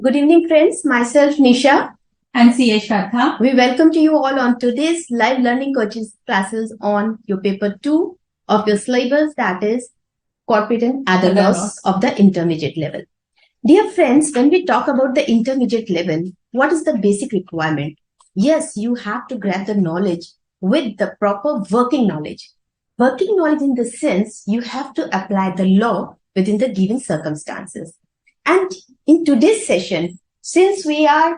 Good evening, friends. Myself, Nisha. And CA Shraddha. We welcome to you all on today's live learning coaching classes on your paper 2 of your syllabus, that is corporate and other laws of the intermediate level. Dear friends, when we talk about the intermediate level, what is the basic requirement? Yes, you have to grab the knowledge with the proper working knowledge. Working knowledge in the sense you have to apply the law within the given circumstances. And in today's session, since we are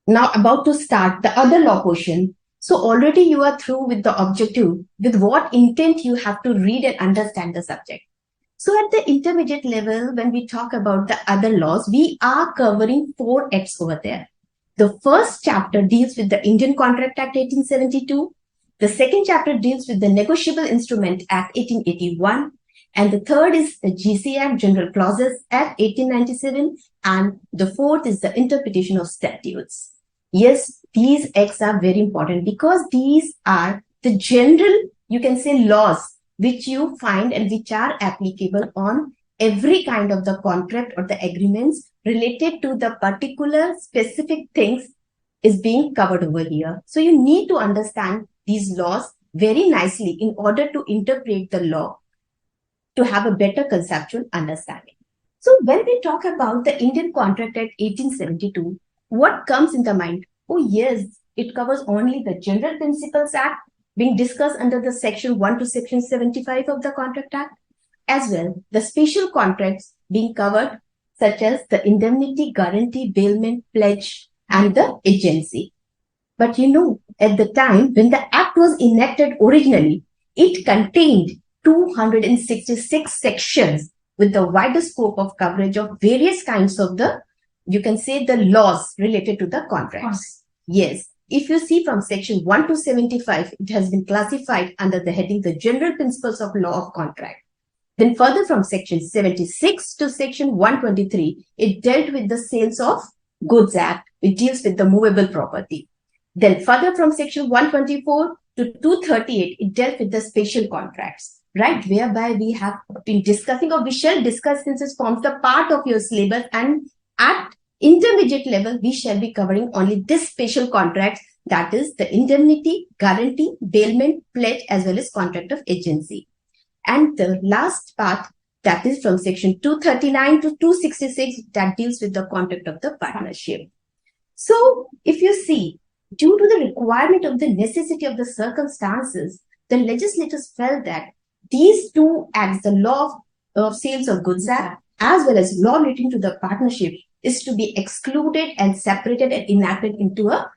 now about to start the other law portion, so already you are through with the objective, with what intent you have to read and understand the subject. So at the intermediate level, when we talk about the other laws, we are covering 4 acts over there. The first chapter deals with the Indian Contract Act 1872. The second chapter deals with the Negotiable Instrument Act 1881. And the third is the GC Act General Clauses Act 1897. And the fourth is the interpretation of statutes. Yes, these acts are very important because these are the general, you can say, laws which you find and which are applicable on every kind of the contract or the agreements related to the particular specific things is being covered over here. So you need to understand these laws very nicely in order to interpret the law to have a better conceptual understanding. So when we talk about the Indian Contract Act 1872, what comes in the mind? Oh yes, it covers only the General Principles Act being discussed under the section 1 to section 75 of the Contract Act, as well the special contracts being covered such as the indemnity, guarantee, bailment, pledge, and the agency. But you know, at the time when the act was enacted originally, it contained 266 sections with the wider scope of coverage of various kinds of the, you can say, the laws related to the contracts. Yes. If you see from section 1 to 75, it has been classified under the heading the General Principles of Law of Contract. Then further from section 76 to section 123, it dealt with the Sales of Goods Act, which deals with the movable property. Then further from section 124 to 238, it dealt with the special contracts, right? Whereby we have been discussing, or we shall discuss, since it forms the part of your syllabus, and at intermediate level, we shall be covering only this special contracts, that is the indemnity, guarantee, bailment, pledge, as well as contract of agency. And the last part, that is from section 239 to 266, that deals with the contract of the partnership. So if you see, due to the requirement of the necessity of the circumstances, the legislators felt that these two acts, the Law of Sales of Goods Act, as well as law relating to the partnership, is to be excluded and separated and enacted into a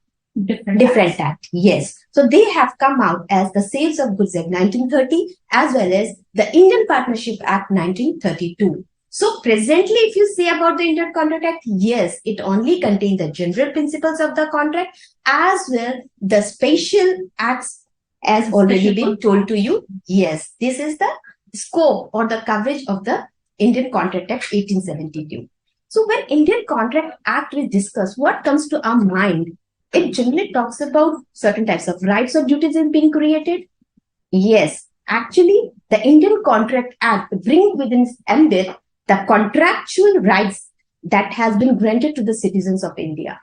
different act. Yes. So they have come out as the Sales of Goods Act 1930, as well as the Indian Partnership Act 1932. So presently, if you say about the Indian Contract Act, yes, it only contains the general principles of the contract, as well the special acts, as already been told to you. Yes, this is the scope or the coverage of the Indian Contract Act 1872. So when Indian Contract Act is discussed, what comes to our mind? It generally talks about certain types of rights or duties being created. Yes, actually, the Indian Contract Act brings within its ambit the contractual rights that has been granted to the citizens of India.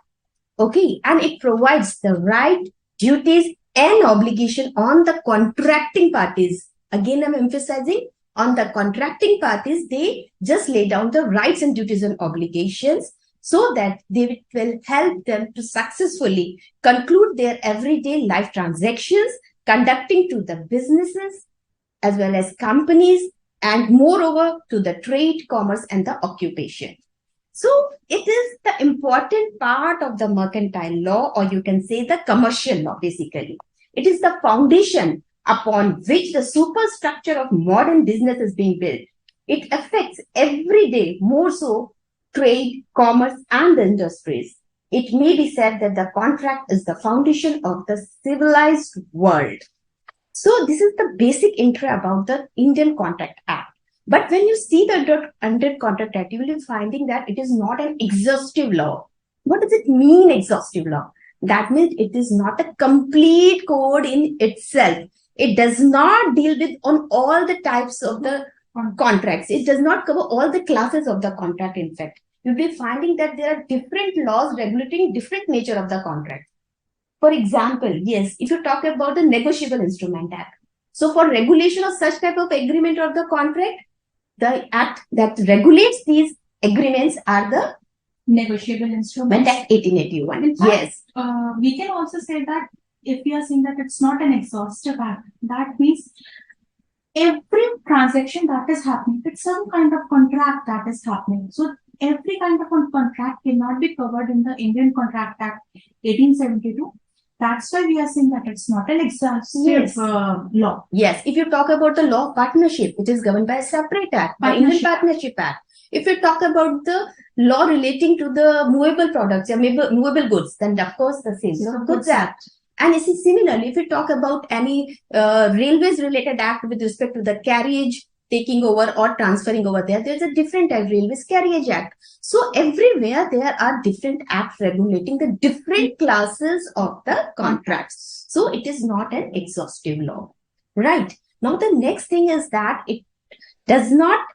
Okay, and it provides the right, duties, and obligation on the contracting parties. Again, I'm emphasizing on the contracting parties, they just lay down the rights and duties and obligations so that they will help them to successfully conclude their everyday life transactions, conducting to the businesses as well as companies, and moreover to the trade, commerce, and the occupation. So it is the important part of the mercantile law, or you can say the commercial law, basically. It is the foundation upon which the superstructure of modern business is being built. It affects every day, more so, trade, commerce, and the industries. It may be said that the contract is the foundation of the civilized world. So this is the basic intro about the Indian Contract Act. But when you see the Indian Contract Act, you will be finding that it is not an exhaustive law. What does it mean, exhaustive law? That means it is not a complete code in itself. It does not deal with on all the types of the contracts. It does not cover all the classes of the contract, in fact. you'll be finding that there are different laws regulating different nature of the contract. For example, yes, if you talk about the Negotiable Instrument Act. So for regulation of such type of agreement of the contract, the act that regulates these agreements are the Negotiable Instrument Act 1881. In fact, Yes. We can also say that if we are saying that it's not an exhaustive act, that means every transaction that is happening, it's some kind of contract that is happening. So every kind of a contract cannot be covered in the Indian Contract Act 1872. That's why we are saying that it's not an exhaustive law. Yes. If you talk about the law of partnership, it is governed by a separate act, the Indian Partnership Act. If you talk about the law relating to the movable products or movable goods, then of course the Sales of Goods Act. And similarly, if you talk about any railways related act with respect to the carriage taking over or transferring over there's a different act, Railways Carriage Act. So everywhere there are different acts regulating the different classes of the contracts. So it is not an exhaustive law, right? Now the next thing is that it does not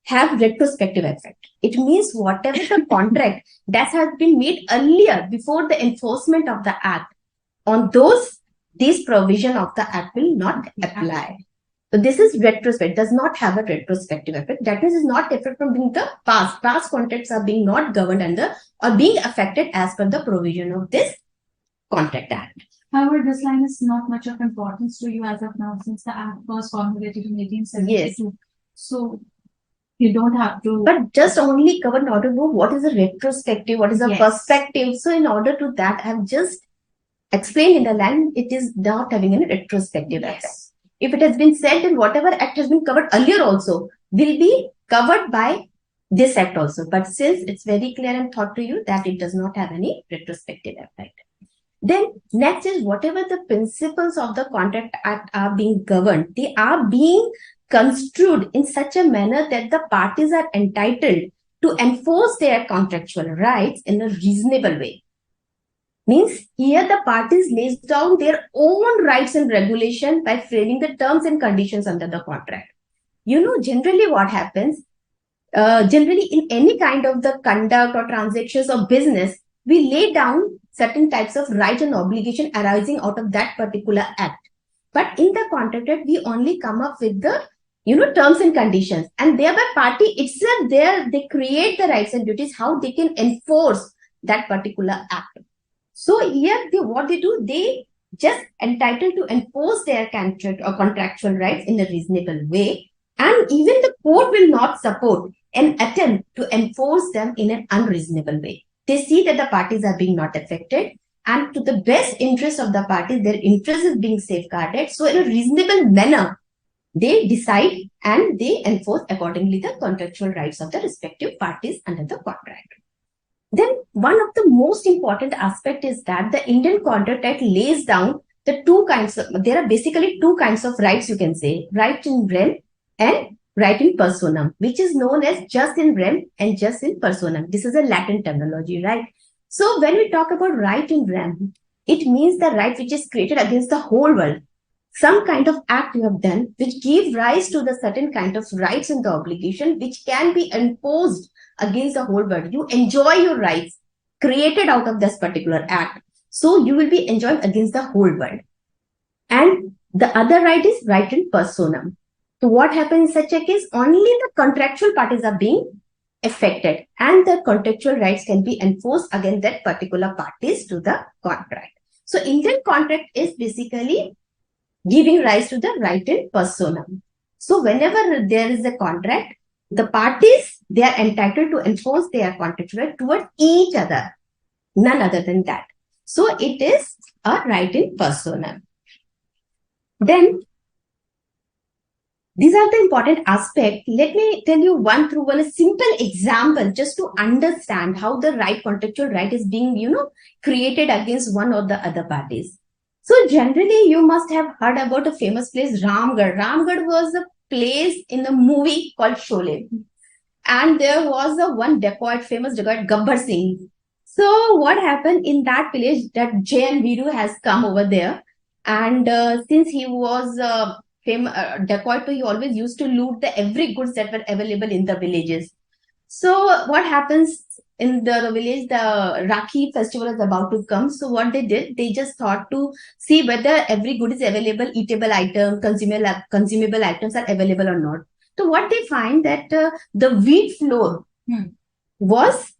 have retrospective effect. It means whatever the contract that has been made earlier before the enforcement of the act, on these provision of the act will not apply. So this is retrospect, does not have a retrospective effect. That means it's not different from being the past. Past contracts are being not governed under or being affected as per the provision of this Contract Act. However, this line is not much of importance to you as of now since the act was formulated in 1872. Yes. So you don't have to. But just only cover in order to know what is a retrospective, what is a perspective. So in order to that, I have just explained in the line, it is not having any retrospective effect. If it has been said, then whatever act has been covered earlier also will be covered by this act also. But since it's very clear and thought to you that it does not have any retrospective effect. Then next is whatever the principles of the Contract Act are being governed, they are being construed in such a manner that the parties are entitled to enforce their contractual rights in a reasonable way. Means here the parties lays down their own rights and regulation by framing the terms and conditions under the contract. You know, generally what happens, generally in any kind of the conduct or transactions of business, we lay down certain types of rights and obligation arising out of that particular act. But in the Contract Act, we only come up with the terms and conditions, and thereby party itself they create the rights and duties, how they can enforce that particular act. So here what they do, they just entitled to enforce their contract or contractual rights in a reasonable way, and even the court will not support an attempt to enforce them in an unreasonable way. They see that the parties are being not affected, and to the best interest of the parties, their interest is being safeguarded. So in a reasonable manner, they decide and they enforce accordingly the contractual rights of the respective parties under the contract. Then one of the most important aspect is that the Indian Contract Act lays down the two kinds of, there are basically two kinds of rights, you can say, right in rem and right in personam, which is known as just in rem and just in personam. This is a Latin terminology, right? So when we talk about right in rem, it means the right which is created against the whole world. Some kind of act you have done which give rise to the certain kind of rights and the obligation which can be imposed against the whole world. You enjoy your rights created out of this particular act. So you will be enjoying against the whole world. And the other right is right in personam. So what happens in such a case? Only the contractual parties are being affected and the contractual rights can be enforced against that particular parties to the contract. So Indian contract is basically giving rise to the right in personam. So whenever there is a contract, the parties, they are entitled to enforce their contractual right towards each other, none other than that. So it is a right in personam. Then these are the important aspects. Let me tell you one through one, a simple example just to understand how the contractual right is being, created against one or the other parties. So generally, you must have heard about a famous place, Ramgarh. Ramgarh was a place in a movie called Sholay. And there was a one dacoit, famous dacoit, Gabbar Singh. So what happened in that village, that J.N. Viru has come over there. And since he was dacoit, he always used to loot every goods that were available in the villages. So what happens in the village? The Rakhi festival is about to come. So what they did, they just thought to see whether every good is available, eatable item, consumable items are available or not. So what they find that the wheat flour was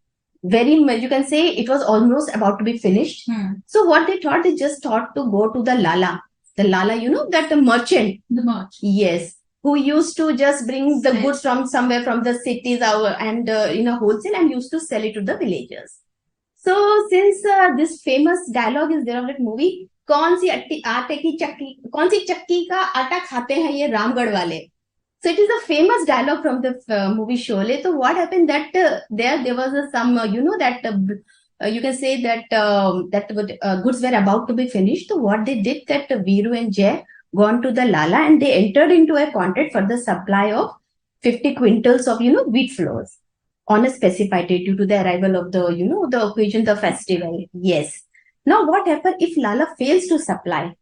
very much, you can say it was almost about to be finished. So what they thought, they just thought to go to the Lala. The Lala, you know, that the merchant. The merchant. Yes, who used to just bring the goods from somewhere from the cities and in a wholesale and used to sell it to the villagers. So since this famous dialogue is there of that movie, कौन सी आटे की चक्की कौन सी चक्की का आटा खाते हैं ये रामगढ़ वाले. So it is a famous dialogue from the movie Sholay. So what happened that there was some you know that you can say that goods were about to be finished. So what they did that Viru and Jay gone to the Lala and they entered into a contract for the supply of 50 quintals of wheat flours on a specified date due to the arrival of the the occasion, the festival. Yes. Now what happened if Lala fails to supply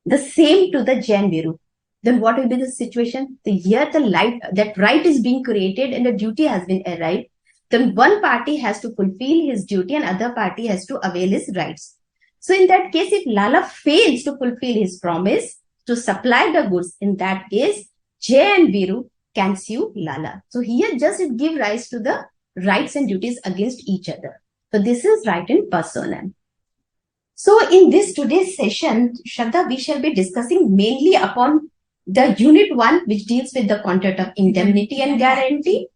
the same to the Jain Viru? Then what will be the situation? Here that right is being created and the duty has been arrived. Then one party has to fulfill his duty and other party has to avail his rights. So in that case, if Lala fails to fulfill his promise to supply the goods, in that case, Jay and Viru can sue Lala. So here just it gives rise to the rights and duties against each other. So this is right in personam. So in this today's session, Shraddha, we shall be discussing mainly upon the unit 1, which deals with the contract of indemnity and guarantee.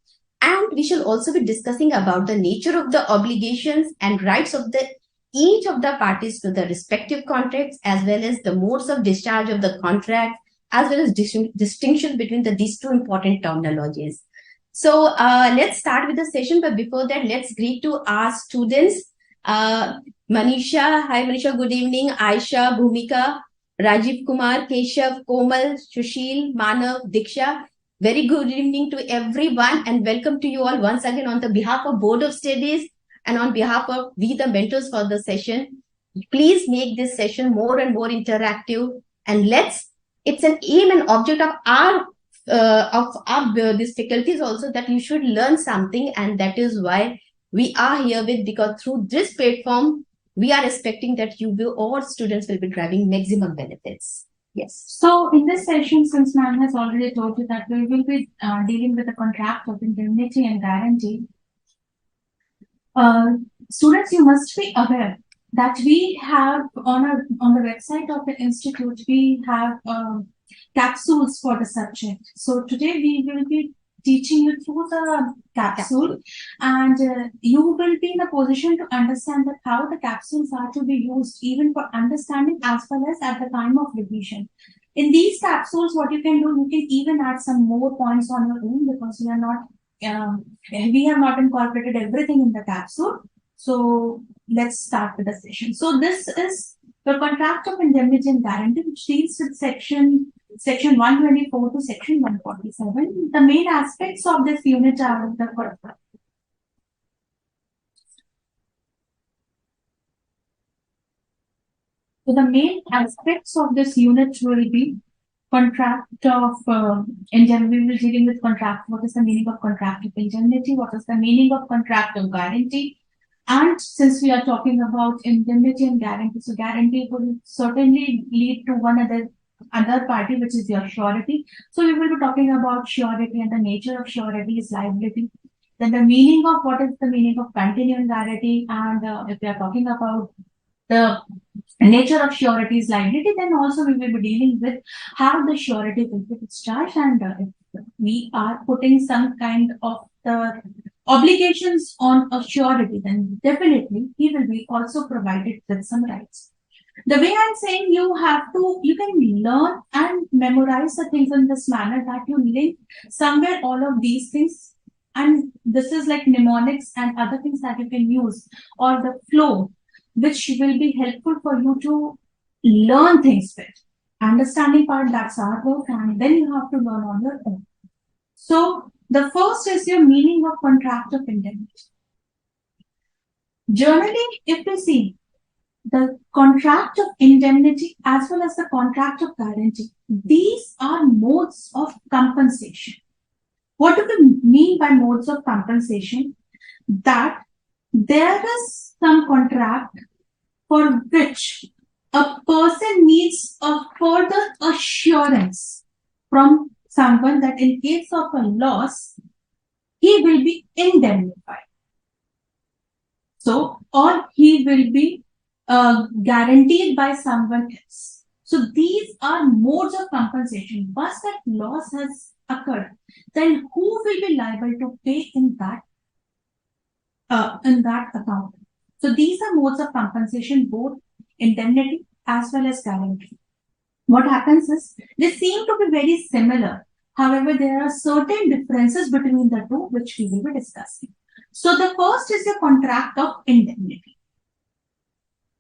And we shall also be discussing about the nature of the obligations and rights of each of the parties to the respective contracts, as well as the modes of discharge of the contract, as well as distinction between these two important terminologies. So let's start with the session, but before that, let's greet to our students. Manisha, hi Manisha, good evening. Aisha, Bhumika, Rajiv Kumar, Keshav, Komal, Sushil, Manav, Diksha. Very good evening to everyone and welcome to you all once again on the behalf of Board of Studies and on behalf of we the mentors for the session. Please make this session more and more interactive and it's an aim and object of our these faculties also that you should learn something, and that is why we are here because through this platform we are expecting that all students will be driving maximum benefits. Yes. So in this session, since ma'am has already told you that we will be dealing with the contract of indemnity and guarantee, students, you must be aware that we have on the website of the institute, we have capsules for the subject. So today we will be teaching you through the capsule, and you will be in a position to understand that how the capsules are to be used even for understanding as well as at the time of revision. In these capsules, what you can do, you can even add some more points on your own because we have not incorporated everything in the capsule. So let's start with the session. So this is the contract of indemnity and guarantee, which deals with section 124 to section 147. The main aspects of this unit are So the main aspects of this unit will be contract of indemnity. We will be dealing with contract. What is the meaning of contract of indemnity? What is the meaning of contract of guarantee? And since we are talking about indemnity and guarantee, so guarantee will certainly lead to one other party, which is your surety. So we will be talking about surety, and the nature of surety is liability. Then the meaning of what is the meaning of continuing guarantee, and if we are talking about the nature of surety is liability, then also we will be dealing with how the surety will be discharged, and if we are putting some kind of the obligations on a surety, then definitely he will be also provided with some rights. The way I'm saying, you can learn and memorize the things in this manner that you link somewhere all of these things, and this is like mnemonics and other things that you can use, or the flow, which will be helpful for you to learn things with. Understanding part, that's our work, and then you have to learn on your own. So the first is your meaning of contract of indemnity. Generally, if you see the contract of indemnity as well as the contract of guarantee, these are modes of compensation. What do we mean by modes of compensation? That there is some contract for which a person needs a further assurance from someone that in case of a loss, he will be indemnified. So, or he will be guaranteed by someone else. So these are modes of compensation. Once that loss has occurred, then who will be liable to pay in that account? So these are modes of compensation, both indemnity as well as guarantee. What happens is they seem to be very similar. However, there are certain differences between the two, which we will be discussing. So the first is the contract of indemnity.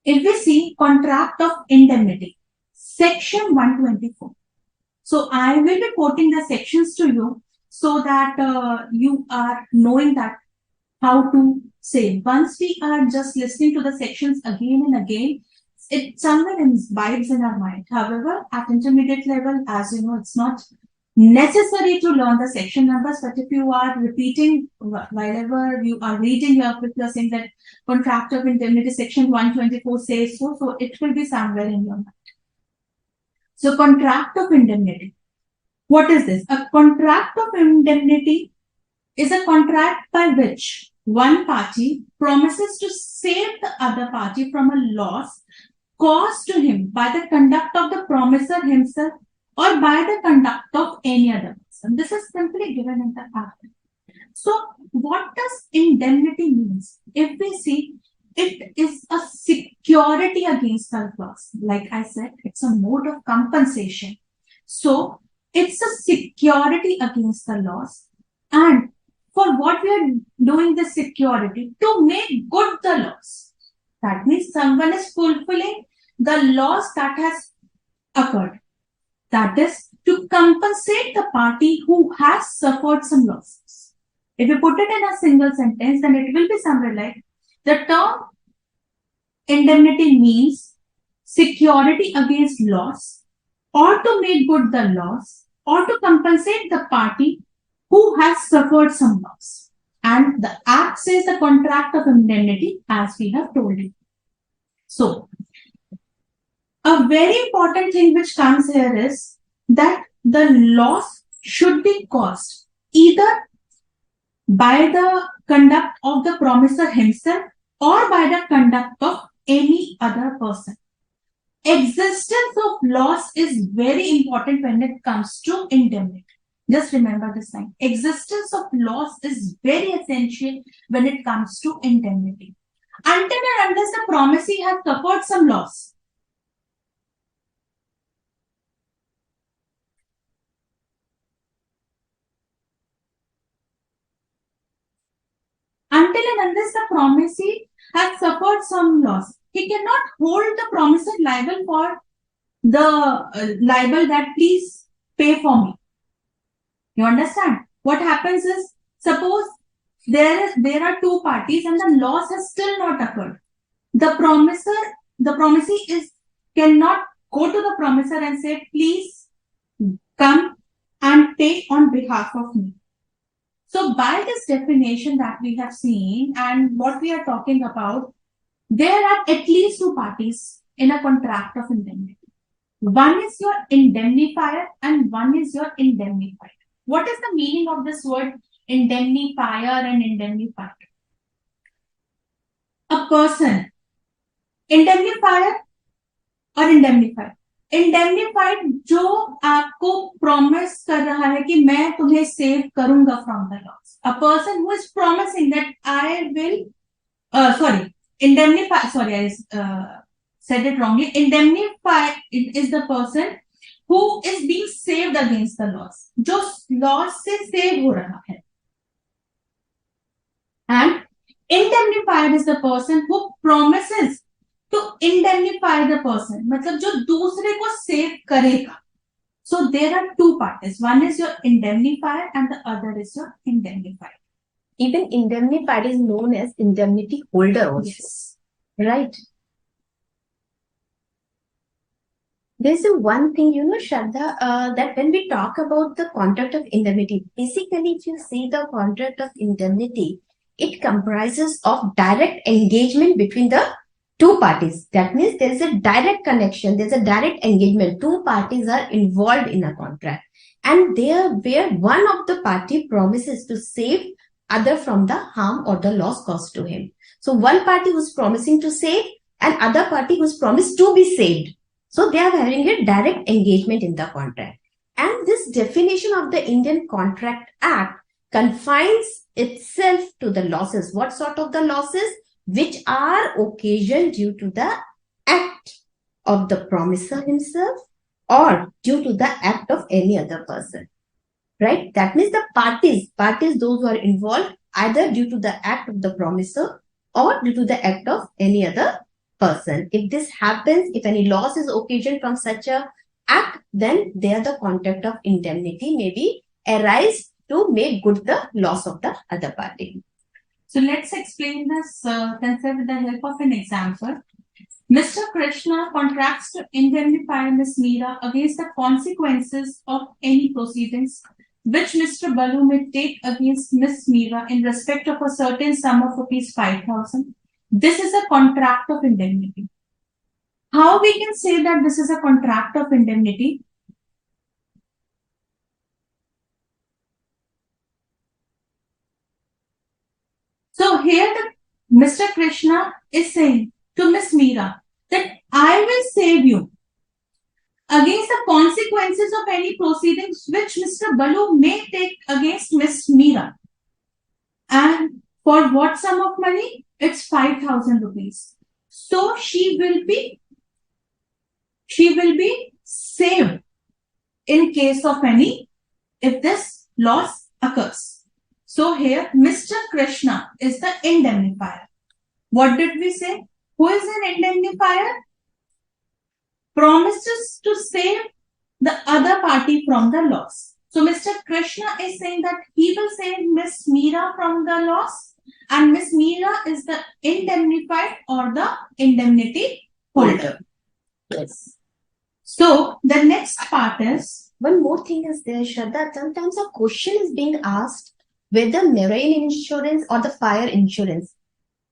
If we see contract of indemnity, section 124. So I will be quoting the sections to you so that you are knowing that how to say. Once we are just listening to the sections again and again, it somewhere imbibes in our mind. However, at intermediate level, as you know, it's not necessary to learn the section numbers, but if you are repeating whenever you are reading your book, you're saying that contract of indemnity section 124 says so, so it will be somewhere in your mind. So contract of indemnity. What is this? A contract of indemnity is a contract by which one party promises to save the other party from a loss caused to him by the conduct of the promisor himself or by the conduct of any other person. This is simply given in the act. So what does indemnity means? If we see, it is a security against the loss. Like I said, it's a mode of compensation. So it's a security against the loss. And for what we are doing the security? To make good the loss. That means someone is fulfilling the loss that has occurred. That is to compensate the party who has suffered some losses. If you put it in a single sentence, then it will be somewhere like the term indemnity means security against loss, or to make good the loss, or to compensate the party who has suffered some loss. And the act says the contract of indemnity, as we have told you. So, a very important thing which comes here is that the loss should be caused either by the conduct of the promisor himself or by the conduct of any other person. Existence of loss is very important when it comes to indemnity. Just remember this line. Existence of loss is very essential when it comes to indemnity. Until and unless the promisee has suffered some loss, until and unless the promisee has suffered some loss, he cannot hold the promisor liable for the liable that please pay for me. You understand? What happens is, suppose there are two parties and the loss has still not occurred. The promisee cannot go to the promisor and say, please come and pay on behalf of me. So by this definition that we have seen and what we are talking about, there are at least two parties in a contract of indemnity. One is your indemnifier and one is your indemnified. What is the meaning of this word indemnifier and indemnified? A person, indemnifier और indemnified. Indemnified जो आपको promise कर रहा है कि मैं तुम्हें save करूंगा from the loss. A person who is promising that I will, indemnify. Sorry, I said it wrongly. Indemnify is the person who is being saved against the loss. जो loss से save हो रहा है. And indemnified is the person who promises to indemnify the person, मतलब जो दूसरे को save करेगा. So there are two parties. One is your indemnifier and the other is your indemnified. Even indemnified is known as indemnity holder also. Yes. Right? There's a one thing, Shraddha, that when we talk about the contract of indemnity, basically, if you see the contract of indemnity, it comprises of direct engagement between the two parties. That means there is a direct connection, there's a direct engagement. Two parties are involved in a contract, and there where one of the party promises to save other from the harm or the loss caused to him. So one party who's promising to save and other party who's promised to be saved. So they are having a direct engagement in the contract. And this definition of the Indian Contract Act confines itself to the losses. What sort of the losses? Which are occasioned due to the act of the promiser himself or due to the act of any other person. Right? That means the parties, those who are involved, either due to the act of the promiser or due to the act of any other person. If this happens, if any loss is occasioned from such a act, then there the contract of indemnity may be arise to make good the loss of the other party. So let's explain this concept with the help of an example. Mr. Krishna contracts to indemnify Ms. Meera against the consequences of any proceedings which Mr. Balu may take against Ms. Meera in respect of a certain sum of rupees 5,000. This is a contract of indemnity. How we can say that this is a contract of indemnity? So here Mr. Krishna is saying to Ms. Meera that I will save you against the consequences of any proceedings which Mr. Balu may take against Ms. Meera. And for what sum of money? It's 5,000 rupees. So she will be saved in case of if this loss occurs. So here Mr. Krishna is the indemnifier. What did we say? Who is an indemnifier? Promises to save the other party from the loss. So Mr. Krishna is saying that he will save Miss Meera from the loss, and Miss Meera is the indemnified or the indemnity holder. Yes. So the next part is, one more thing is there, Shraddha. Sometimes a question is being asked whether marine insurance or the fire insurance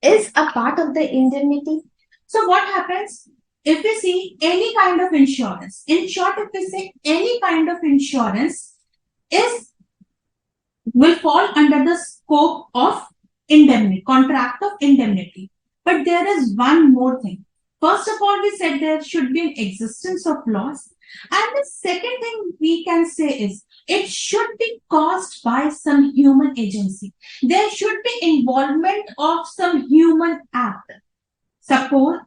is a part of the indemnity. So what happens if we see any kind of insurance? In short, if we say any kind of insurance will fall under the scope of indemnity, contract of indemnity. But there is one more thing. First of all, we said there should be an existence of loss. And the second thing we can say is it should be caused by some human agency. There should be involvement of some human act. Suppose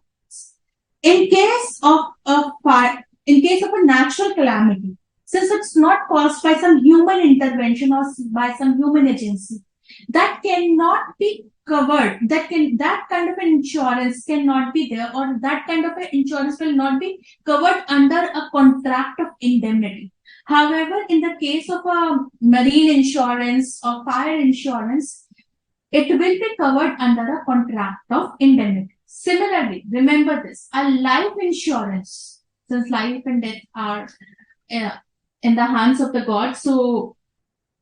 in case of a fire, in case of a natural calamity, since it's not caused by some human intervention or by some human agency, that cannot be covered. That kind of an insurance cannot be there, or that kind of an insurance will not be covered under a contract of indemnity. However, in the case of a marine insurance or fire insurance, it will be covered under a contract of indemnity. Similarly, remember this, a life insurance, since life and death are in the hands of the God, so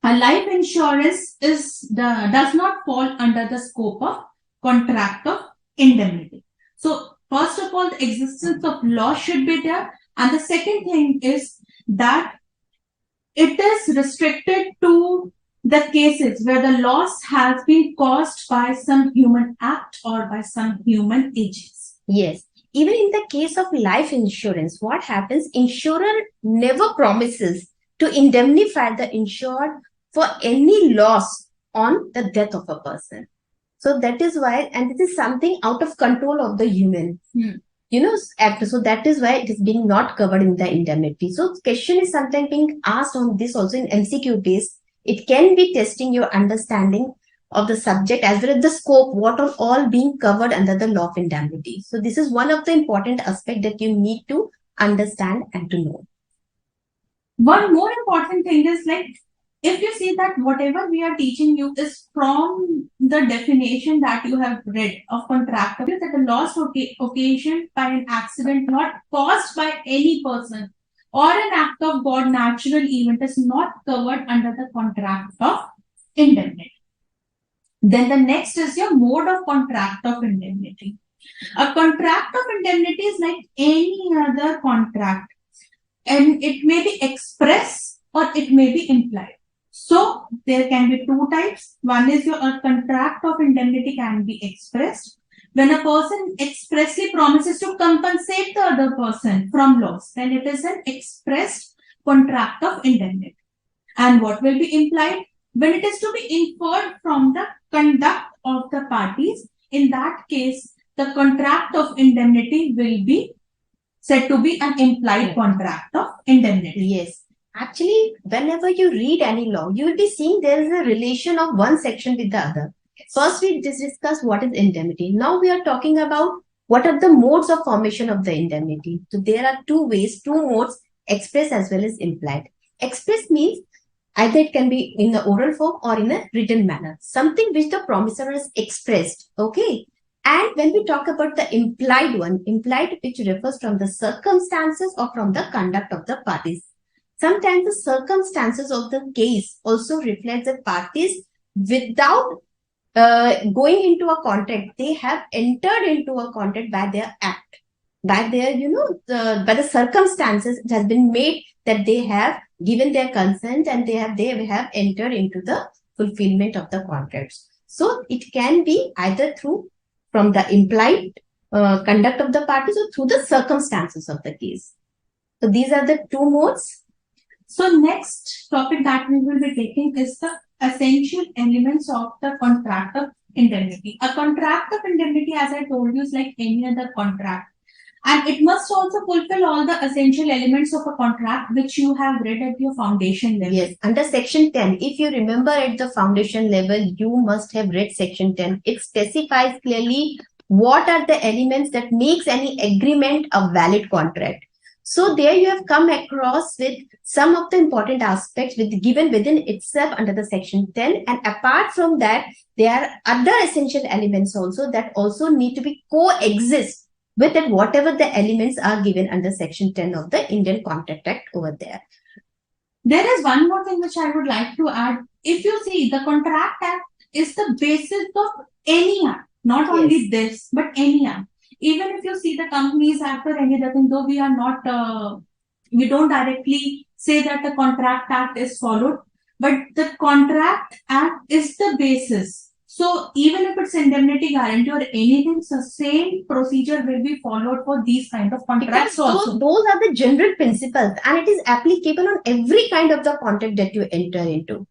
a life insurance does not fall under the scope of contract of indemnity. So first of all, the existence of law should be there, and the second thing is that it is restricted to the cases where the loss has been caused by some human act or by some human agents. Yes. Even in the case of life insurance, what happens? Insurer never promises to indemnify the insured for any loss on the death of a person. So that is why, and this is something out of control of the human, act. So that is why it is being not covered in the indemnity. So question is sometimes being asked on this also in MCQ based. It can be testing your understanding of the subject as well as the scope, what are all being covered under the law of indemnity. So this is one of the important aspects that you need to understand and to know. One more important thing is like if you see that whatever we are teaching you is from the definition that you have read of contract, that a loss occasioned by an accident not caused by any person or an act of God natural event is not covered under the contract of indemnity. Then the next is your mode of contract of indemnity. A contract of indemnity is like any other contract, and it may be express or it may be implied. So there can be two types. One is a contract of indemnity can be expressed when a person expressly promises to compensate the other person from loss, then it is an expressed contract of indemnity. And what will be implied? When it is to be inferred from the conduct of the parties, in that case, the contract of indemnity will be said to be an implied contract of indemnity. Yes. Actually, whenever you read any law, you will be seeing there is a relation of one section with the other. First, we discussed what is indemnity. Now we are talking about what are the modes of formation of the indemnity. So there are two ways, two modes, express as well as implied. Express means either it can be in the oral form or in a written manner, something which the promisor has expressed. Okay. And when we talk about the implied one, implied which refers from the circumstances or from the conduct of the parties. Sometimes the circumstances of the case also reflect the parties without going into a contract. They have entered into a contract by their act, by their, by the circumstances. It has been made that they have given their consent and they have entered into the fulfillment of the contracts. So it can be either through from the implied conduct of the parties or through the circumstances of the case. So these are the two modes. So next topic that we will be taking is the essential elements of the contract of indemnity. A contract of indemnity, as I told you, is like any other contract. And it must also fulfill all the essential elements of a contract which you have read at your foundation level. Yes, under section 10, if you remember at the foundation level, you must have read section 10. It specifies clearly what are the elements that makes any agreement a valid contract. So there you have come across with some of the important aspects given within itself under the section 10. And apart from that, there are other essential elements also that also need to be coexist with it, whatever the elements are given under section 10 of the Indian Contract Act over there. There is one more thing which I would like to add. If you see, the Contract Act is the basis of any act, not only this, but any act. Even if you see the Companies Act or any other thing, though we are not, we don't directly say that the Contract Act is followed, but the Contract Act is the basis. So even if it's indemnity guarantee or anything, the same procedure will be followed for these kind of contracts also. Those are the general principles and it is applicable on every kind of the contract that you enter into.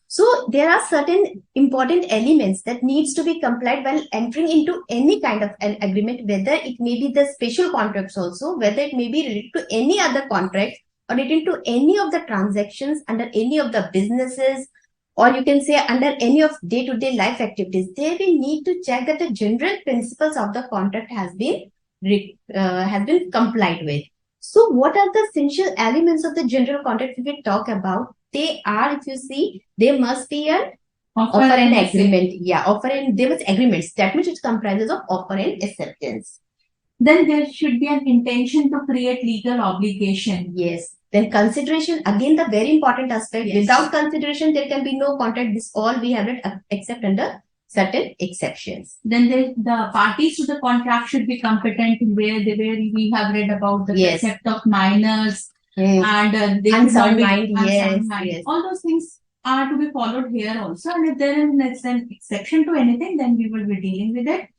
So there are certain important elements that needs to be complied while entering into any kind of an agreement, whether it may be the special contracts also, whether it may be related to any other contract or related to any of the transactions under any of the businesses, or you can say under any of day-to-day life activities. There we need to check that the general principles of the contract has been complied with. So what are the essential elements of the general contract if we talk about? They are, if you see, they must be an offer and agreement. Yeah, offer and there must agreements. That means it comprises of offer and acceptance. Then there should be an intention to create legal obligation. Yes. Then consideration, again the very important aspect. Yes. Without consideration, there can be no contract. This all we have it except under certain exceptions. Then the parties to the contract should be competent where we have read about the concept of minors. And they unsound mind, yes. All those things are to be followed here also. And if there is an exception to anything, then we will be dealing with it.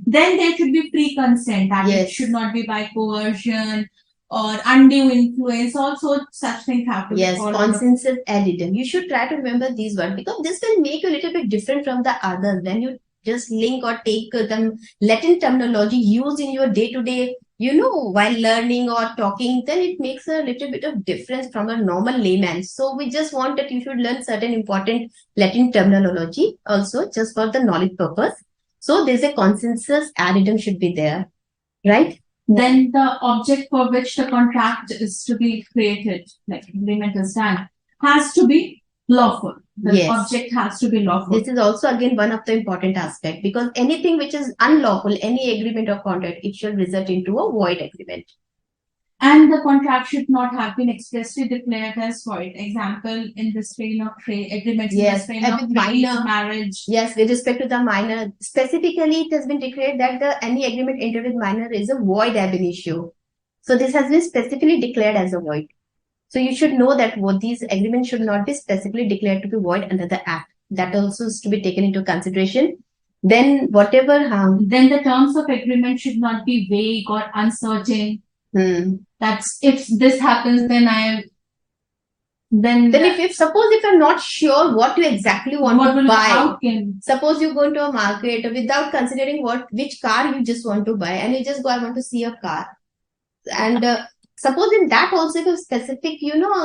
Then there should be free consent. And it should not be by coercion or undue influence. Also, such things have to be followed. Consensus addendum. You should try to remember these words because this will make you a little bit different from the others. When you just link or take the Latin terminology used in your day-to-day, while learning or talking, then it makes a little bit of difference from a normal layman. So we just want that you should learn certain important Latin terminology also just for the knowledge purpose. So there's a consensus addendum should be there, right? Then the object for which the contract is to be created, like agreement is done, has to be lawful. The Yes. object has to be lawful. This is also again one of the important aspect, because anything which is unlawful, any agreement or contract, it should result into a void agreement. And the contract should not have been expressly declared as void. Example, in the strain of trade agreements, Yes, in the strain of with trade, minor. marriage. Yes, with respect to the minor, specifically it has been declared that any agreement entered with minor is a void ab initio. So this has been specifically declared as a void. So you should know that what these agreements should not be specifically declared to be void under the Act. That also is to be taken into consideration. Then whatever Then the terms of agreement should not be vague or uncertain. That's if this happens, then if suppose if you're not sure what you exactly want to buy, suppose you go into a market without considering which car you just want to buy, and you just go, I want to see a car, and suppose in that also if specific,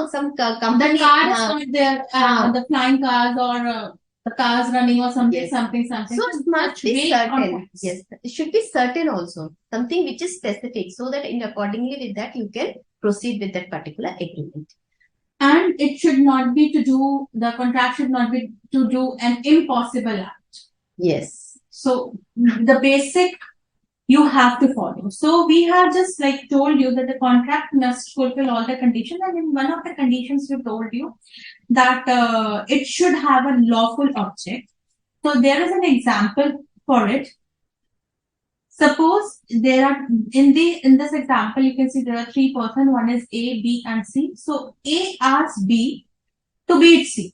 some company, the car is not there, the flying cars or the cars running or something, yes. something. So it must be certain. Yes, it should be certain also, something which is specific, so that accordingly with that you can proceed with that particular agreement. And it should not be the contract should not be to do an impossible act. Yes. So the basic you have to follow. So we have just told you that the contract must fulfill all the conditions, and in one of the conditions we told you that it should have a lawful object. So there is an example for it. Suppose there are in this example you can see there are three persons. One is A, B, and C. So A asks B to beat C.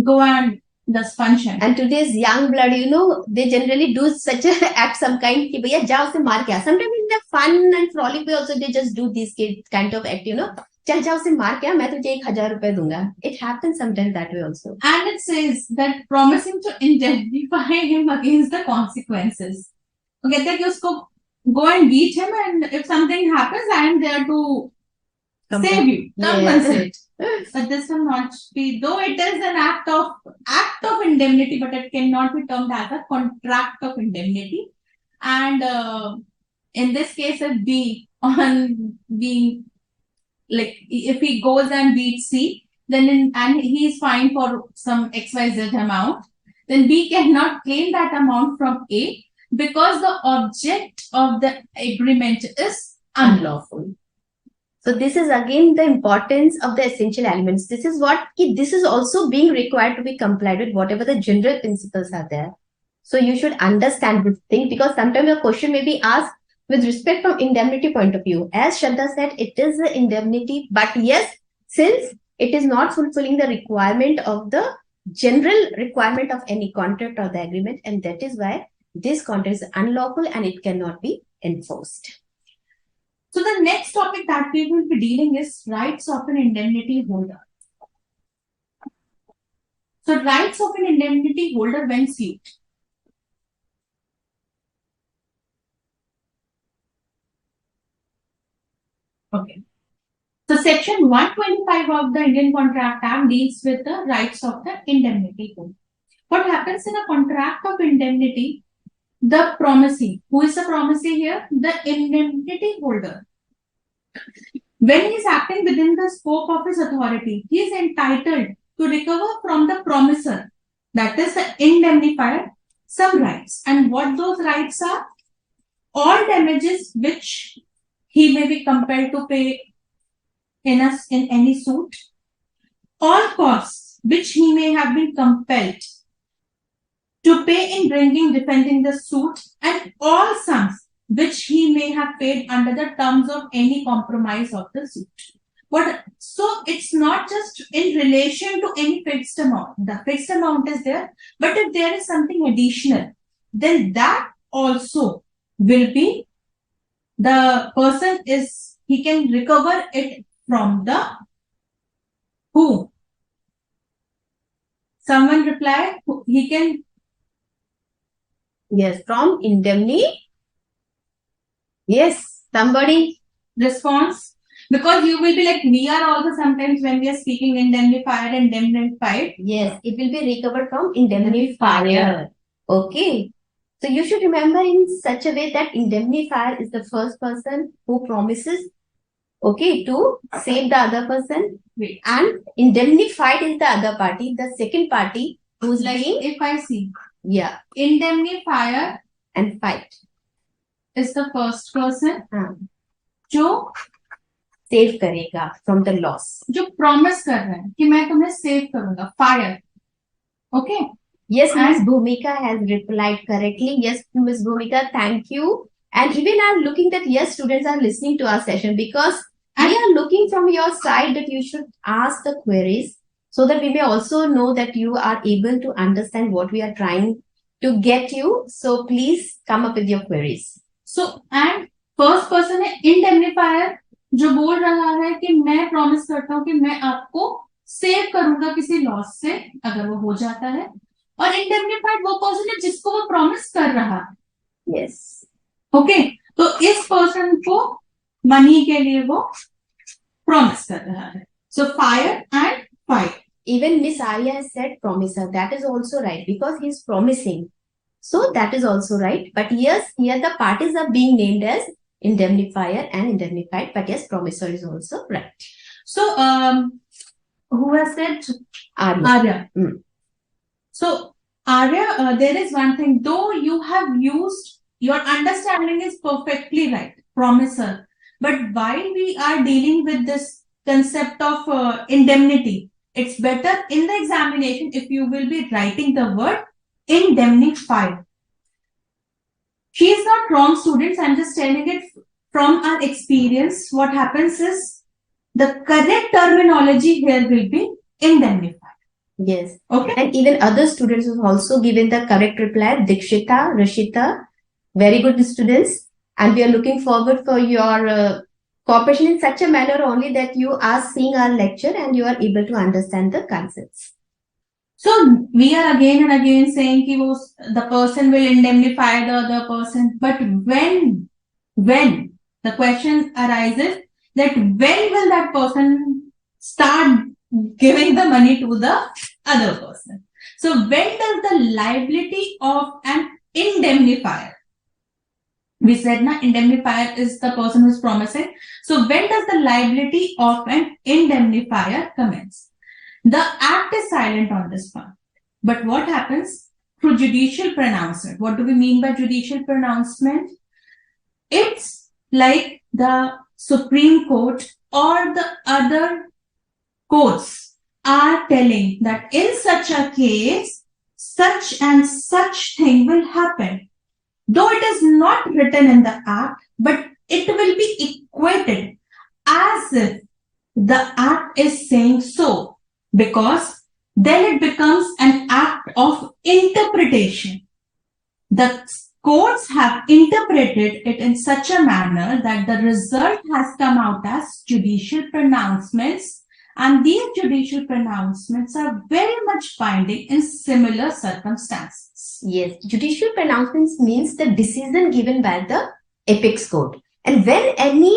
Go and does function. And today's young blood, they generally do such a act some kind ki bhaiya jao se maar kya. Sometimes in the fun and frolic way also they just do this kind of act, chal jao se maar kya, main tujhe 1,000 rupees dunga. It happens sometimes that way also. And it says that promising to indemnify him against the consequences. Okay, that you go and beat him, and if something happens, I am there to save you, compensate. Yes. But this will not be, though it is an act of indemnity, but it cannot be termed as a contract of indemnity. And in this case, if B if he goes and beats C, then and he is fined for some XYZ amount, then B cannot claim that amount from A, because the object of the agreement is unlawful. So this is again the importance of the essential elements. This is this is also being required to be complied with whatever the general principles are there. So you should understand this thing, because sometimes a question may be asked with respect from indemnity point of view. As Shraddha said, it is the indemnity, but yes, since it is not fulfilling the requirement of the general requirement of any contract or the agreement, and that is why this contract is unlawful and it cannot be enforced. So the next topic that we will be dealing is rights of an indemnity holder. So rights of an indemnity holder when sued. Okay. So section 125 of the Indian Contract Act deals with the rights of the indemnity holder. What happens in a contract of indemnity? The promisee. Who is the promisee here? The indemnity holder. When he is acting within the scope of his authority, he is entitled to recover from the promiser, that is the indemnifier, some rights. And what those rights are? All damages which he may be compelled to pay in any suit, all costs which he may have been compelled to pay in defending the suit, and all sums which he may have paid under the terms of any compromise of the suit. So it's not just in relation to any fixed amount. The fixed amount is there, but if there is something additional, then that also will be, the person he can recover it from the who? Someone reply, he can. Yes, from indemnity. Yes, somebody response, because you will be like, we are also sometimes when we are speaking indemnified. Yes, it will be recovered from indemnifier. Okay. So you should remember in such a way that indemnifier is the first person who promises Okay, to save the other person. Wait. And indemnified is the other party, the second party who's Like being, if I see yeah, indemnifier and fight. is the first person हाँ, जो save करेगा from the loss. जो promise कर रहे हैं कि मैं तुम्हें save करूंगा. Fire. Okay. Yes, Ms. And Bhumika has replied correctly. Yes, Ms. Bhumika, thank you. And even I'm looking that yes, students are listening to our session because we are looking from your side that you should ask the queries so that we may also know that you are able to understand what we are trying to get you. So please come up with your queries. So, and first person है indemnifier जो बोल रहा है कि मैं promise करता हूँ कि मैं आपको save करूंगा किसी loss से अगर वो हो जाता है. और indemnified वो person है जिसको वो promise कर रहा है. Yes. Okay. तो इस person को money के लिए वो promise कर रहा है. So fire and fight. Even Miss Arya has said promiser. That is also right because he is promising. So that is also right. But yes, here the parties are being named as indemnifier and indemnified. But yes, promisor is also right. So, who has said Arya. Arya? So, Arya, there is one thing. Though you have used, your understanding is perfectly right, promiser. But while we are dealing with this concept of indemnity, it's better in the examination if you will be writing the word indemnified. She is not wrong, students. I'm just telling it from our experience. What happens is the correct terminology here will be indemnified. Yes. Okay. And even other students have also given the correct reply. Dikshita, Rashita, very good students. And we are looking forward for your cooperation in such a manner only that you are seeing our lecture and you are able to understand the concepts. So we are again and again saying that the person will indemnify the other person. But when the question arises that when will that person start giving the money to the other person? So when does the liability of an indemnifier, we said na indemnifier is the person who is promising. So when does the liability of an indemnifier commence? The act is silent on this part. But what happens through judicial pronouncement? What do we mean by judicial pronouncement? It's like the Supreme Court or the other courts are telling that in such a case, such and such thing will happen. Though it is not written in the act, but it will be equated as if the act is saying so, because then it becomes an act of interpretation. The courts have interpreted it in such a manner that the result has come out as judicial pronouncements, and these judicial pronouncements are very much binding in similar circumstances. Yes, judicial pronouncements means the decision given by the apex court. And when any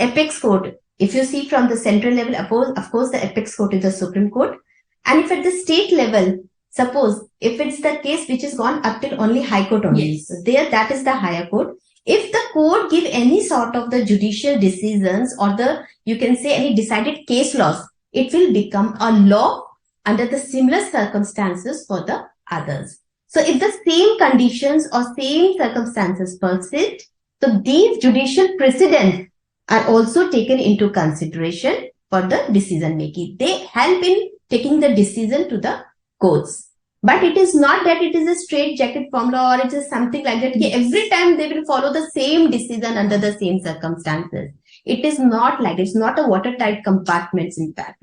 apex court, if you see from the central level, of course, the apex court is the Supreme Court. And if at the state level, suppose if it's the case which is gone up till only High Court only, Yes. so there that is the higher court. If the court give any sort of the judicial decisions or the, you can say any decided case laws, it will become a law under the similar circumstances for the others. So if the same conditions or same circumstances persist, so these judicial precedents are also taken into consideration for the decision making. They help in taking the decision to the courts. But it is not that it is a straight jacket formula or it is something like that. Yes. Every time they will follow the same decision under the same circumstances. It is not like, it's not a watertight compartments in fact.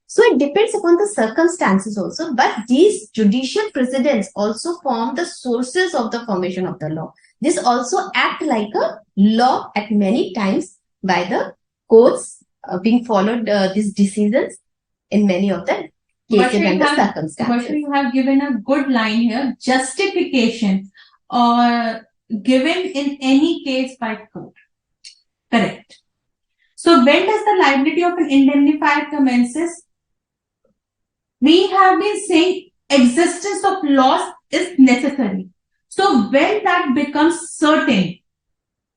So it depends upon the circumstances also, but these judicial precedents also form the sources of the formation of the law. This also act like a law at many times by the courts being followed these decisions in many of the cases and the circumstances. But you have given a good line here, justification or given in any case by court. Correct. So when does the liability of an indemnifier commences? We have been saying existence of loss is necessary. So when that becomes certain,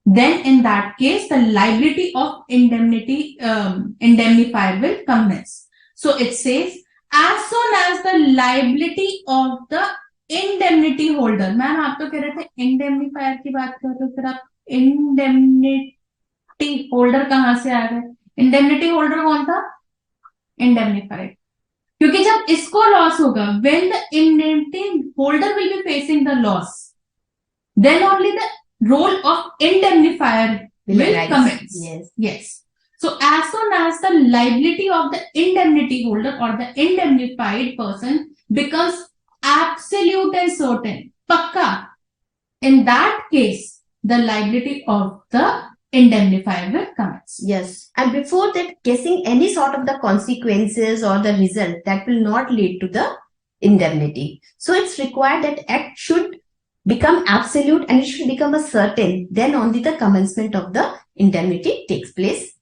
then in that case, the liability of indemnifier will commence. So it says, as soon as the liability of the indemnity holder, ma'am आप तो कह रहे थे indemnifier की बात कर रहे हो, फिर आप indemnity holder कहाँ से आ गए? Indemnity holder कौन था? Indemnified. क्योंकि जब इसको लॉस होगा, when the indemnity holder will be facing the loss, then only the role of indemnifier will commence. Yes. So as soon as the liability of the indemnity holder or the indemnified person becomes absolute and certain, pakka, in that case, the liability of the indemnifier will commence. Yes. And before that, guessing any sort of the consequences or the result, that will not lead to the indemnity. So it's required that act should become absolute and it should become a certain, then only the commencement of the indemnity takes place.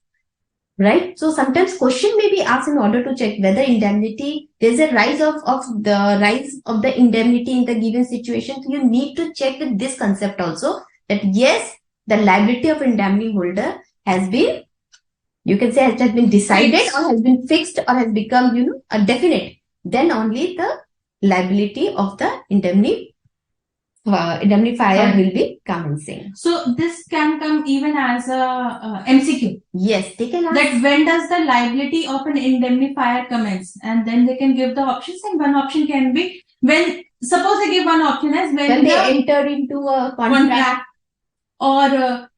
Right? So sometimes question may be asked in order to check whether indemnity, there's a rise of the indemnity in the given situation. So you need to check with this concept also, that yes, the liability of indemnity holder has been, you can say, has been decided or has been fixed or has become, a definite. Then only the liability of the indemnifier will be commencing. So this can come even as a MCQ. Yes, they can ask that when does the liability of an indemnifier commence, and then they can give the options, and one option can be when, suppose they give one option as when they enter into a contract, or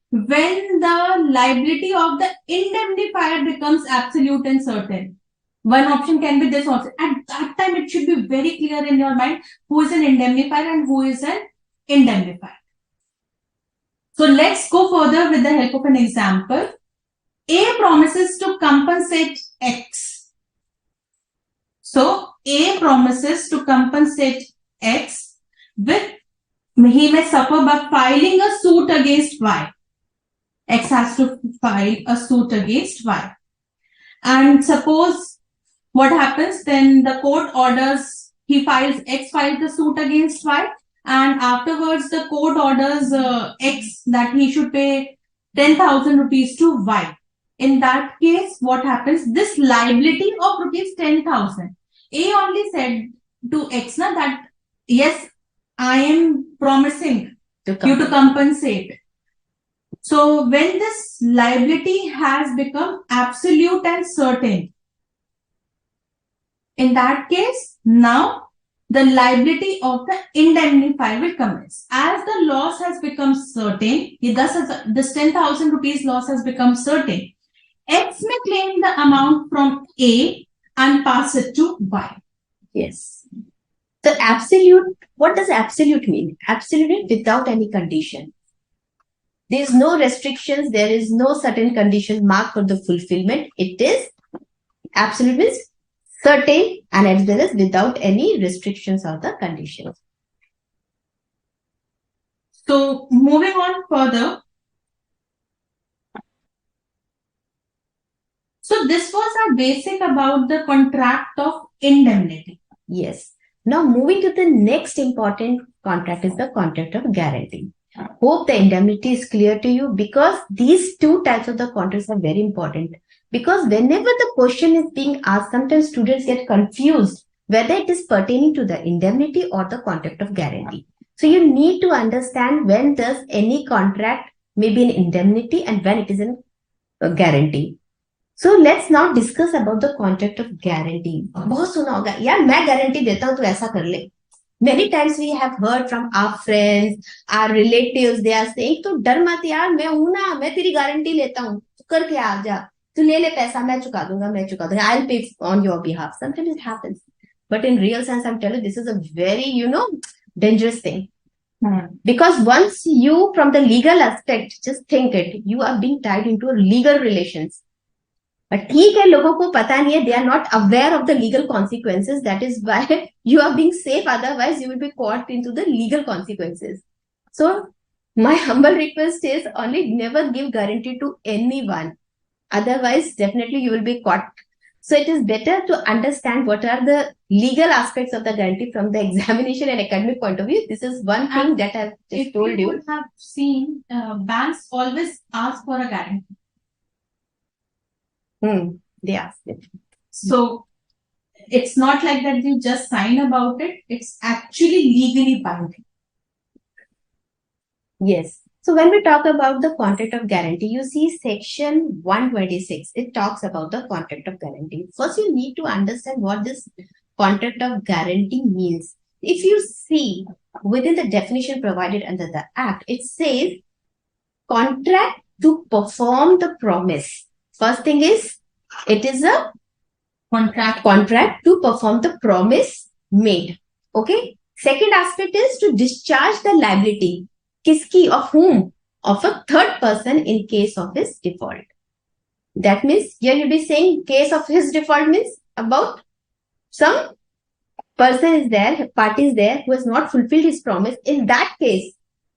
when the liability of the indemnifier becomes absolute and certain. One option can be this option. At that time, it should be very clear in your mind who is an indemnifier and who is an indemnified. So let's go further with the help of an example. A promises to compensate X. So A promises to compensate X with, he may suffer by filing a suit against Y. X has to file a suit against Y. And suppose what happens, then the court orders, X files the suit against Y, and afterwards the court orders X that he should pay 10,000 rupees to Y. In that case, what happens? This liability of rupees 10,000, A only said to X that yes, I am promising you to compensate. So when this liability has become absolute and certain, in that case, now the liability of the indemnifier will commence. As the loss has become certain, this 10,000 rupees loss has become certain, X may claim the amount from A and pass it to Y. Yes. The absolute, what does absolute mean? Absolute means without any condition. There is no restrictions, there is no certain condition marked for the fulfillment. It is absolute means certain and as well as without any restrictions or the conditions. So moving on further. So this was our basic about the contract of indemnity. Yes. Now moving to the next important contract is the contract of guarantee. Hope the indemnity is clear to you, because these two types of the contracts are very important. Because whenever the question is being asked, sometimes students get confused whether it is pertaining to the indemnity or the contract of guarantee. So you need to understand when does any contract may be an indemnity and when it is a guarantee. So let's now discuss about the contract of guarantee. बहुत सुना होगा यार, मैं guarantee देता हूँ तो ऐसा कर ले. Many times we have heard from our friends, our relatives, they are saying, तो डर मत यार, मैं हूं ना, मैं तेरी गारंटी लेता हूँ, तू करके आ जा, तू ले पैसा, मैं चुका दूंगा, I'll pay on your behalf. Sometimes it happens, but in real sense, I'm telling you, this is a very, dangerous thing. Because once you, from the legal aspect, just think it, you are being tied into legal relations. But ठीक है, लोगों को पता नहीं है, they are not aware of the legal consequences. That is why you are being safe. Otherwise, you will be caught into the legal consequences. So my humble request is only never give guarantee to anyone. Otherwise, definitely you will be caught So it is better to understand what are the legal aspects of the guarantee from the examination and academic point of view. This is one thing that I've just told you. Would have seen banks always ask for a guarantee. They ask it. So it's not like that you just sign about it. It's actually legally binding. Yes. So when we talk about the contract of guarantee, you see section 126. It talks about the contract of guarantee. First, you need to understand what this contract of guarantee means. If you see within the definition provided under the Act, it says contract to perform the promise. First thing is, it is a contract to perform the promise made. Okay. Second aspect is to discharge the liability. Kiski, of whom? Of a third person in case of his default. That means here you'll be saying case of his default means about some person is there, party is there who has not fulfilled his promise. In that case,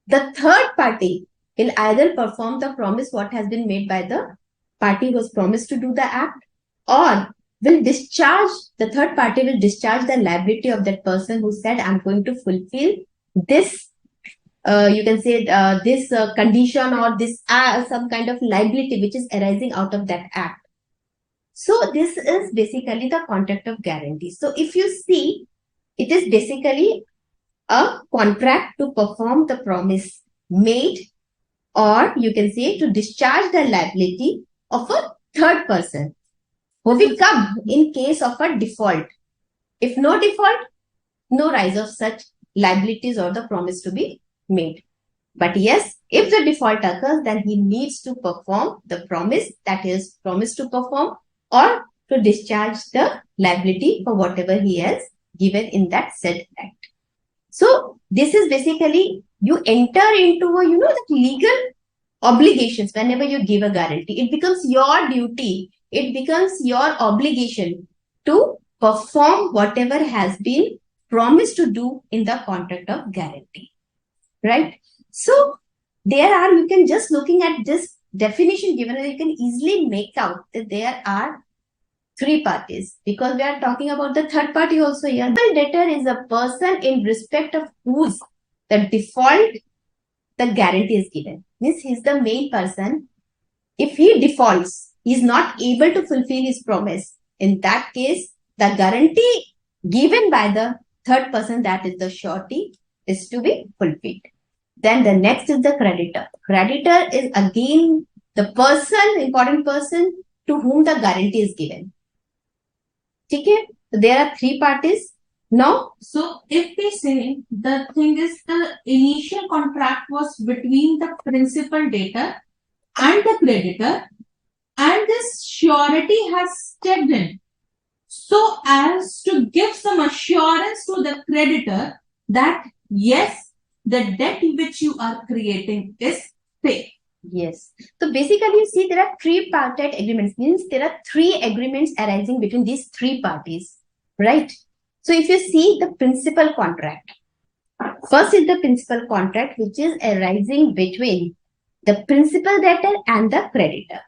the third party will either perform the promise what has been made by the party who has promised to do the act, or will discharge, the third party will discharge the liability of that person who said, I'm going to fulfill this, you can say this condition or this some kind of liability which is arising out of that act. So this is basically the contract of guarantee. So if you see, it is basically a contract to perform the promise made, or you can say to discharge the liability of a third person who will come in case of a default. If no default, no rise of such liabilities or the promise to be made. But yes, if the default occurs, then he needs to perform the promise that is promised to perform, or to discharge the liability for whatever he has given in that said act. So this is basically you enter into a, the legal obligations whenever you give a guarantee. It becomes your duty. It becomes your obligation to perform whatever has been promised to do in the contract of guarantee. Right? So there are, you can just looking at this definition given, you can easily make out that there are three parties, because we are talking about the third party also here. The debtor is a person in respect of whose the default the guarantee is given. Means he is the main person. If he defaults, he is not able to fulfill his promise. In that case, the guarantee given by the third person, that is the surety, is to be fulfilled. Then the next is the creditor. Creditor is again the person, important person to whom the guarantee is given. Okay? So there are three parties. Now, so if we say the thing is the initial contract was between the principal debtor and the creditor, and this surety has stepped in so as to give some assurance to the creditor that yes, the debt which you are creating is paid. Yes. So basically, you see there are tripartite agreements. Means there are three agreements arising between these three parties, right? So if you see the principal contract, first is the principal contract which is arising between the principal debtor and the creditor.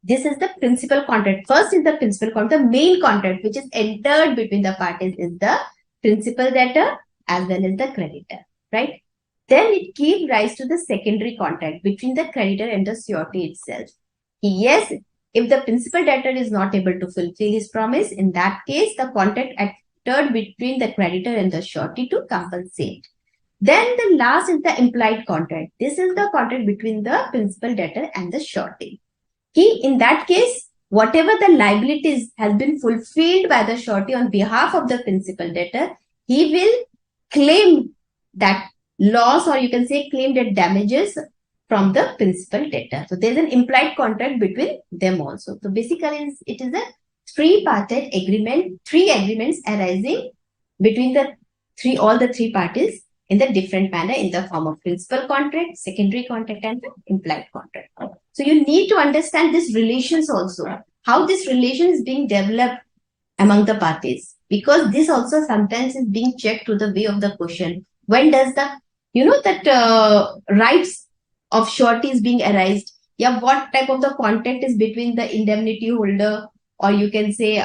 This is the principal contract. First is the principal contract. The main contract which is entered between the parties is the principal debtor as well as the creditor, right? Then it gives rise to the secondary contract between the creditor and the surety itself. Yes, if the principal debtor is not able to fulfill his promise, in that case, the contract entered between the creditor and the surety to compensate. Then the last is the implied contract. This is the contract between the principal debtor and the surety. In that case, whatever the liabilities has been fulfilled by the surety on behalf of the principal debtor, he will claim that loss, or you can say claim that damages from the principal debtor. So there is an implied contract between them also. So basically it is a three-parted agreement, three agreements arising between all the three parties in the different manner in the form of principal contract, secondary contract, and implied contract. So you need to understand these relations also, how this relation is being developed among the parties, because this also sometimes is being checked to the way of the question. When does the, rights of surety is being arised? Yeah, what type of the contract is between the indemnity holder or you can say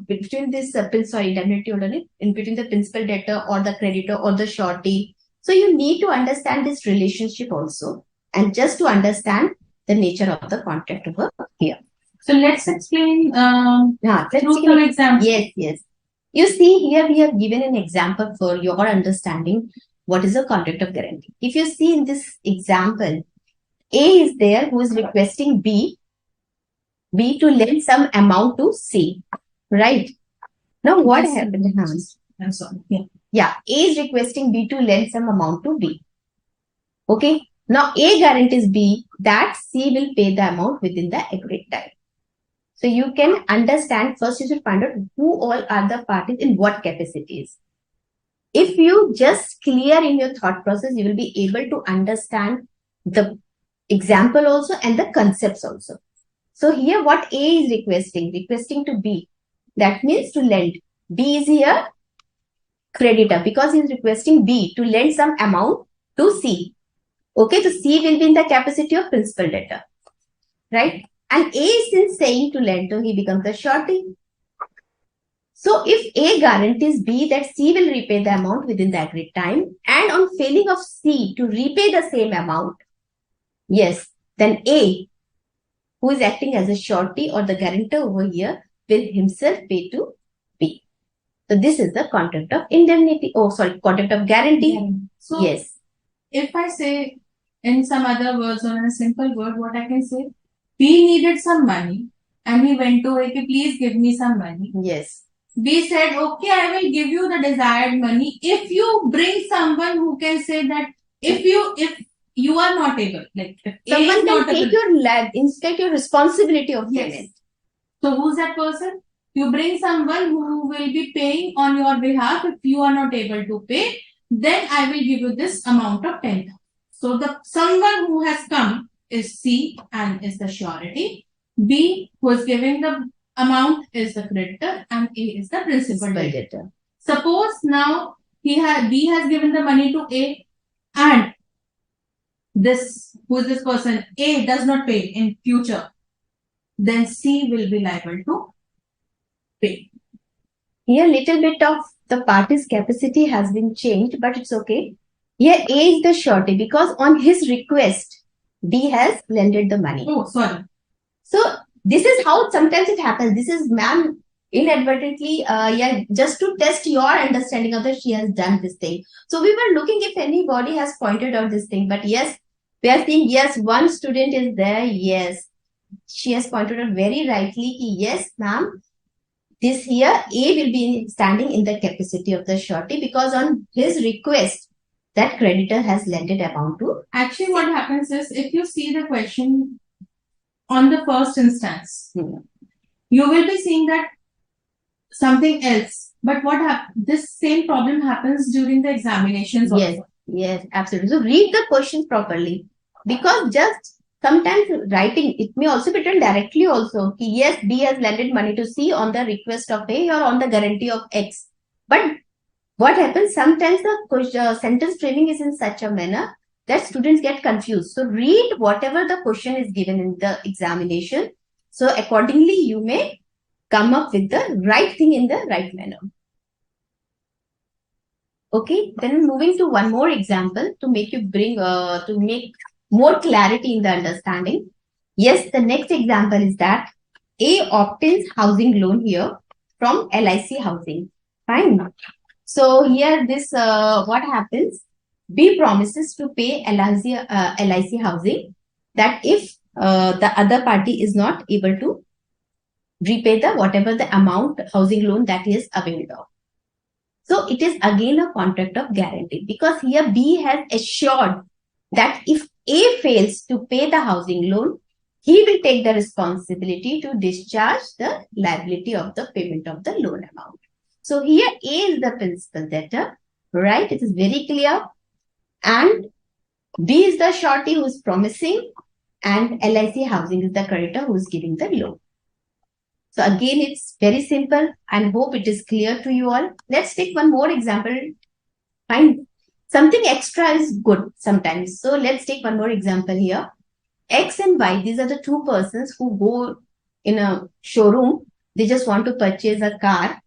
between this indemnity holder, in between the principal debtor or the creditor or the surety. So you need to understand this relationship also, and just to understand the nature of the contract over here. So let's explain let's through take some examples. Yes. You see here we have given an example for your understanding what is a contract of guarantee. If you see in this example, A is there who is requesting B to lend some amount to C, right? Now what happened? I'm sorry. Yeah, A is requesting B to lend some amount to B. Okay. Now A guarantees B that C will pay the amount within the agreed time. So you can understand, first you should find out who all are the parties in what capacities. If you just clear in your thought process, you will be able to understand the example also and the concepts also. So here what A is requesting to B, that means to lend. B is here creditor because he is requesting B to lend some amount to C. Okay, so C will be in the capacity of principal debtor, right? And A is since saying to lend, so he becomes the surety. So if A guarantees B that C will repay the amount within the agreed time, and on failing of C to repay the same amount, yes, then A, who is acting as a surety or the guarantor over here, will himself pay to B. So this is the contract of indemnity. Contract of guarantee. So yes. If I say in some other words or in a simple word, what I can say, B needed some money and he went to A, please give me some money. Yes. B said, okay, I will give you the desired money if you bring someone who can say that if you are not able, like if someone can take your inspect your responsibility of payment. So who's that person? You bring someone who will be paying on your behalf. If you are not able to pay, then I will give you this amount of 10,000. So the someone who has come is C and is the surety. B, who is giving the amount, is the creditor, and A is the principal debtor. Suppose now B has given the money to A, and this who is this person A does not pay in future, then C will be liable to pay. Here, little bit of the party's capacity has been changed, but it's okay. Here, A is the surety because on his request, B has lended the money. Oh, sorry. So, this is how sometimes it happens. This is, ma'am, inadvertently, just to test your understanding of that she has done this thing. So, we were looking if anybody has pointed out this thing, but yes, we are seeing, yes, one student is there, yes. She has pointed out very rightly, yes, ma'am, this here, A will be standing in the capacity of the surety because on his request, that creditor has lended amount to. Actually, what happens is, if you see the question on the first instance, you will be seeing that something else. But this same problem happens during the examinations also. Yes, absolutely. So read the questions properly, because just sometimes writing, it may also be written directly also. Yes, B has lended money to C on the request of A or on the guarantee of X. But what happens, sometimes the sentence framing is in such a manner that students get confused. So read whatever the question is given in the examination. So accordingly, you may come up with the right thing in the right manner. Okay, then moving to one more example to make you to make more clarity in the understanding. Yes, the next example is that A obtains housing loan here from LIC Housing. Fine. So here this what happens? B promises to pay LIC Housing that if the other party is not able to repay the whatever the amount housing loan that he is availed of. So it is again a contract of guarantee because here B has assured that if A fails to pay the housing loan, he will take the responsibility to discharge the liability of the payment of the loan amount. So here A is the principal debtor, right? It is very clear. And B is the surety who is promising, and LIC Housing is the creditor who is giving the loan. So again, it's very simple and hope it is clear to you all. Let's take one more example. Fine. Something extra is good sometimes. So let's take one more example here. X and Y, these are the two persons who go in a showroom They just want to purchase a car.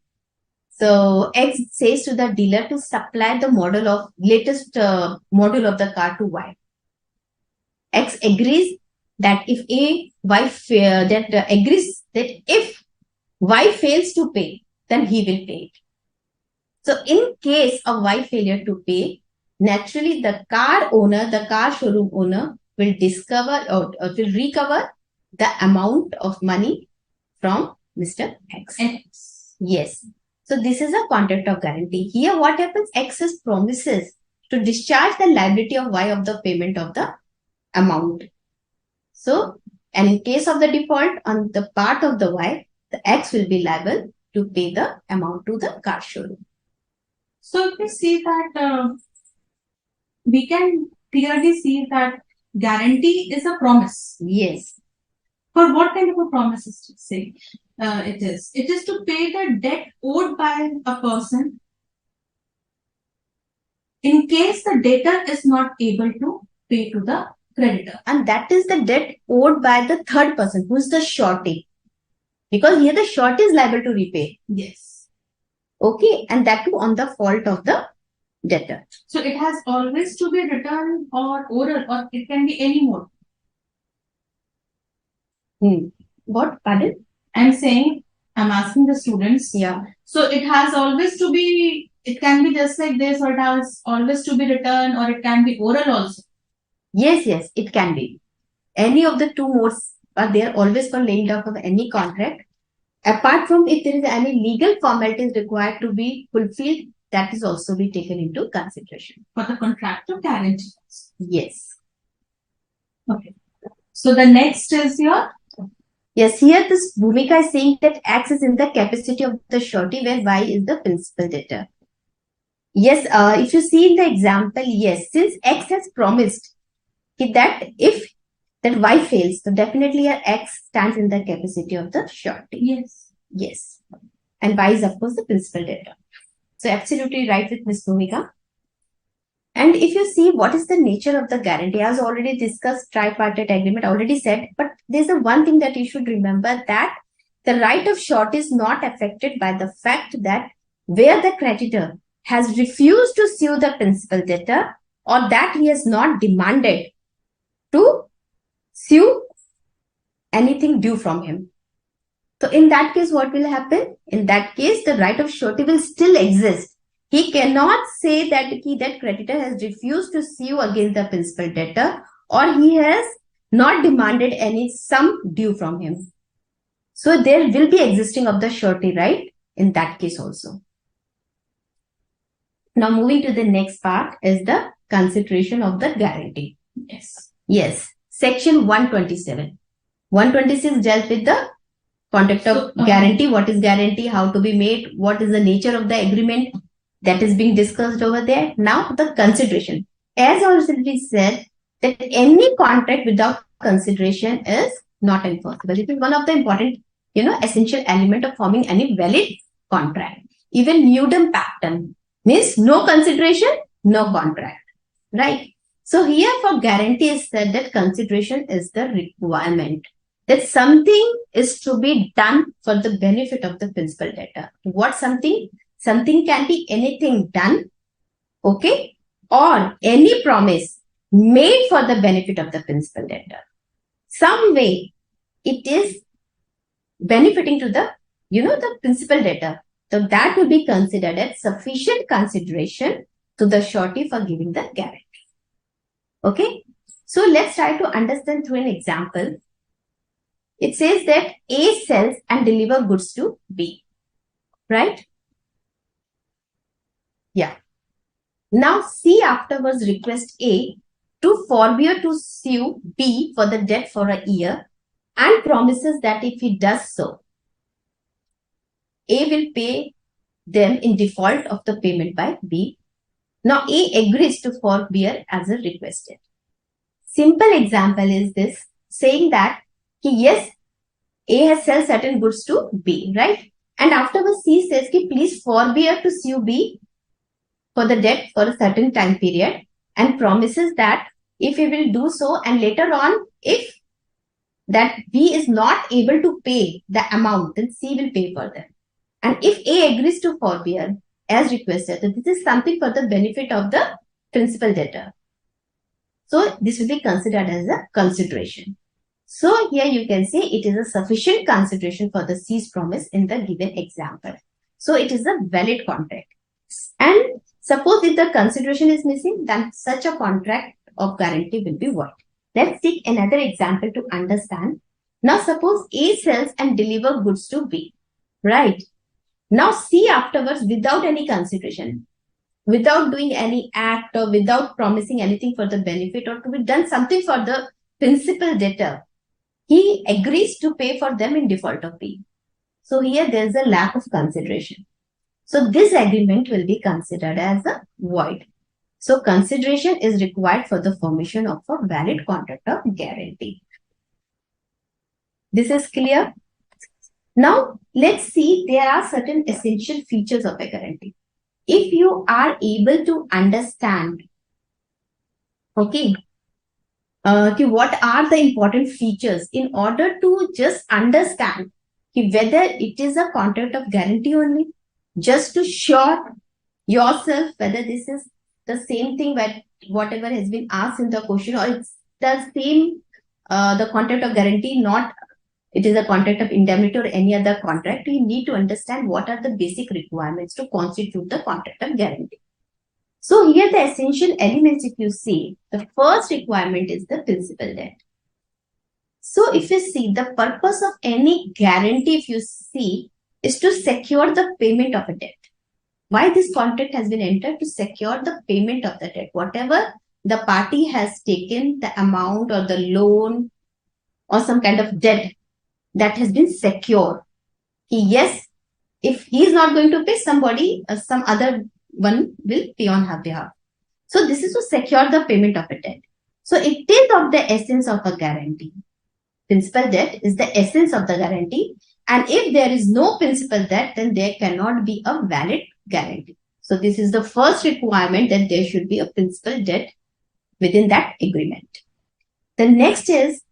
So X says to the dealer to supply the latest model of the car to Y. X agrees that if if Y fails to pay, then he will pay it. So in case of Y failure to pay, naturally the car showroom owner will discover or will recover the amount of money from Mr. X. Yes. So this is a contract of guarantee. Here what happens? X promises to discharge the liability of Y of the payment of the amount. So, and in case of the default on the part of the Y, the X will be liable to pay the amount to the car showroom. So if we see that we can clearly see that guarantee is a promise. Yes. For what kind of a promise is to say it is? It is to pay the debt owed by a person in case the debtor is not able to pay to the creditor. And that is the debt owed by the third person, who is the surety. Because here the surety is liable to repay. Yes. Okay, and that too on the fault of the debtor. So it has always to be written or oral, or it can be any mode. What? Pardon? I'm asking the students. Yeah. So it has always to be, it can be just like this, or it has always to be written, or it can be oral also. Yes, it can be. Any of the two modes are there always for laying down of any contract. Apart from if there is any legal formalities required to be fulfilled, that is also be taken into consideration. For the contract of guarantee. Yes. Okay. So the next is your? Yes, here this Bhumika is saying that X is in the capacity of the surety where Y is the principal debtor. Yes, if you see in the example, yes, since X has promised that if that Y fails, so definitely X stands in the capacity of the surety. Yes. Yes. And Y is of course the principal debtor. So absolutely right with Ms. Bhumika. And if you see what is the nature of the guarantee, as already discussed, tripartite agreement already said, but there's a one thing that you should remember, that the right of surety is not affected by the fact that where the creditor has refused to sue the principal debtor, or that he has not demanded to sue anything due from him. So in that case, what will happen? In that case, the right of surety will still exist. He cannot say that that creditor has refused to sue against the principal debtor, or he has not demanded any sum due from him. So there will be existing of the surety right in that case also. Now moving to the next part is the consideration of the guarantee. Yes. Section 127. 126 dealt with the contract of guarantee. What is guarantee? How to be made? What is the nature of the agreement? That is being discussed over there. Now the consideration. As already said, that any contract without consideration is not enforceable. It is one of the important, essential element of forming any valid contract. Even nudum pactum means no consideration, no contract. Right? So here for guarantee is said that consideration is the requirement. That something is to be done for the benefit of the principal debtor. What something? Something can be anything done, okay, or any promise made for the benefit of the principal debtor. Some way it is benefiting to the, the principal debtor. So that will be considered as sufficient consideration to the surety for giving the guarantee. Okay, so let's try to understand through an example. It says that A sells and delivers goods to B, right? Yeah. Now C afterwards requests A to forbear to sue B for the debt for a year and promises that if he does so, A will pay them in default of the payment by B. Now A agrees to forbear as a requested. Simple example is this, saying that yes, A has sold certain goods to B, right? And afterwards C says, please forbear to sue B for the debt for a certain time period, and promises that if he will do so, and later on, if that B is not able to pay the amount, then C will pay for them. And if A agrees to forbear as requested, then this is something for the benefit of the principal debtor. So this will be considered as a consideration. So here you can say it is a sufficient consideration for the C's promise in the given example. So it is a valid contract. And suppose if the consideration is missing, then such a contract of guarantee will be void. Let's take another example to understand. Now suppose A sells and deliver goods to B, right? Now C afterwards, without any consideration, without doing any act or without promising anything for the benefit or to be done something for the principal debtor, he agrees to pay for them in default of B. So here there is a lack of consideration. So this agreement will be considered as a void. So consideration is required for the formation of a valid contract of guarantee. This is clear? Now let's see, there are certain essential features of a guarantee. If you are able to understand, okay, what are the important features in order to just understand whether it is a contract of guarantee only, just to sure yourself whether this is the same thing that whatever has been asked in the question, or it's the same, the contract of guarantee, not it is a contract of indemnity or any other contract. You need to understand what are the basic requirements to constitute the contract of guarantee. So here the essential elements, if you see, the first requirement is the principal debt. So if you see, the purpose of any guarantee, if you see, is to secure the payment of a debt. Why this contract has been entered? To secure the payment of the debt. Whatever the party has taken, the amount or the loan or some kind of debt that has been secure. Yes, if he is not going to pay, somebody, some other one will pay on her behalf. So this is to secure the payment of a debt. So it is of the essence of a guarantee. Principal debt is the essence of the guarantee. And if there is no principal debt, then there cannot be a valid guarantee. So this is the first requirement, that there should be a principal debt within that agreement. The next is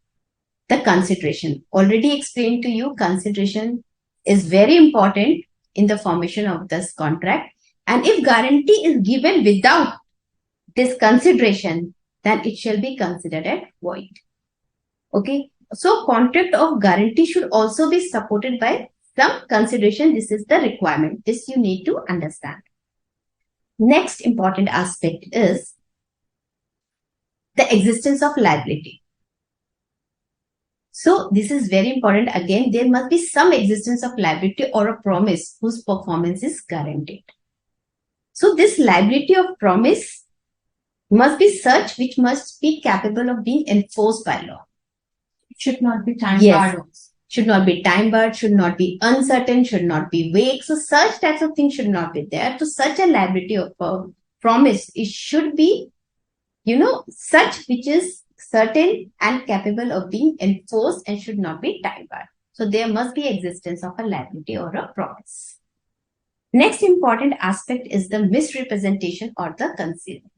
the consideration. Already explained to you, consideration is very important in the formation of this contract. And if guarantee is given without this consideration, then it shall be considered as void. Okay. So contract of guarantee should also be supported by some consideration. This is the requirement. This you need to understand. Next important aspect is the existence of liability. So this is very important. Again, there must be some existence of liability or a promise whose performance is guaranteed. So this liability of promise must be such which must be capable of being enforced by law. Should not be time barred. Should not be time barred, should not be uncertain, should not be vague. So such types of things should not be there. So such a liability of promise, it should be, such which is certain and capable of being enforced and should not be time barred. So there must be existence of a liability or a promise. Next important aspect is the misrepresentation or the concealment.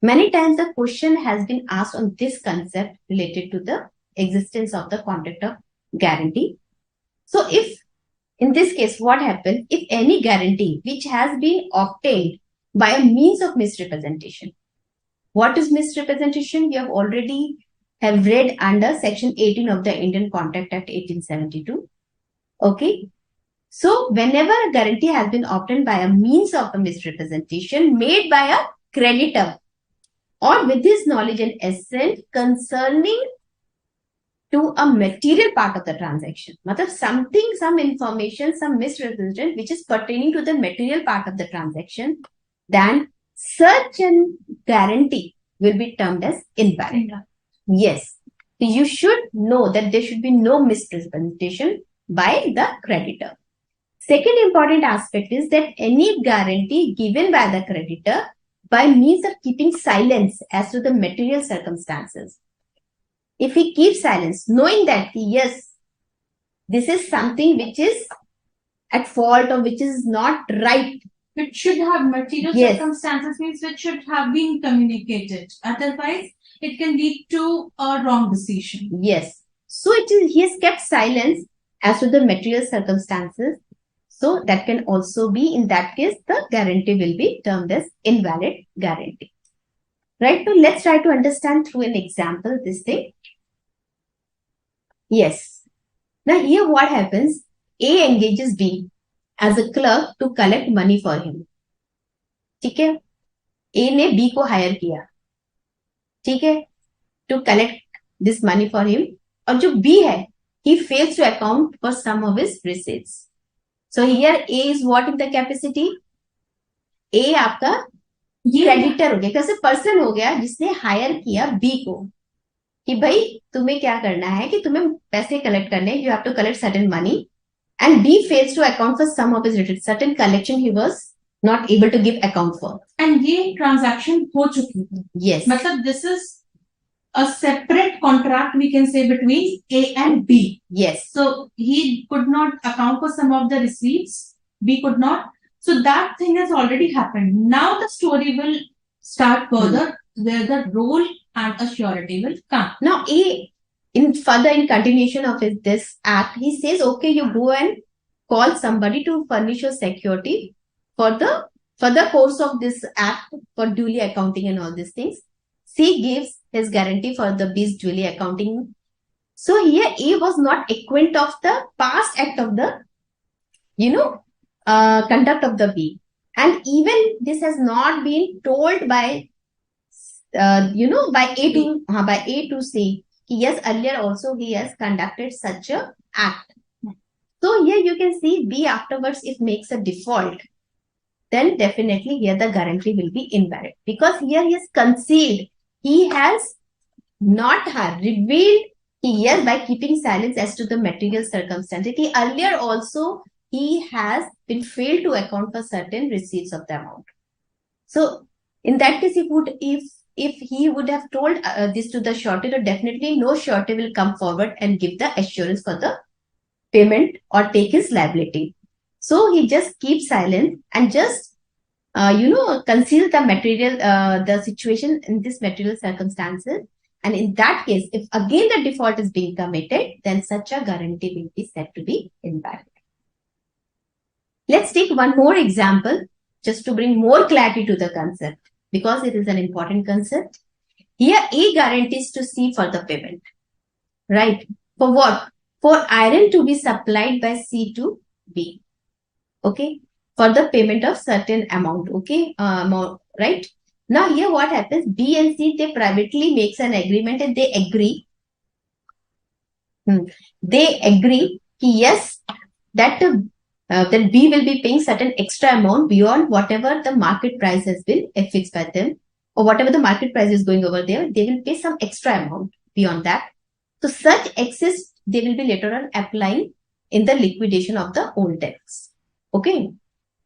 Many times the question has been asked on this concept related to the existence of the contract of guarantee. So if in this case, what happens if any guarantee which has been obtained by a means of misrepresentation? What is misrepresentation? We have already read under section 18 of the Indian Contract Act 1872. Okay. So whenever a guarantee has been obtained by a means of a misrepresentation made by a creditor or with his knowledge and assent concerning to a material part of the transaction. Something, some information, some misrepresentation which is pertaining to the material part of the transaction, then such a guarantee will be termed as invalid. Yes. You should know that there should be no misrepresentation by the creditor. Second important aspect is that any guarantee given by the creditor by means of keeping silence as to the material circumstances. If he keeps silence, knowing that, yes, this is something which is at fault or which is not right. It should have material circumstances, means it should have been communicated. Otherwise, it can lead to a wrong decision. Yes. So he has kept silence as to the material circumstances. So that can also be, in that case, the guarantee will be termed as invalid guarantee. Right? So let's try to understand through an example this thing. Yes. Now here what happens? A engages B as a clerk to collect money for him. ठीक है? A ने B को hire किया. ठीक है? To collect this money for him. और जो B है, he fails to account for some of his receipts. So here A is what in the capacity? A आपका क्रेडिटर हो गया, कैसे पर्सन हो गया जिसने हायर किया बी को कि भाई तुम्हें क्या करना है कि तुम्हें पैसे कलेक्ट करने, you have to collect certain money, and B fails to account for some of his receipts, certain collection he was not able to give account for, and ये ट्रांजैक्शन हो चुकी है. यस, मतलब this is a separate contract, we can say, between A and B. Yes. So he could not account for some of the receipts. B could not. So that thing has already happened. Now the story will start further, where the role and a surety will come. Now in continuation of this act, he says, okay, you go and call somebody to furnish your security for the course of this act for duly accounting and all these things. C gives his guarantee for the B's duly accounting. So here A was not acquaint of the past act of the, conduct of the B. And even this has not been told by, by A to C. Yes, earlier also he has conducted such a act. So here you can see B afterwards, if makes a default, then definitely here the guarantee will be invalid. Because here he has concealed. He has not revealed, yes, by keeping silence as to the material circumstances. He earlier also, he has been failed to account for certain receipts of the amount. So in that case, if he would have told this to the surety, then definitely no surety will come forward and give the assurance for the payment or take his liability. So he just keeps silent and just conceal the material, the situation in this material circumstances. And in that case, if again the default is being committed, then such a guarantee will be said to be invalid. Let's take one more example just to bring more clarity to the concept, because it is an important concept. Here A guarantees to C for the payment, right? For what? For iron to be supplied by C to B. Okay, for the payment of certain amount, okay, right? Now here what happens, B and C, they privately makes an agreement and they agree. They agree, yes, that B will be paying certain extra amount beyond whatever the market price has been fixed by them, or whatever the market price is going over there, they will pay some extra amount beyond that. So such excess they will be later on applying in the liquidation of the old debts. Okay,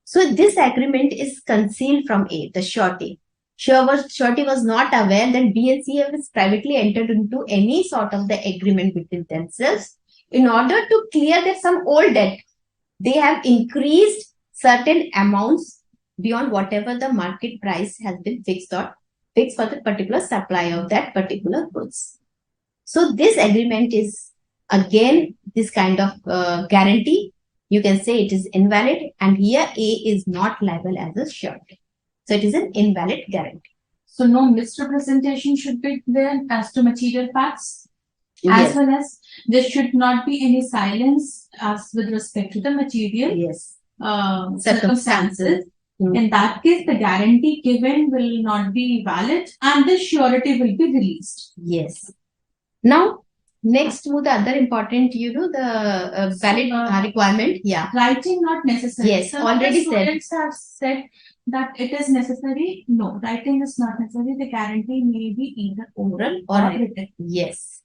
so this agreement is concealed from A, the surety. Surety was not aware that B and C have privately entered into any sort of the agreement between themselves in order to clear their some old debt. They have increased certain amounts beyond whatever the market price has been fixed for the particular supply of that particular goods. So this agreement is again this kind of guarantee. You can say it is invalid, and here A is not liable as a surety. So it is an invalid guarantee. So no misrepresentation should be there as to material facts, as well as there should not be any silence as with respect to the material circumstances. In that case, the guarantee given will not be valid and the surety will be released. Yes. Now, next to the other important, the valid requirement. Yeah. Writing not necessary. Yes, so already said. Students have said that it is necessary. No, writing is not necessary. The guarantee may be either oral or written. Yes.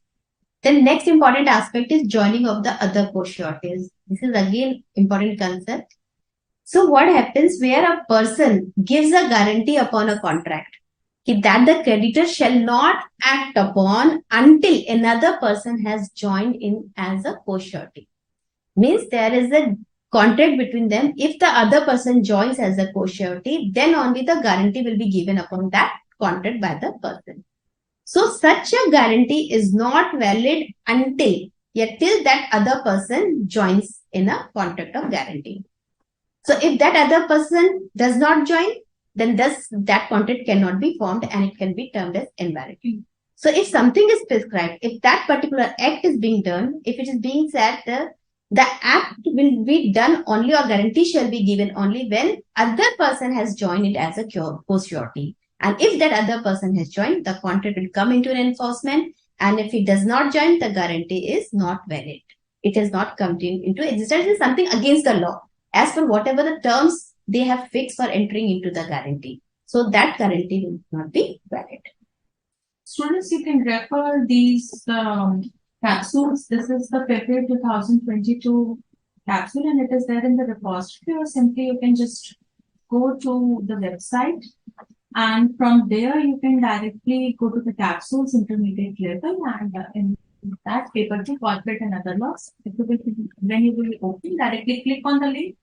The next important aspect is joining of the other co-sureties. This is again important concept. So what happens where a person gives a guarantee upon a contract that the creditor shall not act upon until another person has joined in as a co-surety. Means there is a contract between them. If the other person joins as a co-surety, then only the guarantee will be given upon that contract by the person. So such a guarantee is not valid until yet till that other person joins in a contract of guarantee. So if that other person does not join, then that contract cannot be formed and it can be termed as invalid. So if something is prescribed, if that particular act is being done, if it is being said the act will be done only or guarantee shall be given only when other person has joined it as a co-surety. And if that other person has joined, the contract will come into an enforcement. And if it does not join, the guarantee is not valid. It has not come into existence. It is something against the law as per whatever the terms they have fixed for entering into the guarantee. So that guarantee will not be valid. Students, you can refer these capsules. This is the February 2022 capsule and it is there in the repository, or simply you can just go to the website and from there you can directly go to the capsules intermediate level and in that paper to corporate and other laws. When you will open, directly click on the link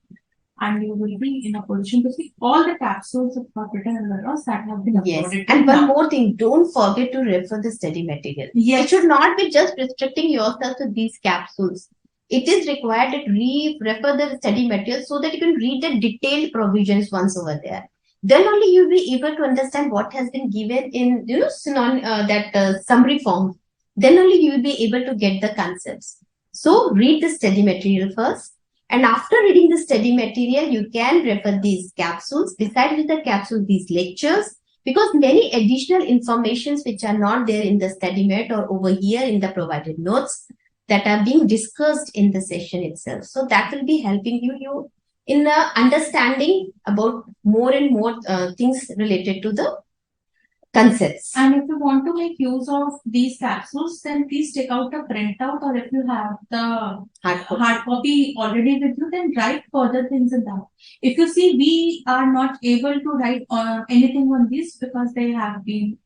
and you will be in a position to see all the capsules of corporate and other laws that have been uploaded. And one more thing, don't forget to refer the study material. It should not be just restricting yourself to these capsules. It is required that refer the study material so that you can read the detailed provisions once over there. Then only you'll be able to understand what has been given in summary form. Then only you will be able to get the concepts. So read the study material first. And after reading the study material, you can refer these capsules. Besides with the capsules, these lectures, because many additional informations which are not there in the study mat or over here in the provided notes that are being discussed in the session itself. So that will be helping you in understanding about more and more things related to the concepts. And if you want to make use of these capsules, then please take out a printout, or if you have the hard copy already with you, then write further things in that. If you see, we are not able to write anything on these because they have been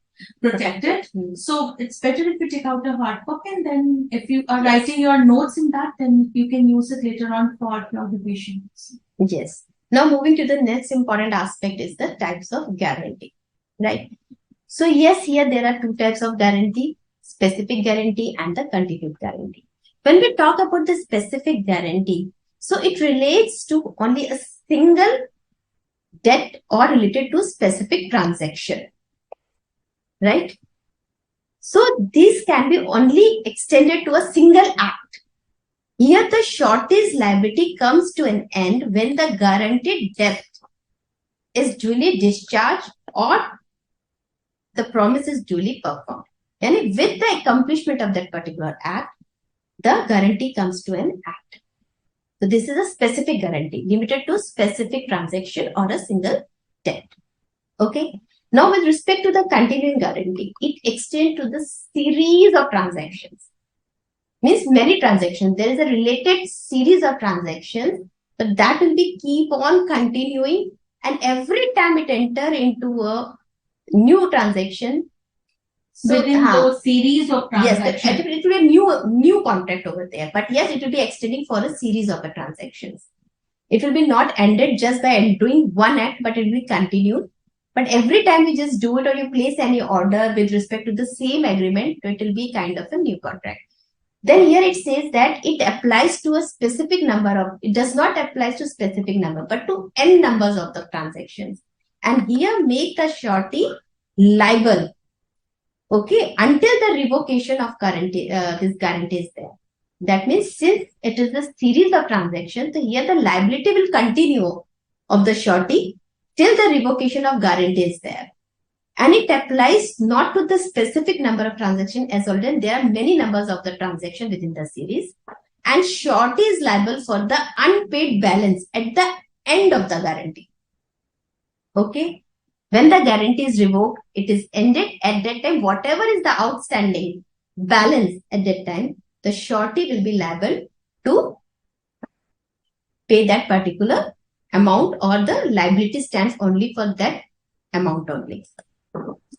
protected. So it's better if you take out a hard copy, and then if you are writing your notes in that, then you can use it later on for your revisions. Yes. Now moving to the next important aspect is the types of guarantee, right? So yes, here there are two types of guarantee, specific guarantee and the continued guarantee. When we talk about the specific guarantee, so it relates to only a single debt or related to specific transaction, right? So this can be only extended to a single act. Here the surety's liability comes to an end when the guaranteed debt is duly discharged or the promise is duly performed. And with the accomplishment of that particular act, the guarantee comes to an act. So this is a specific guarantee limited to specific transaction or a single debt. Okay. Now with respect to the continuing guarantee, it extends to the series of transactions. Means many transactions. There is a related series of transactions, but that will be keep on continuing, and every time it enter into a new transaction. So within those series of transactions. Yes, it will be a new contract over there. But yes, it will be extending for a series of transactions. It will be not ended just by doing one act, but it will be continued. But every time you just do it or you place any order with respect to the same agreement, it will be kind of a new contract. Then here it says that it applies to a specific number of, it does not apply to specific number, but to n numbers of the transactions. And here make the surety liable, okay, until the revocation of this guarantee is there. That means since it is a series of transactions, so here the liability will continue of the surety till the revocation of guarantee is there. And it applies not to the specific number of transactions, as already there are many numbers of the transaction within the series. And surety is liable for the unpaid balance at the end of the guarantee. Okay. When the guarantee is revoked, it is ended. At that time, whatever is the outstanding balance at that time, the surety will be liable to pay that particular amount, or the liability stands only for that amount only.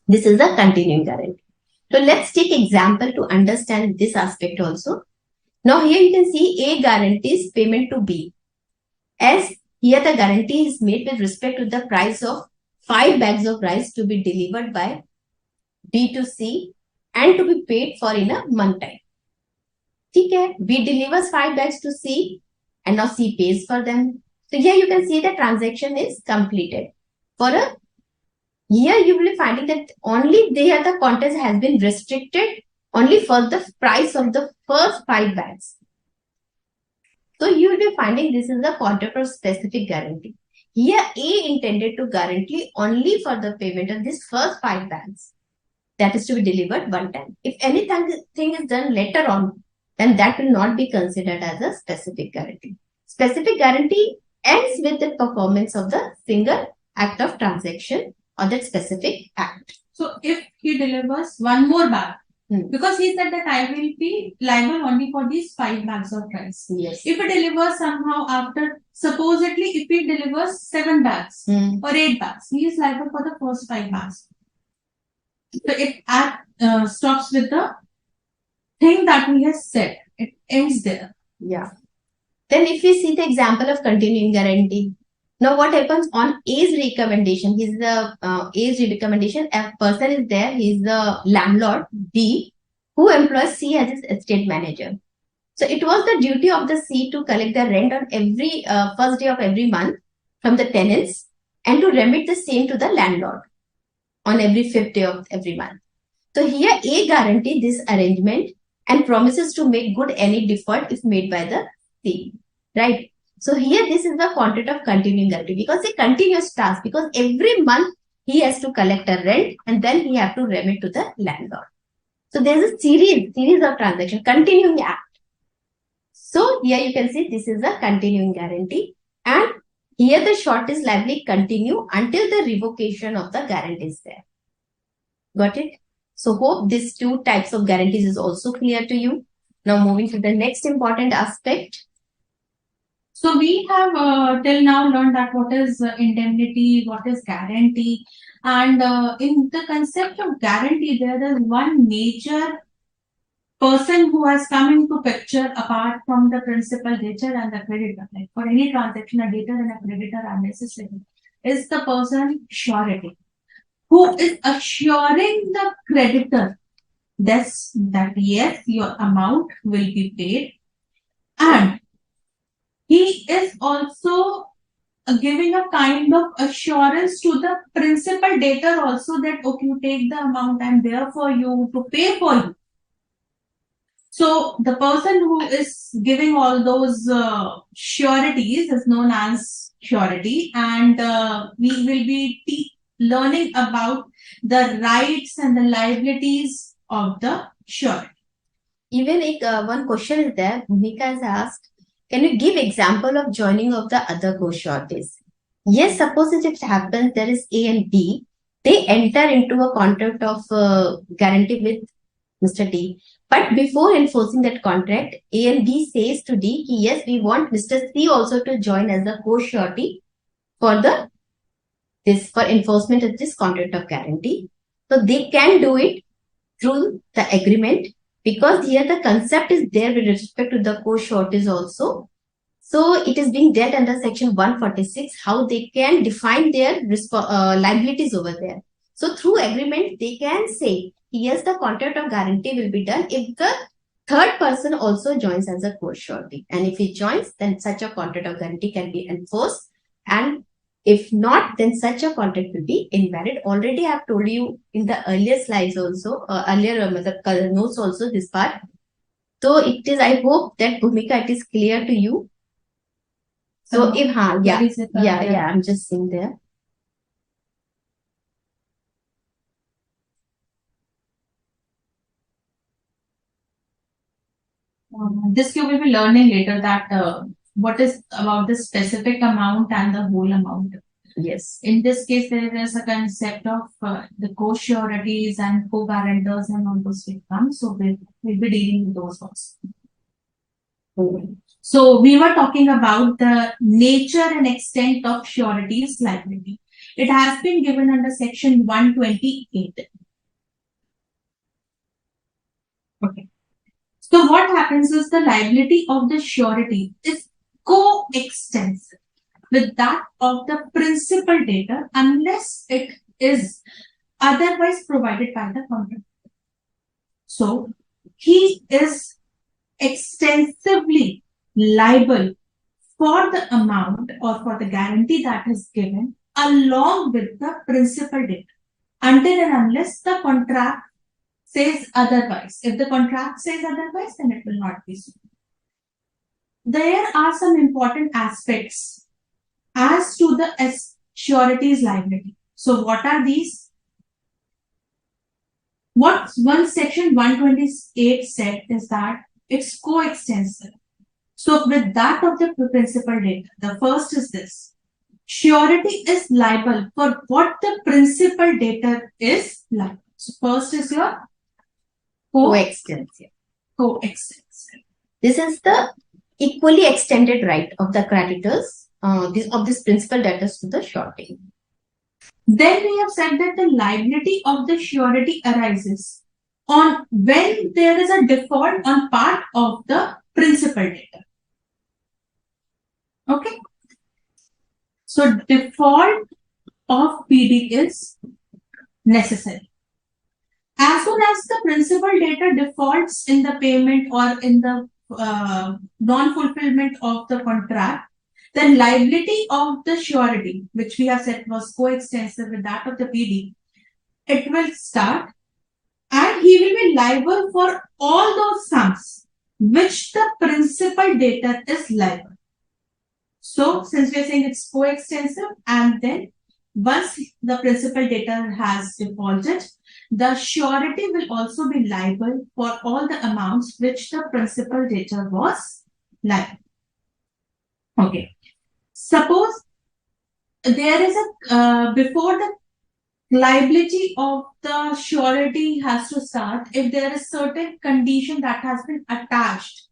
This is a continuing guarantee. So let's take example to understand this aspect also. Now here you can see A guarantees payment to B. As here the guarantee is made with respect to the price of 5 bags of rice to be delivered by B to C and to be paid for in a month time. ठीक है, B delivers 5 bags to C and now C pays for them. So here you can see the transaction is completed. Here you will be finding that only there the contents has been restricted only for the price of the first 5 bags. So you will be finding this is the contract of specific guarantee. Here A intended to guarantee only for the payment of this first 5 bags. That is to be delivered one time. If anything is done later on, then that will not be considered as a specific guarantee. Specific guarantee ends with the performance of the single act of transaction or that specific act. So if he delivers one more bag, because he said that I will be liable only for these 5 bags of rice. Yes. If he delivers somehow after, supposedly if he delivers 7 bags or 8 bags, he is liable for the first 5 bags. So it stops with the thing that he has said. It ends there. Yeah. Then if we see the example of continuing guarantee. Now what happens on A's recommendation? He's the A's recommendation. A person is there. He's the landlord B who employs C as his estate manager. So it was the duty of the C to collect the rent on every first day of every month from the tenants and to remit the same to the landlord on every 5th day of every month. So here A guaranteed this arrangement and promises to make good any default if made by the C. Right? So here this is the contract of continuing guarantee because a continuous task, because every month he has to collect a rent and then he have to remit to the landlord. So there is a series of transactions, continuing act. So here you can see this is a continuing guarantee and here the short is liability continue until the revocation of the guarantee is there. Got it? So hope these 2 types of guarantees is also clear to you. Now moving to the next important aspect. So we have till now learned that what is indemnity, what is guarantee, and in the concept of guarantee, there is one major person who has come into picture apart from the principal debtor and the creditor. Like for any transaction, a debtor and a creditor are necessary. Is the person surety, who is assuring the creditor that yes, your amount will be paid, and he is also giving a kind of assurance to the principal debtor also that okay, you take the amount, I'm there for you to pay for you. So the person who is giving all those sureties is known as surety, and we will be learning about the rights and the liabilities of the surety. Even one question is there, Bhumika has asked, can you give example of joining of the other co-sureties? Yes, suppose it happens there is A and B, they enter into a contract of guarantee with Mr. D. But before enforcing that contract, A and B says to D, yes, we want Mr. C also to join as a co-surety for for enforcement of this contract of guarantee. So they can do it through the agreement because here the concept is there with respect to the co-sureties also. So it is being dealt under section 146, how they can define their liabilities over there. So through agreement, they can say, yes, the contract of guarantee will be done if the third person also joins as a co-surety. And if he joins, then such a contract of guarantee can be enforced. And if not, then such a contract will be invalid. Already I have told you in the earlier slides also, earlier notes also this part. So it is, I hope that Bhumika, it is clear to you. So if, I'm just seeing there. This you will be learning later that what is about the specific amount and the whole amount. Yes. In this case, there is a concept of the co-sureties and co-guarantors and all those will come. So we'll be dealing with those also. So we were talking about the nature and extent of sureties liability. It has been given under section 128. Okay. So what happens is the liability of the surety is coextensive with that of the principal debtor unless it is otherwise provided by the contract. So he is extensively liable for the amount or for the guarantee that is given along with the principal data until and unless the contract says otherwise. If the contract says otherwise, then it will not be so. There are some important aspects as to the surety's liability. So what are these? What one section 128 said is that it's coextensive. So with that of the principal data, the first is this. Surety is liable for what the principal data is liable. So first is your Coextensive. Coextensive. This is the equally extended right of the creditors of this principal debtors to the surety. Then we have said that the liability of the surety arises on when there is a default on part of the principal data. Okay. So default of PD is necessary. As soon as the principal data defaults in the payment or in the non-fulfillment of the contract, then liability of the surety, which we have said was coextensive with that of the PD, it will start and he will be liable for all those sums which the principal data is liable. So since we are saying it's coextensive, and then once the principal data has defaulted, the surety will also be liable for all the amounts which the principal data was liable. Okay. Suppose there is a, before the liability of the surety has to start, if there is certain condition that has been attached,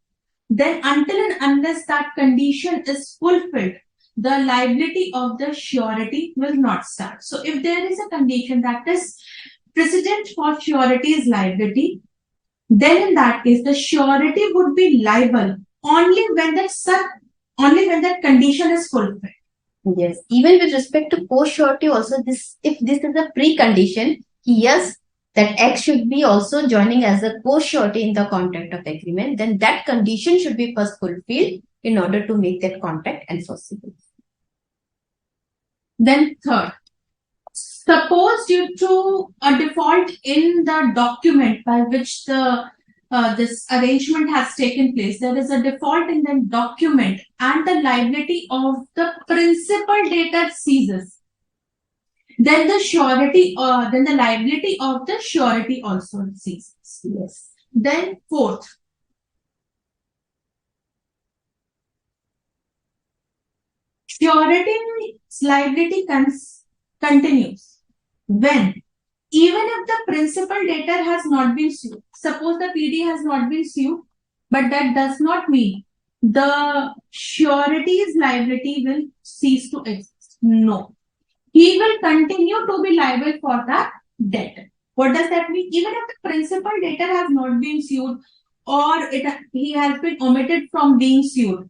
then until and unless that condition is fulfilled, the liability of the surety will not start. So if there is a condition that is precedent for surety's liability, then in that case, the surety would be liable only when that condition is fulfilled. Yes, even with respect to post-surety also, if this is a precondition, yes, that X should be also joining as a post-surety in the contract of agreement, then that condition should be first fulfilled in order to make that contract enforceable. Then third, suppose due to a default in the document by which the this arrangement has taken place, there is a default in the document and the liability of the principal data ceases. Then the surety, then the liability of the surety also ceases. Yes. Then fourth, surety's liability continues when, even if the principal debtor has not been sued. Suppose the PD has not been sued, but that does not mean the surety's liability will cease to exist. No. He will continue to be liable for that debt. What does that mean? Even if the principal debtor has not been sued or he has been omitted from being sued,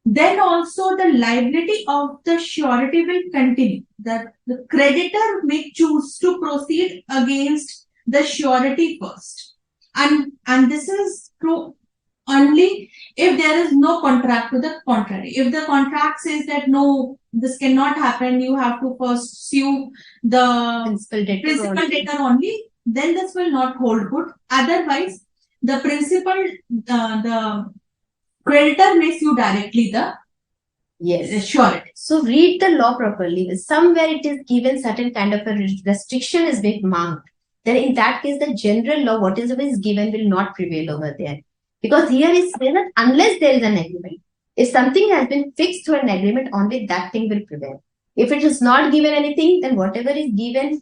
then also the liability of the surety will continue. That the creditor may choose to proceed against the surety first. And this is true only if there is no contract to the contrary. If the contract says that no, this cannot happen, you have to first sue the principal debtor only, then this will not hold good. Otherwise, the the creditor may sue directly the surety. So read the law properly. Somewhere it is given certain kind of a restriction is being marked. Then in that case, the general law, whatever is given, will not prevail over there. Because here is that unless there is an agreement, if something has been fixed through an agreement, only that thing will prevail. If it is not given anything, then whatever is given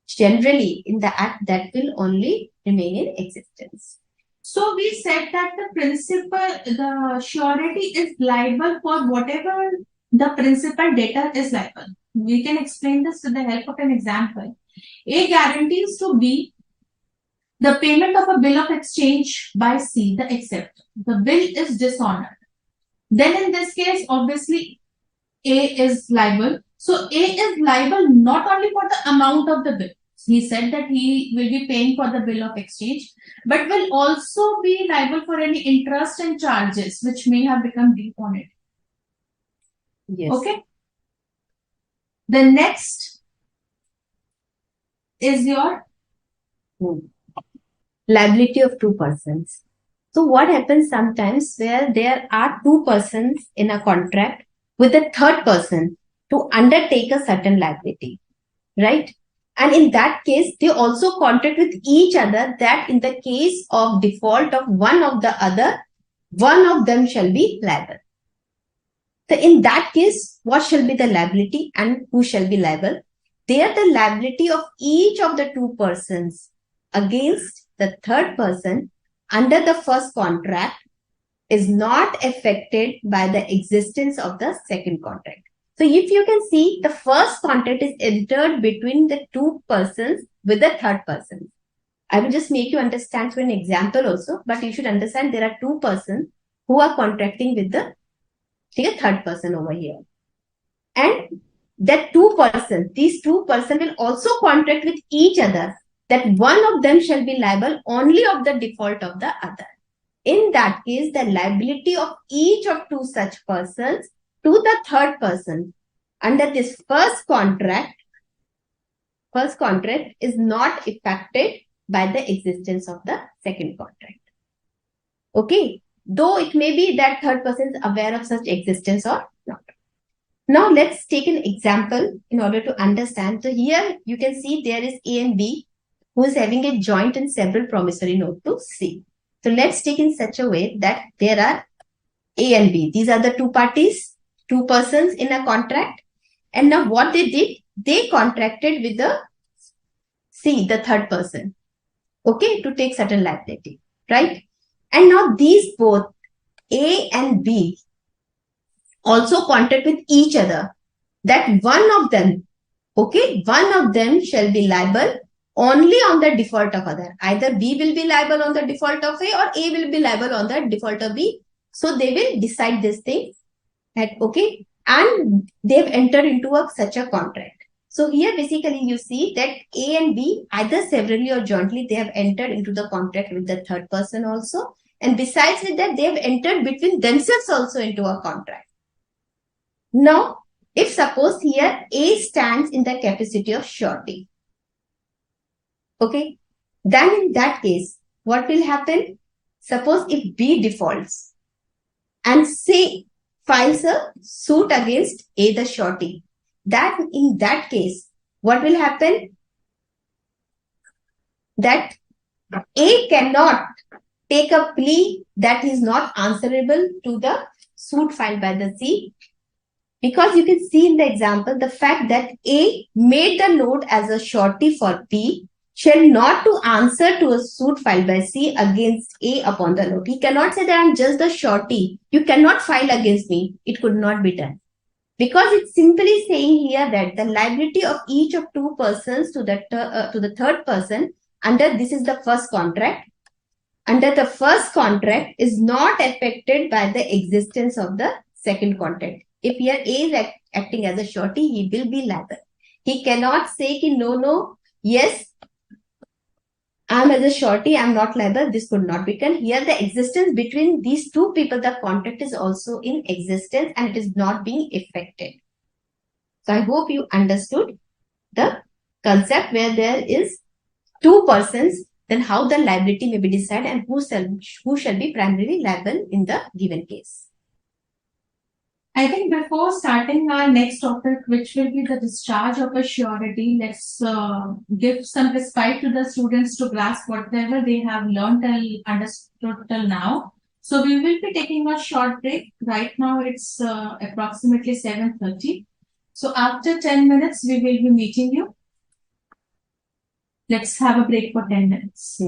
generally in the act, that will only remain in existence. So we said that the surety is liable for whatever the principal debtor is liable. We can explain this with the help of an example. A guarantees to B the payment of a bill of exchange by C, the acceptor. The bill is dishonored. Then in this case, obviously, A is liable. So A is liable not only for the amount of the bill. He said that he will be paying for the bill of exchange, but will also be liable for any interest and charges which may have become due on it. Yes. Okay. The next is your liability of two persons. So what happens sometimes where there are two persons in a contract with a third person to undertake a certain liability, right? And in that case, they also contract with each other that in the case of default of one of the other, one of them shall be liable. So in that case, what shall be the liability and who shall be liable? There the liability of each of the two persons against the third person under the first contract is not affected by the existence of the second contract. So if you can see, the first contract is entered between the two persons with the third person. I will just make you understand through an example also, but you should understand there are two persons who are contracting with the third person over here. And that these two persons will also contract with each other that one of them shall be liable only of the default of the other. In that case, the liability of each of two such persons to the third person under this first contract is not affected by the existence of the second contract. Okay, though it may be that third person is aware of such existence or not. Now let's take an example in order to understand. So here you can see there is A and B who is having a joint and several promissory note to C. So let's take in such a way that there are A and B. These are the two parties, two persons in a contract. And now what they did, they contracted with the C, the third person, okay, to take certain liability, right? And now these both, A and B, also contract with each other that one of them, okay, one of them shall be liable only on the default of other. Either B will be liable on the default of A or A will be liable on the default of B. So they will decide this thing that, okay, and they've entered into such a contract. So here basically you see that A and B either severally or jointly they have entered into the contract with the third person also. And besides with that, they have entered between themselves also into a contract. Now, if suppose here A stands in the capacity of surety, okay, then in that case, what will happen? Suppose if B defaults and C files a suit against A the surety, that in that case, what will happen? That A cannot take a plea that is not answerable to the suit filed by the C. Because you can see in the example, the fact that A made the note as a surety for B shall not to answer to a suit filed by C against A upon the note. He cannot say that I'm just the surety. You cannot file against me. It could not be done. Because it's simply saying here that the liability of each of two persons to the third person under this is the first contract. Under the first contract is not affected by the existence of the second contract. If here A is acting as a surety, he will be liable. He cannot say, no, yes, I'm as a surety, I'm not liable. This could not be done. Here, the existence between these two people, the contract is also in existence and it is not being affected. So I hope you understood the concept where there is two persons, then how the liability may be decided and who shall be primarily liable in the given case. I think before starting our next topic, which will be the discharge of a surety, let's give some respite to the students to grasp whatever they have learned and understood till now. So we will be taking a short break. Right now it's approximately 7:30. So after 10 minutes, we will be meeting you. Let's have a break for 10 minutes.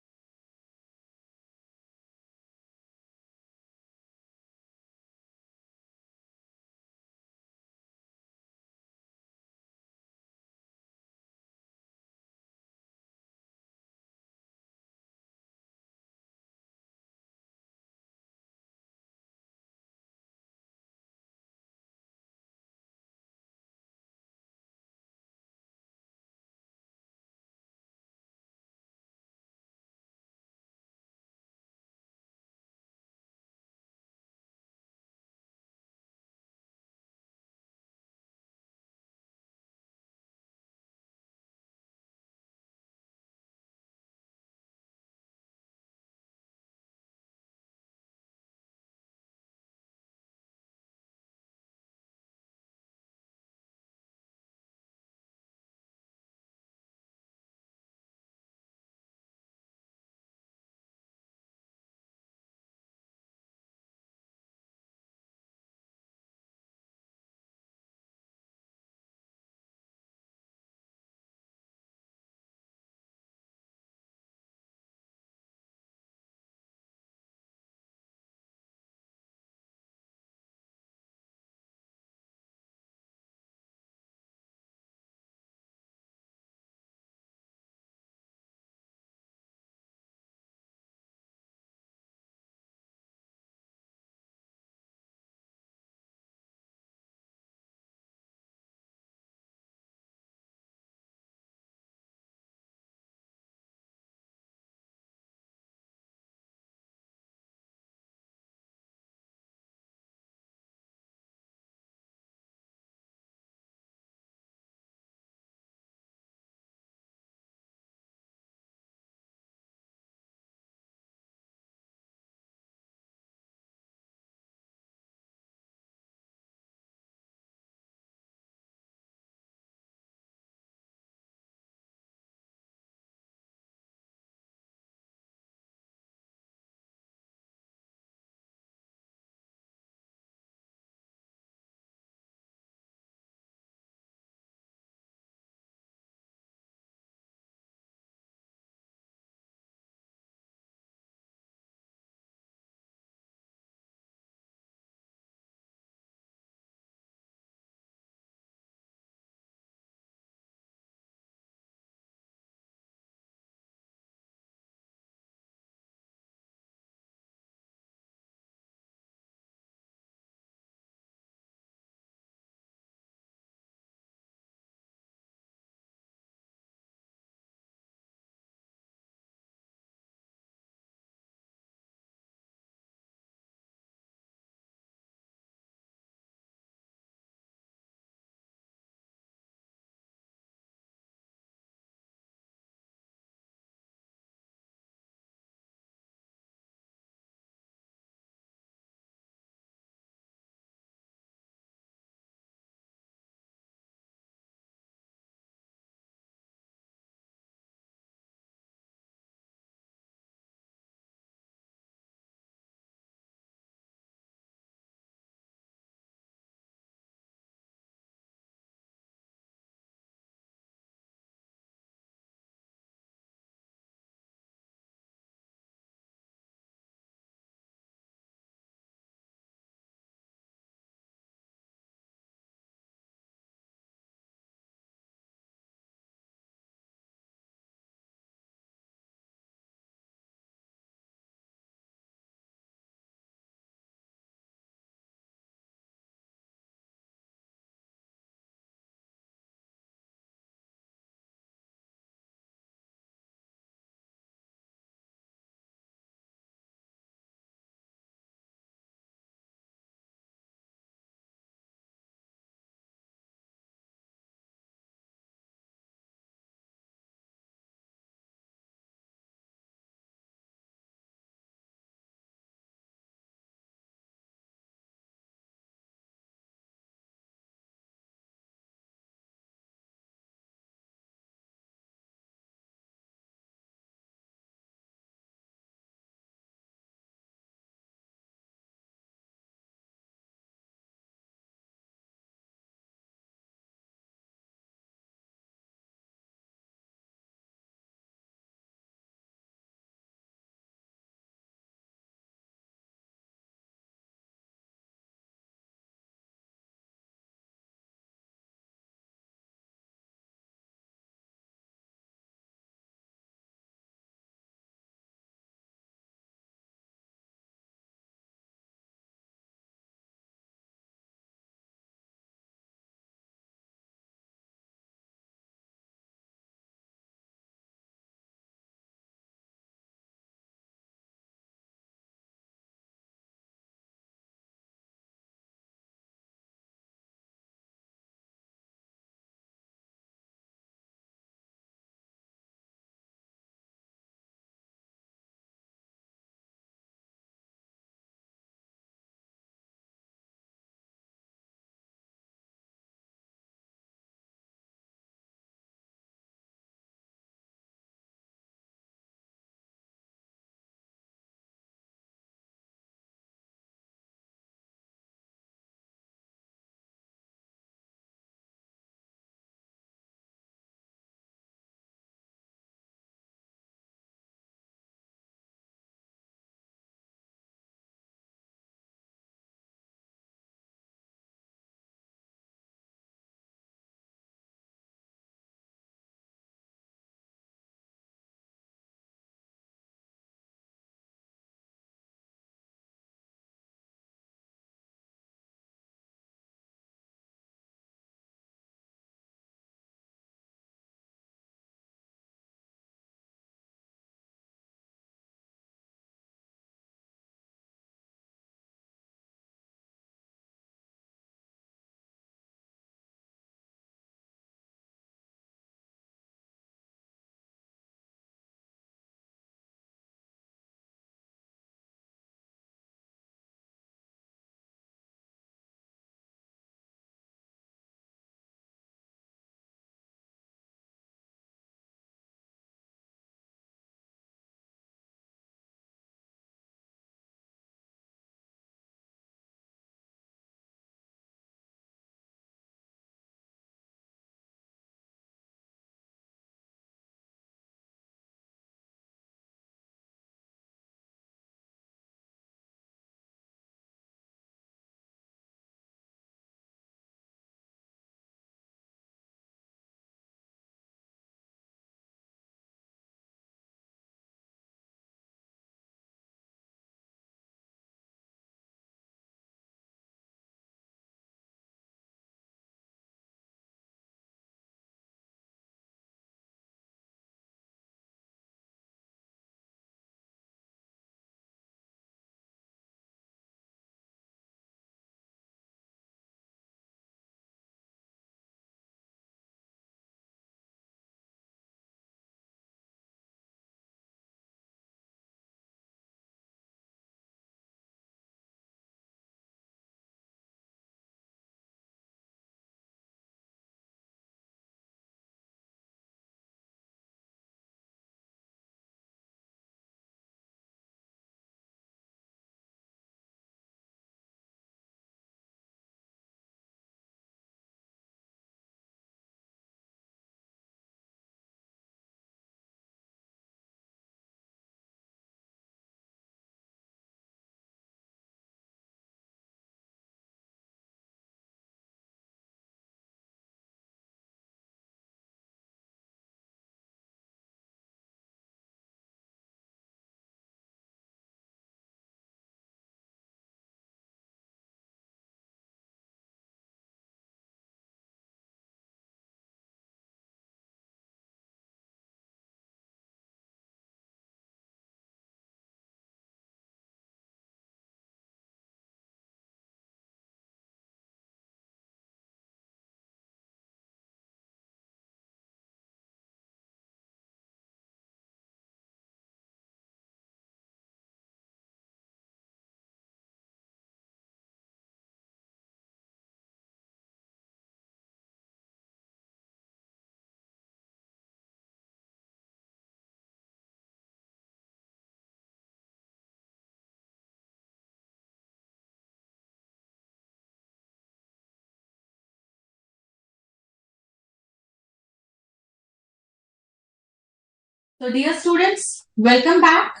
So dear students, welcome back.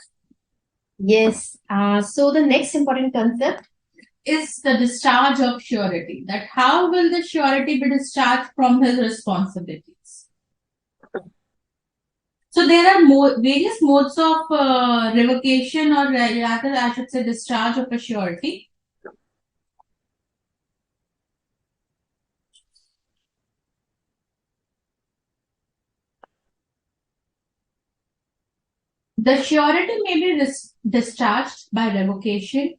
Yes. So the next important concept Is the discharge of surety. That how will the surety be discharged from his responsibilities? So there are various modes of revocation or rather I should say discharge of a surety. The surety may be discharged by revocation,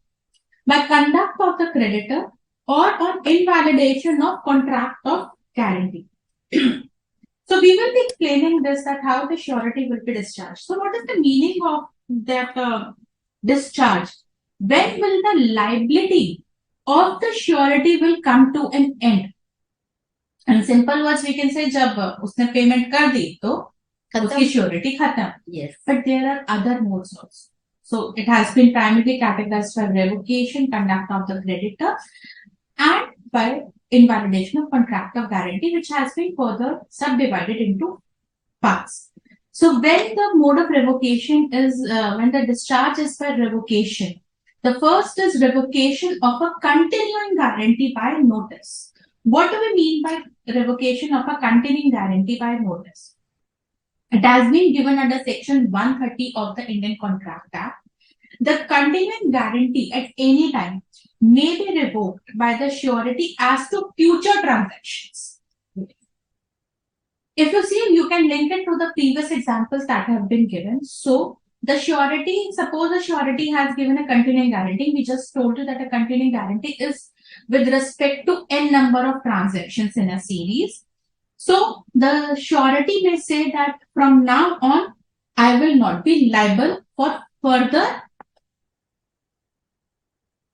by conduct of the creditor, or on invalidation of contract of guarantee. So we will be explaining this, that how the surety will be discharged. So what is the meaning of that discharge? When will the liability of the surety will come to an end? In simple words, we can say जब उसने payment कर दी तो उसकी surety खत्म. Yes. But there are other modes also. So it has been primarily categorized by revocation, conduct of the creditor, and by invalidation of contract of guarantee, which has been further subdivided into parts. So when the mode of revocation is, when the discharge is by revocation, the first is revocation of a continuing guarantee by notice. What do we mean by revocation of a continuing guarantee by notice? It has been given under section 130 of the Indian Contract Act. The continuing guarantee at any time may be revoked by the surety as to future transactions. If you see, you can link it to the previous examples that have been given. So the surety, suppose the surety has given a continuing guarantee. We just told you that a continuing guarantee is with respect to n number of transactions in a series. So the surety may say that from now on, I will not be liable for further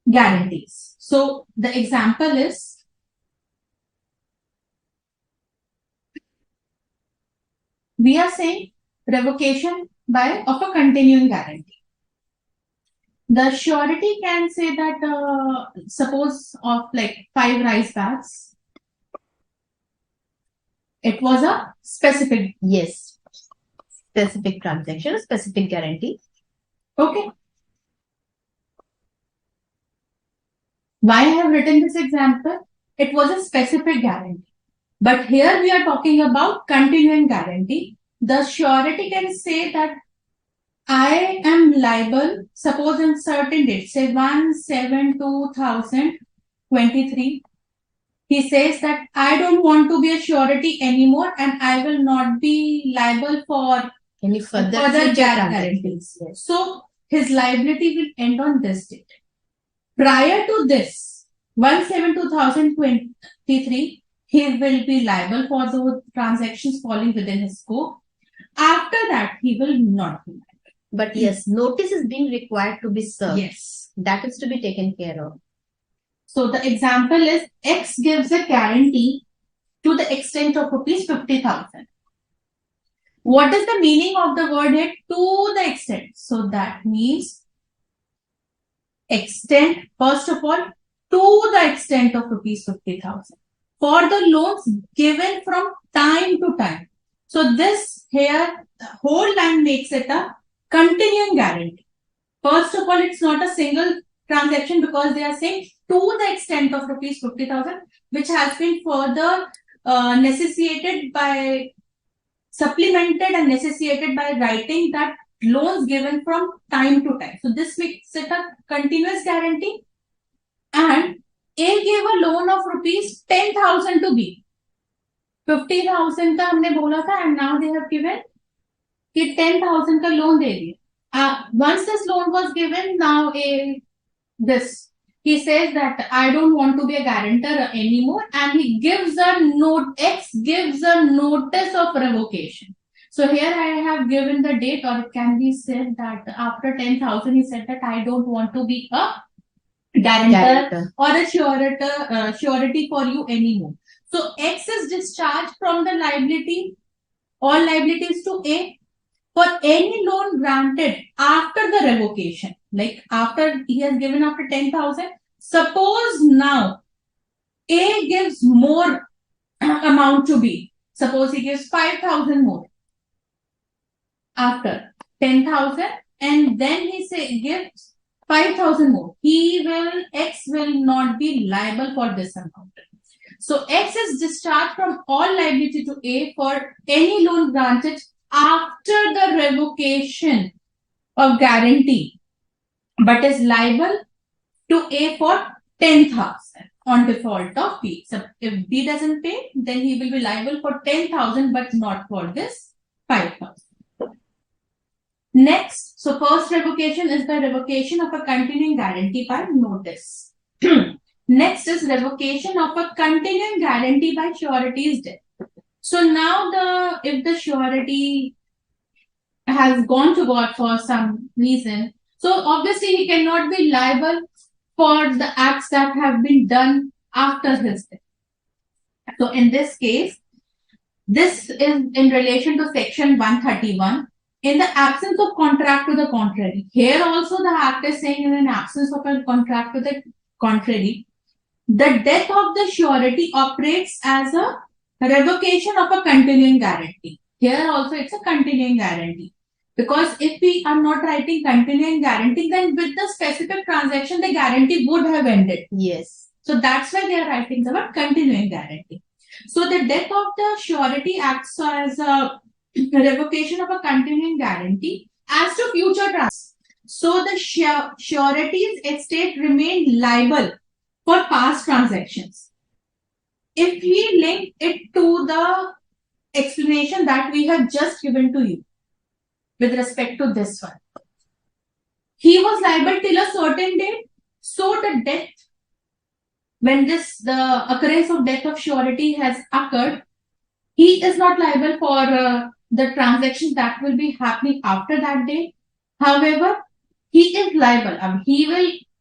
guarantees. So the example is, we are saying revocation of a continuing guarantee. The surety can say that suppose of like 5 rice bags, it was a specific. Yes. Specific transaction, specific guarantee. Okay. Why I have written this example? It was a specific guarantee. But here we are talking about continuing guarantee. The surety can say that I am liable, suppose in certain date, say 1/7/2023. He says that I don't want to be a surety anymore and I will not be liable for any further guarantees. Yes. So his liability will end on this date. Prior to this, 1/7/2023, he will be liable for those transactions falling within his scope. After that, he will not be liable. But yes, notice is being required to be served. Yes. That is to be taken care of. So the example is X gives a guarantee to the extent of rupees 50,000. What is the meaning of the word here? To the extent. So that means extent, first of all, to the extent of rupees 50,000 for the loans given from time to time. So this here, the whole line makes it a continuing guarantee. First of all, it's not a single transaction because they are saying to the extent of rupees 50,000, which has been further supplemented and necessitated by writing that loans given from time to time. So this makes it a continuous guarantee. And A gave a loan of rupees 10,000 to B. 50,000 का हमने बोला था and now they have given कि 10,000 का loan दे दिया. Once this loan was given, now he says that I don't want to be a guarantor anymore, and he gives a note. X gives a notice of revocation. So here I have given the date, or it can be said that after 10,000, he said that I don't want to be a guarantor or a surety for you anymore. So X is discharged from the liability, all liabilities to A. For any loan granted after the revocation, like after he has given after 10,000, suppose now A gives more amount to B. Suppose he gives 5,000 more. after 10,000, and then he gives 5,000 more. X will not be liable for this amount. So X is discharged from all liability to A for any loan granted after the revocation of guarantee, but is liable to A for 10,000 on default of B. So if B doesn't pay, then he will be liable for 10,000, but not for this 5,000. Next, so first revocation is the revocation of a continuing guarantee by notice. Next is revocation of a continuing guarantee by surety's death. So now if the surety has gone to God for some reason, so obviously he cannot be liable for the acts that have been done after his death. So in this case, this is in relation to section 131. In the absence of contract to the contrary. Here also the act is saying in an absence of a contract to the contrary, the death of the surety operates as a revocation of a continuing guarantee. Here also it's a continuing guarantee. Because if we are not writing continuing guarantee, then with the specific transaction, the guarantee would have ended. Yes. So that's why they are writing the word continuing guarantee. So the death of the surety acts as a revocation of a continuing guarantee as to future transactions. So the surety's estate remained liable for past transactions. If we link it to the explanation that we have just given to you with respect to this one, he was liable till a certain date. So the death, when the occurrence of death of surety has occurred, he is not liable for the transactions that will be happening after that day. However, he is liable.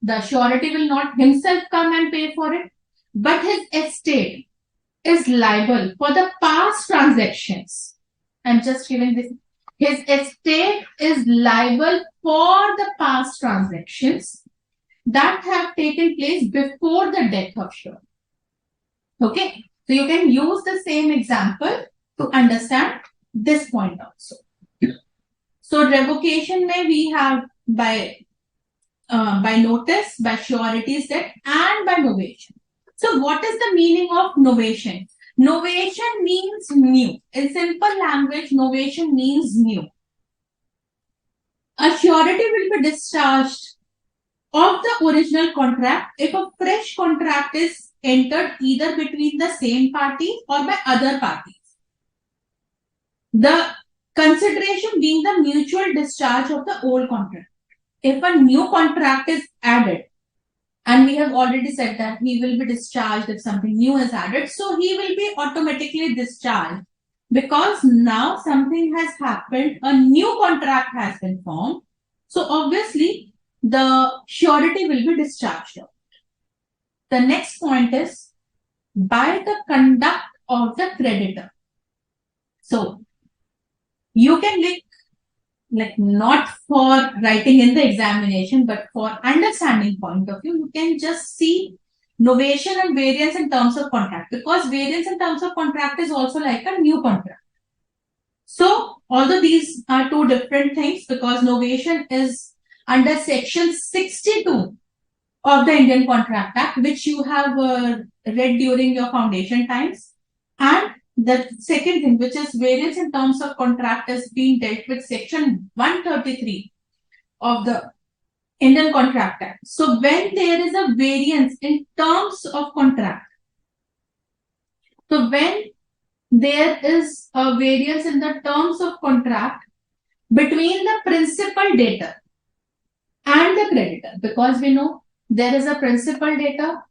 The surety will not himself come and pay for it, but his estate is liable for the past transactions. I'm just giving this. His estate is liable for the past transactions that have taken place before the death of surety. Okay, so you can use the same example to understand this point also. So revocation may we have by notice, by surety's death, and by novation. So what is the meaning of novation? Novation means new. In simple language, novation means new. A surety will be discharged of the original contract if a fresh contract is entered either between the same party or by other parties. The consideration being the mutual discharge of the old contract. If a new contract is added, and we have already said that he will be discharged if something new is added, so he will be automatically discharged because now something has happened, a new contract has been formed. So obviously, the surety will be discharged. The next point is by the conduct of the creditor. So you can like not for writing in the examination, but for understanding point of view, you can just see novation and variance in terms of contract, because variance in terms of contract is also like a new contract. So although these are two different things, because novation is under section 62 of the Indian Contract Act, which you have read during your foundation times, and the second thing, which is variance in terms of contract, is being dealt with section 133 of the Indian Contract Act. So when there is a variance in terms of contract, so when there is a variance in the terms of contract between the principal debtor and the creditor, because we know there is a principal debtor,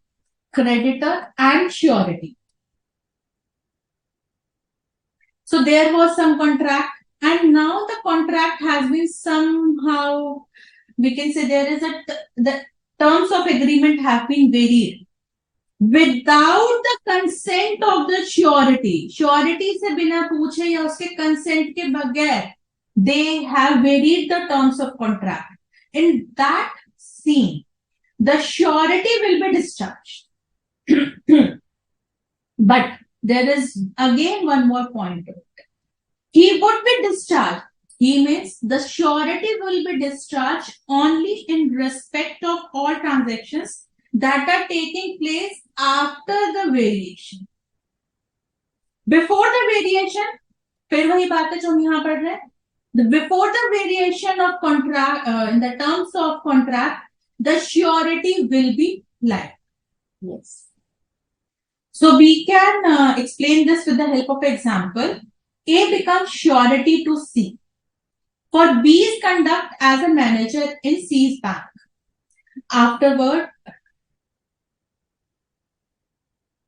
creditor, and surety. So there was some contract, and now the contract has been somehow, we can say there is the terms of agreement have been varied without the consent of the surety. Surety se bina पूछे या उसके consent के बगैर, they have varied the terms of contract. In that scene, the surety will be discharged. But there is again one more point. He would be discharged He means the surety will be discharged only in respect of all transactions that are taking place after the variation. Before the variation, फिर वही बात है जो हम यहाँ पढ़ रहे हैं. Before the variation of contract, in the terms of contract, the surety will be liable. Yes. So we can explain this with the help of example. A becomes surety to C for B's conduct as a manager in C's bank. Afterward,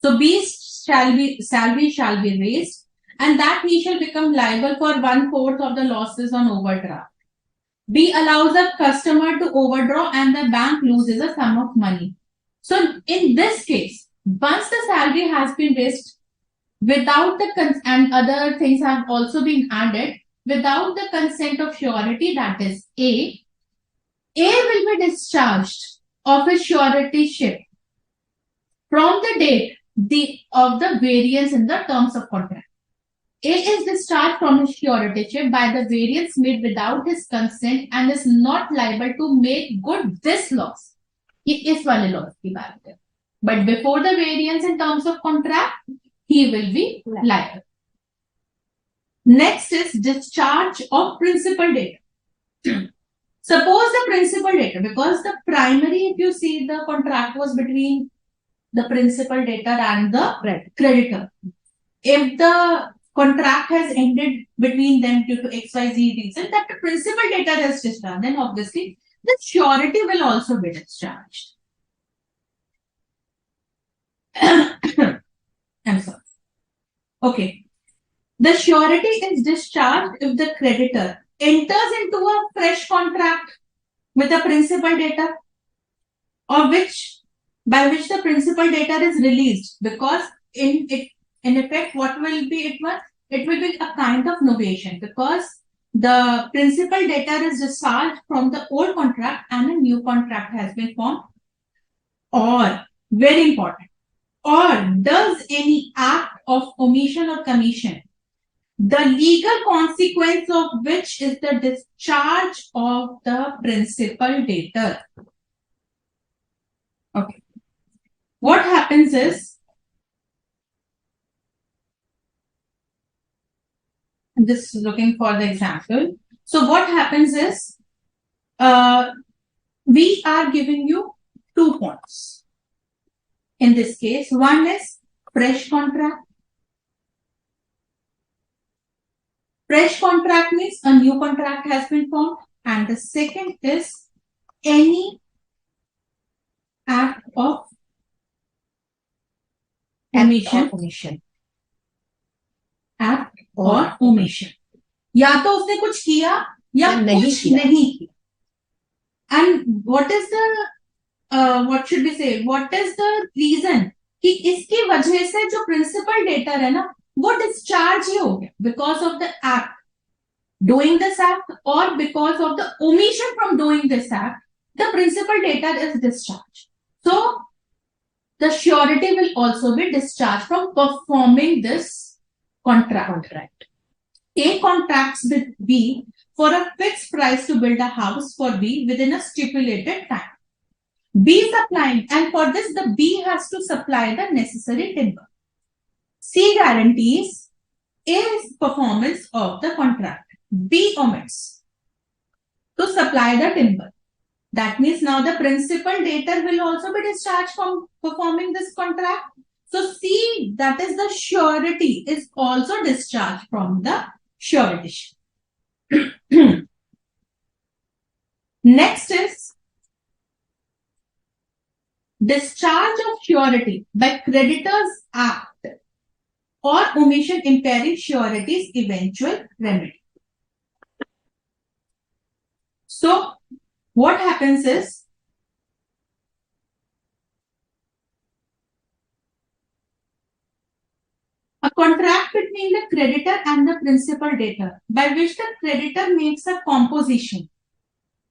so B's salary shall be raised, and that he shall become liable for 1/4 of the losses on overdraft. B allows a customer to overdraw and the bank loses a sum of money. So in this case, once the salary has been raised without the and other things have also been added, without the consent of surety, that is A will be discharged of his suretyship from the date of the variance in the terms of contract. A is discharged from his suretyship by the variance made without his consent and is not liable to make good this loss. ये इस वाले loss की बात है. But before the variance in terms of contract, he will be liable. Next is discharge of principal data. Suppose the principal data, because the primary, if you see, the contract was between the principal debtor and the creditor. If the contract has ended between them due to XYZ reason, that the principal debtor is discharged, then obviously the surety will also be discharged. I'm sorry. Okay. The surety is discharged if the creditor enters into a fresh contract with the principal debtor, or by which the principal debtor is released, because in effect, what will be it will be a kind of novation, because the principal debtor is discharged from the old contract and a new contract has been formed. Or, very important, or does any act of omission or commission, the legal consequence of which is the discharge of the principal debtor. Okay. What happens is, I'm just looking for the example. So what happens is, we are giving you 2 points. In this case, one is fresh contract. Fresh contract means a new contract has been formed. And the second is any act of omission. Act or omission. या तो उसने कुछ किया या कुछ नहीं किया. And what is the what should we say? What is the reason कि इसकी वजह से जो principal debtor है ना, वो discharge ही हो गया because of the act, doing this act, or because of the omission from doing this act, the principal debtor is discharged. So the surety will also be discharged from performing this contract. A contracts with B for a fixed price to build a house for B within a stipulated time. B supplying, and for this the B has to supply the necessary timber. C guarantees A's performance of the contract. B omits to supply the timber. That means now the principal debtor will also be discharged from performing this contract. So C, that is the surety, is also discharged from the surety. Next is discharge of surety by creditors act or omission impairing surety's eventual remedy. So what happens is, a contract between the creditor and the principal debtor by which the creditor makes a composition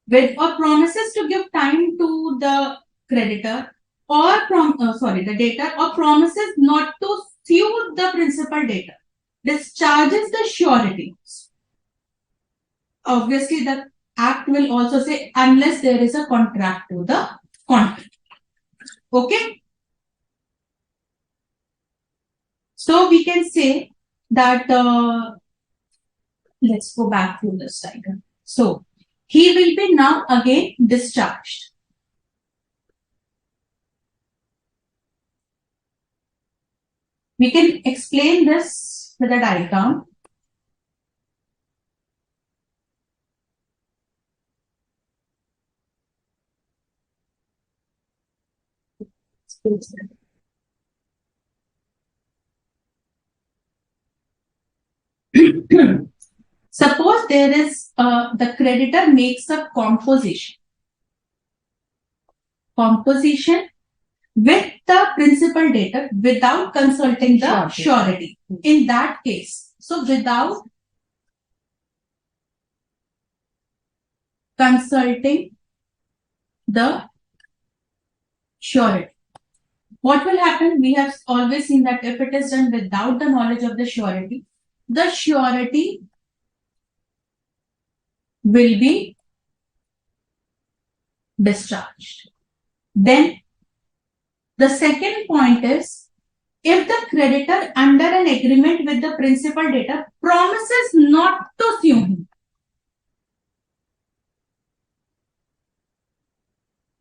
with or promises to give time to the creditor or the debtor, or promises not to sue the principal debtor, discharges the surety. obviously the act will also say unless there is a contract to the contract. Okay. So we can say that, let's go back to this diagram. So he will be now again discharged. We can explain this with a diagram. Suppose there is the creditor makes a composition with the principal debtor without consulting the surety. In that case, so without consulting the surety, what will happen? We have always seen that if it is done without the knowledge of the surety will be discharged. Then the second point is, if the creditor under an agreement with the principal debtor promises not to sue him,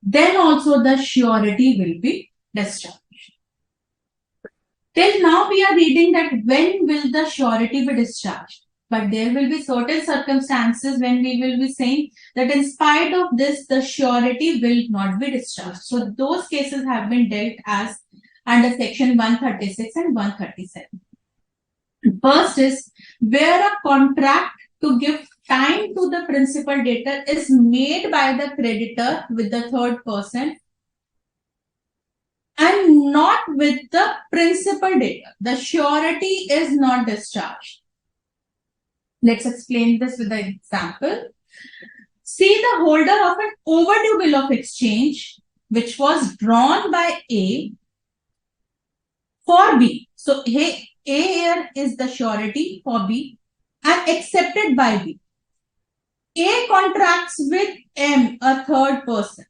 then also the surety will be discharged. Till now we are reading that when will the surety be discharged? But there will be certain circumstances when we will be saying that in spite of this, the surety will not be discharged. So those cases have been dealt as under section 136 and 137. First is where a contract to give time to the principal debtor is made by the creditor with the third person and not with the principal debtor. The surety is not discharged. Let's explain this with an example. See the holder of an overdue bill of exchange which was drawn by A for B. So A here is the surety for B and accepted by B. A contracts with M, a third person.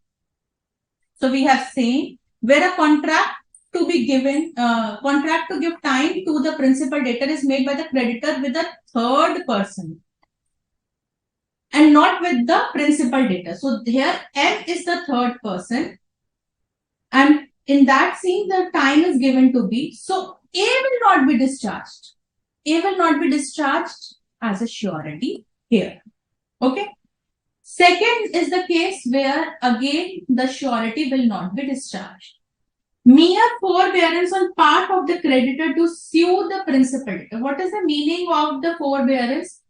So we have seen where a contract to be given, contract to give time to the principal debtor is made by the creditor with a third person and not with the principal debtor. So here M is the third person and in that scene the time is given to B. So A will not be discharged. A will not be discharged as a surety here. Okay. Second is the case where again the surety will not be discharged. Mere forbearance on part of the creditor to sue the principal debtor. What is the meaning of the forbearance?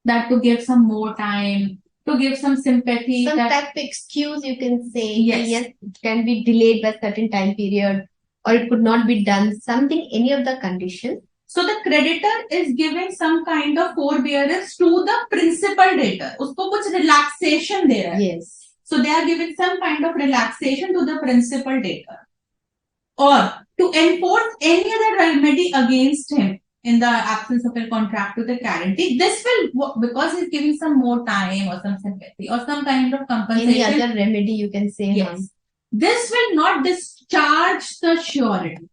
That to give some more time, to give some sympathy. Some that, type of excuse you can say. Yes. It can be delayed by certain time period or it could not be done. Something, any of the conditions. So the creditor is giving some kind of forbearance to the principal debtor. Usko kuch relaxation de raha hai. Yes. So they are giving some kind of relaxation to the principal debtor. Or to enforce any other remedy against him in the absence of a contract to the guarantee. This will, because he's giving some more time or some sympathy or some kind of compensation. Any other remedy you can say. Yes. This will not discharge the surety.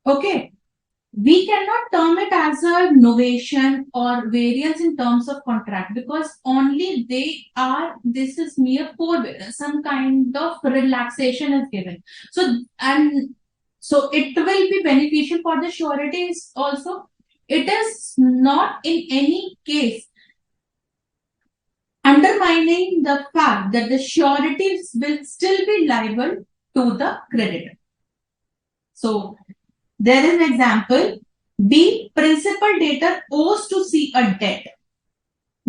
Okay. We cannot term it as a novation or variance in terms of contract because only this is mere forbearance, some kind of relaxation is given. So it will be beneficial for the sureties also. It is not in any case undermining the fact that the sureties will still be liable to the creditor. So there is an example. B, principal debtor owes to C a debt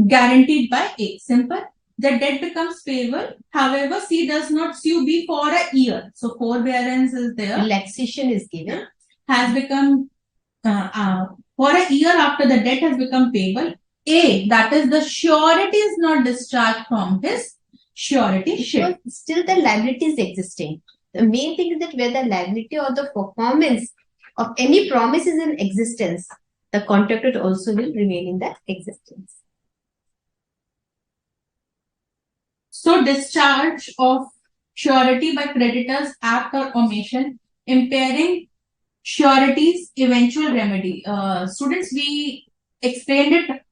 guaranteed by A. Simple. The debt becomes payable. However, C does not sue B for a year. So forbearance is there. Relaxation is given. Has become for a year after the debt has become payable. A, that is the surety is not discharged from his surety share. Still the liability is existing. The main thing is that where the liability or the performance of any promise is in existence, the contractor also will remain in that existence. So discharge of surety by creditors act or omission impairing surety's eventual remedy. Students, we explained it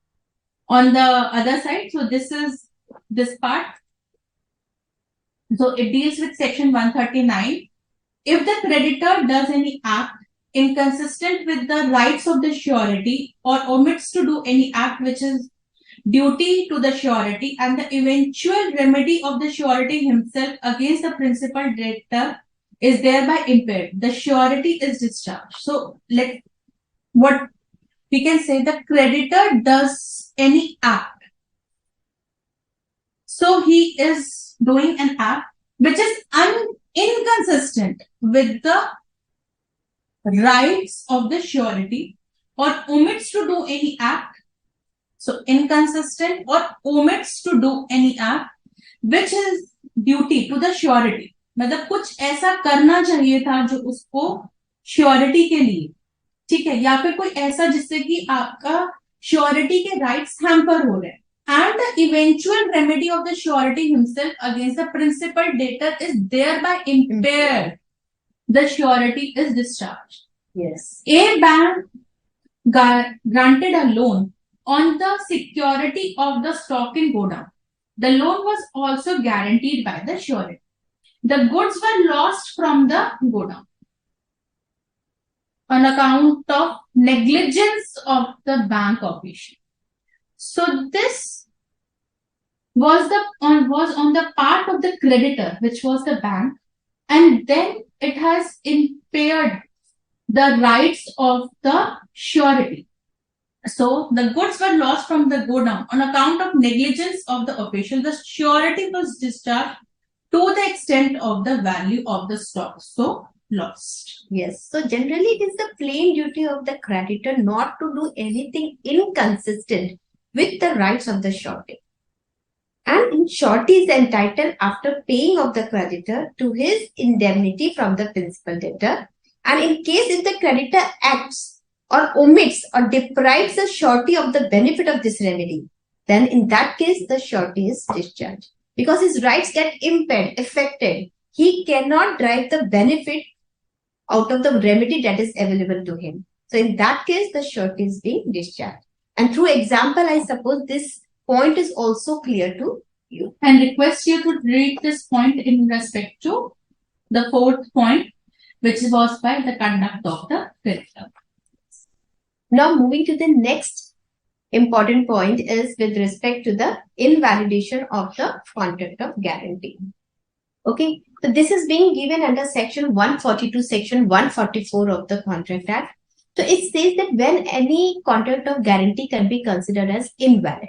on the other side. So this is this part. So it deals with section 139. If the creditor does any act inconsistent with the rights of the surety or omits to do any act which is duty to the surety and the eventual remedy of the surety himself against the principal debtor is thereby impaired, the surety is discharged. So what we can say, the creditor does any act. So he is doing an act which is inconsistent with the rights of the surety or omits to do any act. So inconsistent or omits to do any act which is duty to the surety. मतलब कुछ ऐसा करना चाहिए था जो उसको surety के लिए, ठीक है, या फिर कोई ऐसा जिससे कि आपका श्योरिटी के राइट्स हैम्पर हो रहे हैं. And the eventual remedy of the surety himself against the principal debtor is thereby impaired. The surety is discharged. Yes. A bank granted a loan on the security of the stock in godown. The loan was also guaranteed by the surety. The goods were lost from the godown on account of negligence of the bank official. So this was on the part of the creditor, which was the bank, and then it has impaired the rights of the surety. So the goods were lost from the godown on account of negligence of the official. The surety was discharged to the extent of the value of the stock. So lost. Yes. So generally it is the plain duty of the creditor not to do anything inconsistent with the rights of the surety. And surety is entitled after paying of the creditor to his indemnity from the principal debtor. And in case if the creditor acts or omits or deprives the surety of the benefit of this remedy, then in that case the surety is discharged. Because his rights get impaired, affected, he cannot derive the benefit out of the remedy that is available to him. So in that case, the surety is being discharged. And through example, I suppose this point is also clear to you. And request you to read this point in respect to the fourth point, which was by the conduct of the creditor. Now moving to the next important point is with respect to the invalidation of the contract of guarantee. Okay, so this is being given under section 142, section 144 of the Contract Act. So it says that when any contract of guarantee can be considered as invalid.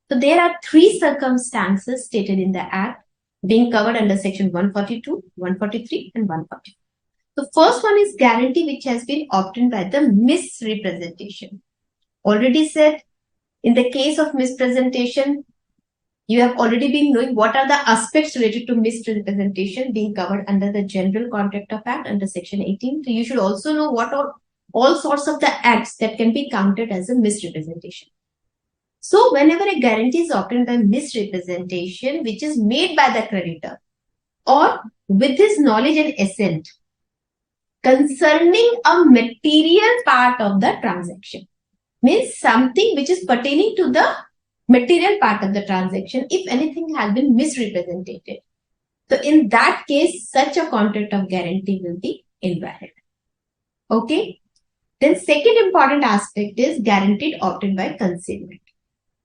So there are three circumstances stated in the Act being covered under section 142, 143 and 144. The first one is guarantee which has been obtained by the misrepresentation. Already said, in the case of misrepresentation, you have already been knowing what are the aspects related to misrepresentation being covered under the General Contract of Act under section 18. So you should also know what are all sorts of the acts that can be counted as a misrepresentation. So whenever a guarantee is obtained by misrepresentation, which is made by the creditor or with his knowledge and assent concerning a material part of the transaction, means something which is pertaining to the material part of the transaction, if anything has been misrepresented. So in that case, such a contract of guarantee will be invalid. Okay. Then second important aspect is guaranteed obtained by concealment.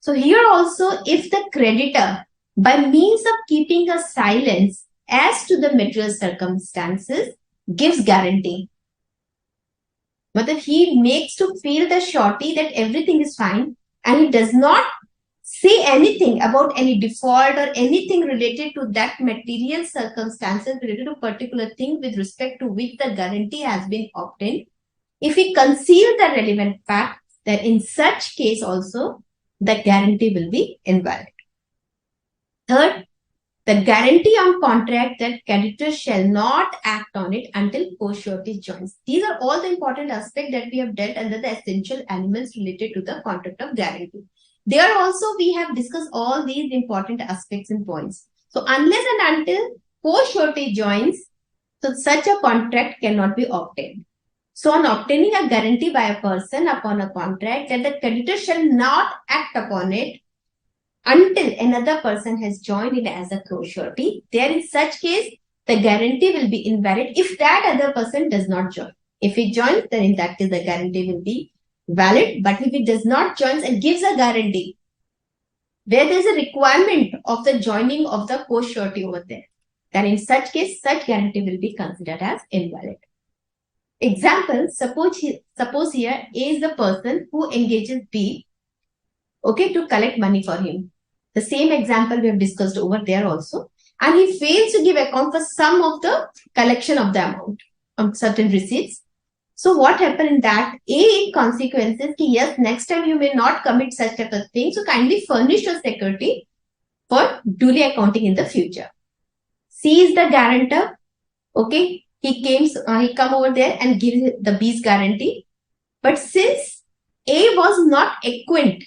So here also, if the creditor, by means of keeping a silence as to the material circumstances, gives guarantee, but if he makes to feel the surety that everything is fine and he does not say anything about any default or anything related to that material circumstances related to particular thing with respect to which the guarantee has been obtained, if he conceals the relevant fact, then in such case also the guarantee will be invalid. Third, the guarantee on contract that creditor shall not act on it until co-surety joins. These are all the important aspects that we have dealt under the essential elements related to the contract of guarantee. There also we have discussed all these important aspects and points. So unless and until co-surety joins, so such a contract cannot be obtained. So on obtaining a guarantee by a person upon a contract that the creditor shall not act upon it until another person has joined in as a co-surety, there in such case, the guarantee will be invalid if that other person does not join. If he joins, then in that case, the guarantee will be valid. But if it does not join and gives a guarantee, where there is a requirement of the joining of the co-surety over there, then in such case, such guarantee will be considered as invalid. Example, suppose here A is the person who engages B, okay, to collect money for him. The same example we have discussed over there also. And he fails to give account for some of the collection of the amount on certain receipts. So what happened in that? A consequences, yes, next time you may not commit such type of thing. So kindly furnish your security for duly accounting in the future. C is the guarantor. Okay, he come over there and gives the B's guarantee. But since A was not acquainted,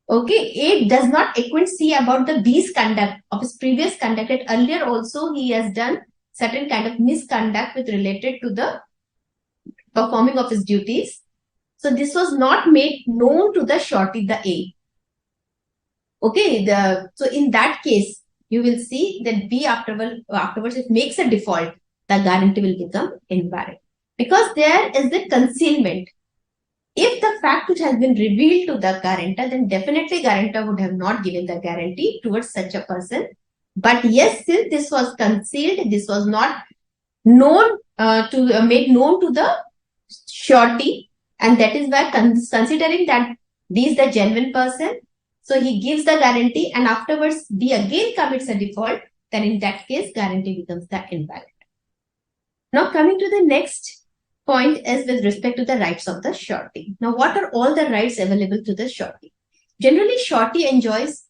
okay, A does not acquaint C about the B's conduct of his previous conduct. And earlier also he has done certain kind of misconduct with related to the performing of his duties. So this was not made known to the surety, the A. Okay, so in that case, you will see that B afterwards it makes a default, the guarantee will become invalid. Because there is the concealment. If the fact which has been revealed to the guarantor, then definitely guarantor would have not given the guarantee towards such a person. But yes, since this was concealed, this was not known made known to the surety, and that is why considering that B is the genuine person, so he gives the guarantee, and afterwards B again commits a default, then in that case guarantee becomes the invalid. Now coming to the next point is with respect to the rights of the surety. Now what are all the rights available to the surety? Generally, surety enjoys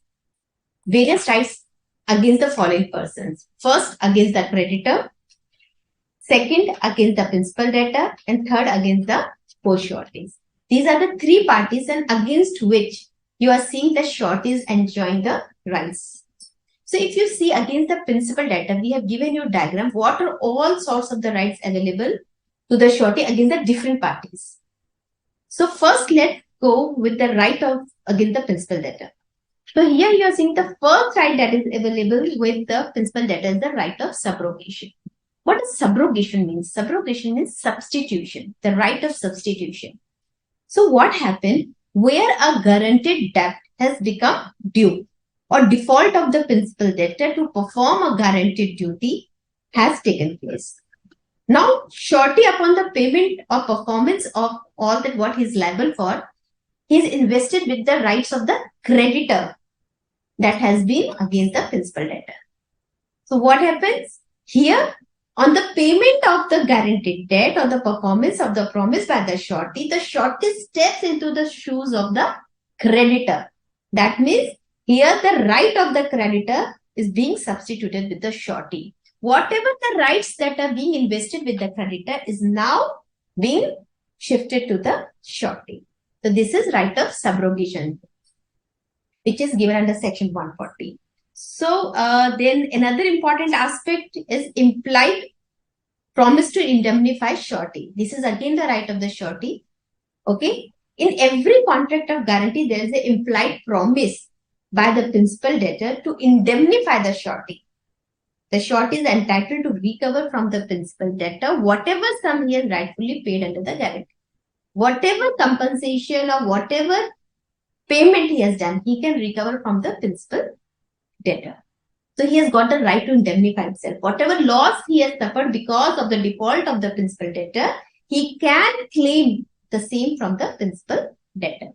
various rights against the following persons. First, against the creditor. Second, against the principal debtor. And third, against the co-sureties. These are the three parties and against which you are seeing the sureties enjoying the rights. So if you see against the principal debtor, we have given you a diagram. What are all sorts of the rights available to the surety against the different parties? So first, let's go with the right of against the principal debtor. So here you are seeing the first right that is available with the principal debtor is the right of subrogation. What does subrogation mean? Subrogation means substitution, the right of substitution. So what happened where a guaranteed debt has become due or default of the principal debtor to perform a guaranteed duty has taken place. Now, surety upon the payment or performance of all that what he is liable for, he is invested with the rights of the creditor that has been against the principal debtor. So what happens here? On the payment of the guaranteed debt or the performance of the promise by the surety steps into the shoes of the creditor. That means here the right of the creditor is being substituted with the surety. Whatever the rights that are being invested with the creditor is now being shifted to the surety. So this is right of subrogation, which is given under section 140. So then another important aspect is implied promise to indemnify surety. This is again the right of the surety. Okay. In every contract of guarantee, there is an implied promise by the principal debtor to indemnify the surety. The surety is entitled to recover from the principal debtor whatever sum he has rightfully paid under the guarantee. Whatever compensation or whatever payment he has done, he can recover from the principal debtor. So he has got the right to indemnify himself. Whatever loss he has suffered because of the default of the principal debtor, he can claim the same from the principal debtor.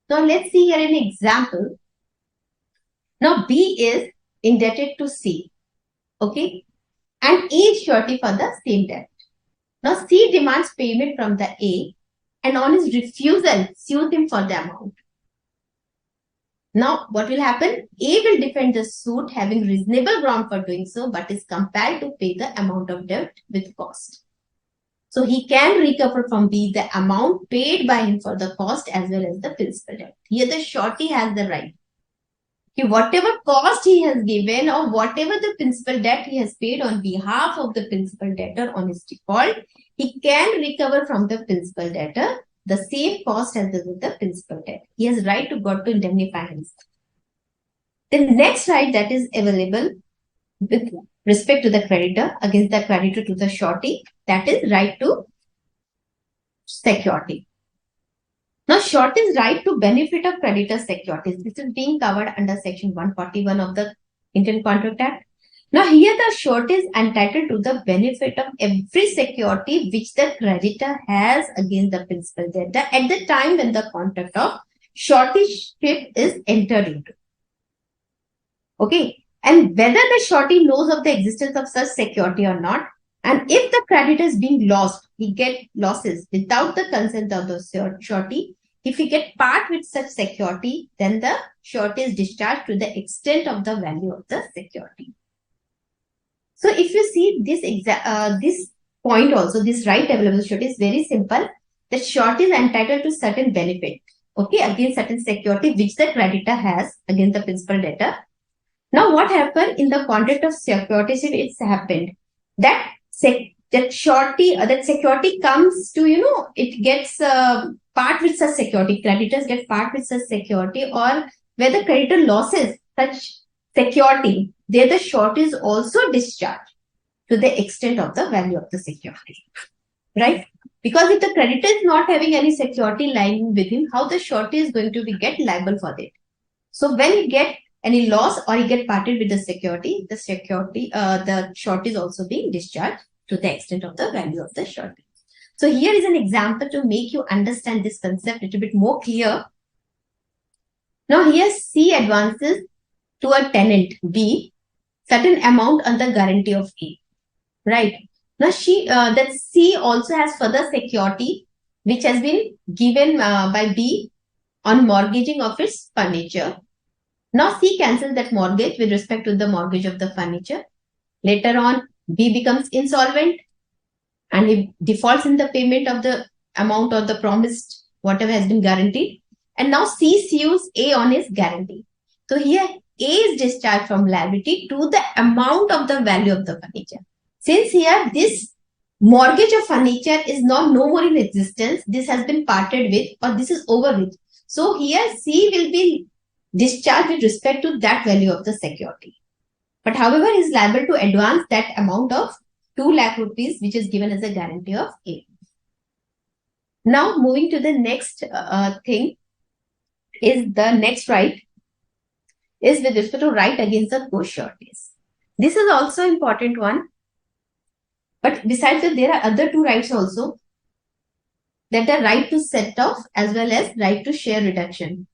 Now let's see here an example. Now B is indebted to C. Okay. And A is surety for the same debt. Now C demands payment from the A and on his refusal sues him for the amount. Now, what will happen? A will defend the suit having reasonable ground for doing so, but is compelled to pay the amount of debt with cost. So, he can recover from B the amount paid by him for the cost as well as the principal debt. Here, the surety has the right whatever cost he has given or whatever the principal debt he has paid on behalf of the principal debtor on his default, he can recover from the principal debtor the same cost as the principal debt. He has right to go to indemnify himself. The next right that is available with respect to the creditor against the creditor to the surety, that is right to security. Now, surety's right to benefit of creditor securities. This is being covered under section 141 of the Indian Contract Act. Now, here the surety is entitled to the benefit of every security which the creditor has against the principal debtor at the time when the contract of suretyship is entered into. Okay, and whether the surety knows of the existence of such security or not, and if the creditor is being lost, he get losses without the consent of the surety. If he get part with such security, then the surety is discharged to the extent of the value of the security. So if you see this point also, this right available surety is very simple. The surety is entitled to certain benefit, okay, against certain security which the creditor has against the principal debtor. Now, what happened in the contract of security? It's happened that surety, that security comes to, it gets part with such security. Creditors get part with such security, or where the creditor losses such security, there the surety is also discharged to the extent of the value of the security, right? Because if the creditor is not having any security lying with him, how the surety is going to be get liable for it? So when he get any loss or he get parted with the surety is also being discharged to the extent of the value of the surety. So here is an example to make you understand this concept a little bit more clear. Now here C advances to a tenant B certain amount on the guarantee of A, right? Now that C also has further security which has been given by B on mortgaging of its furniture. Now C cancels that mortgage with respect to the mortgage of the furniture. Later on, B becomes insolvent and he defaults in the payment of the amount or the promised whatever has been guaranteed. And now C sues A on his guarantee. So here A is discharged from liability to the amount of the value of the furniture. Since here this mortgage of furniture is now no more in existence, this has been parted with or this is over with. So here C will be discharged with respect to that value of the security. But however, he is liable to advance that amount of 2 lakh rupees which is given as a guarantee of A. Now moving to the next thing is the next right is with respect to right against the co-sureties. This is also important one. But besides that, there are other 2 rights also, that are right to set off as well as right to share reduction.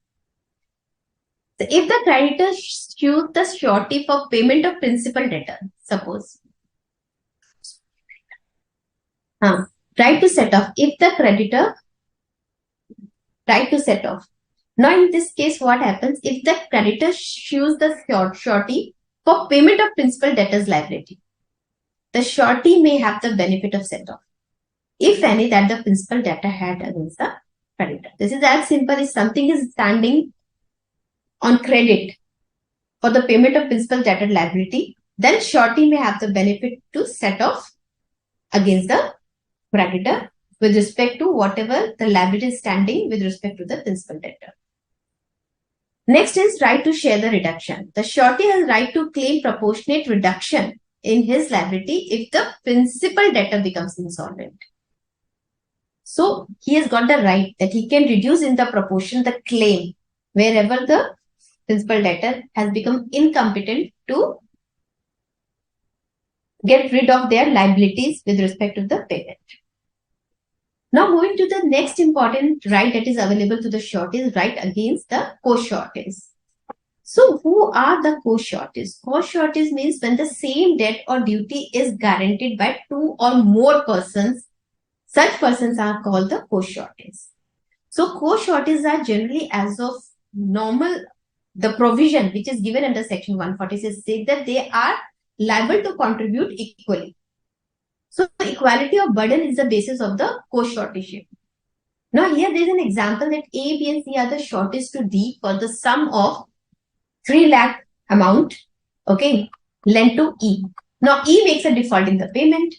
So if the creditor sues the surety for payment of principal debtor, suppose, right to set off. If the creditor, right to set off. Now in this case, what happens if the creditor sues the surety for payment of principal debtor's liability? The surety may have the benefit of set off, if any, that the principal debtor had against the creditor. This is as simple as something is standing on credit for the payment of principal debtor liability, then surety may have the benefit to set off against the creditor with respect to whatever the liability is standing with respect to the principal debtor. Next is right to share the reduction. The surety has right to claim proportionate reduction in his liability if the principal debtor becomes insolvent. So he has got the right that he can reduce in the proportion the claim wherever the principal debtor has become incompetent to get rid of their liabilities with respect to the payment. Now moving to the next important right that is available to the sureties, right against the co-sureties. So who are the co-sureties? Co-sureties means when the same debt or duty is guaranteed by 2 or more persons, such persons are called the co-sureties. So co-sureties are generally, as of normal, the provision which is given under section 146 says that they are liable to contribute equally. So equality of burden is the basis of the co-suretyship. Now here there is an example that A, B and C are the sureties to D for the sum of 3 lakh amount, okay, lent to E. Now E makes a default in the payment.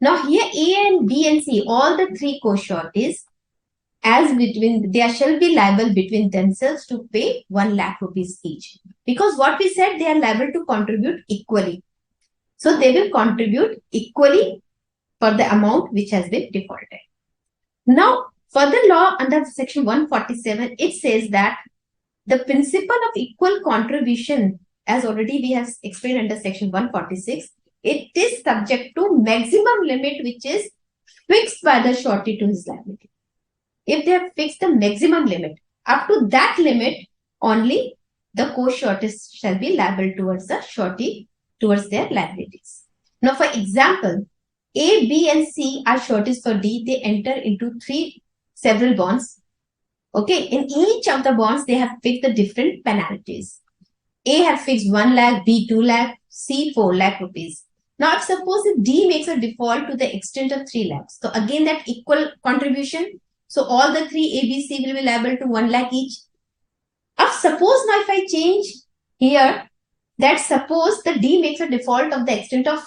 Now here A and B and C, all the three co-sureties, as between, they shall be liable between themselves to pay 1 lakh rupees each. Because what we said, they are liable to contribute equally. So they will contribute equally for the amount which has been defaulted. Now, for the law under section 147, it says that the principle of equal contribution, as already we have explained under section 146, it is subject to maximum limit which is fixed by the surety to his liability. If they have fixed the maximum limit, up to that limit only the co-sureties shall be liable towards the surety towards their liabilities. Now, for example, A, B, and C are sureties for D. They enter into several bonds. Okay, in each of the bonds, they have fixed the different penalties. A have fixed 1 lakh, B 2 lakh, C 4 lakh rupees. Now, suppose if D makes a default to the extent of 3 lakhs, so again that equal contribution. So all the three A, B, C will be liable to 1 lakh each. Suppose now if I change here that suppose the D makes a default of the extent of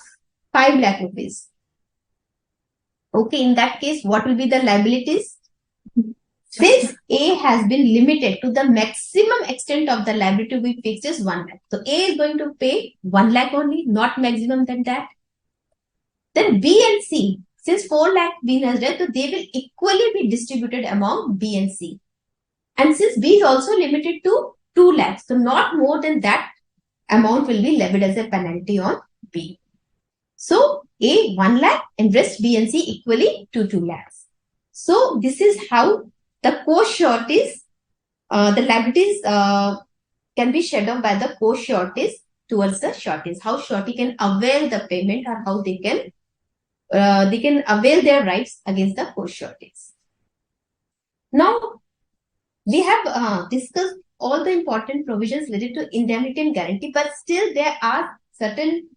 5 lakh rupees. Okay, in that case, what will be the liabilities? Since A has been limited to the maximum extent of the liability we fixed is 1 lakh. So A is going to pay 1 lakh only, not maximum than that. Then B and C, since 4 lakh B has read, so they will equally be distributed among B and C. And since B is also limited to 2 lakhs, so not more than that amount will be levied as a penalty on B. So A 1 lakh and rest B and C equally to 2 lakhs. So this is how the co-sureties, the liabilities can be shed off by the co-sureties towards the sureties. How surety can avail the payment or how they can avail their rights against the co-sureties. Now, we have discussed all the important provisions related to indemnity and guarantee, but still there are certain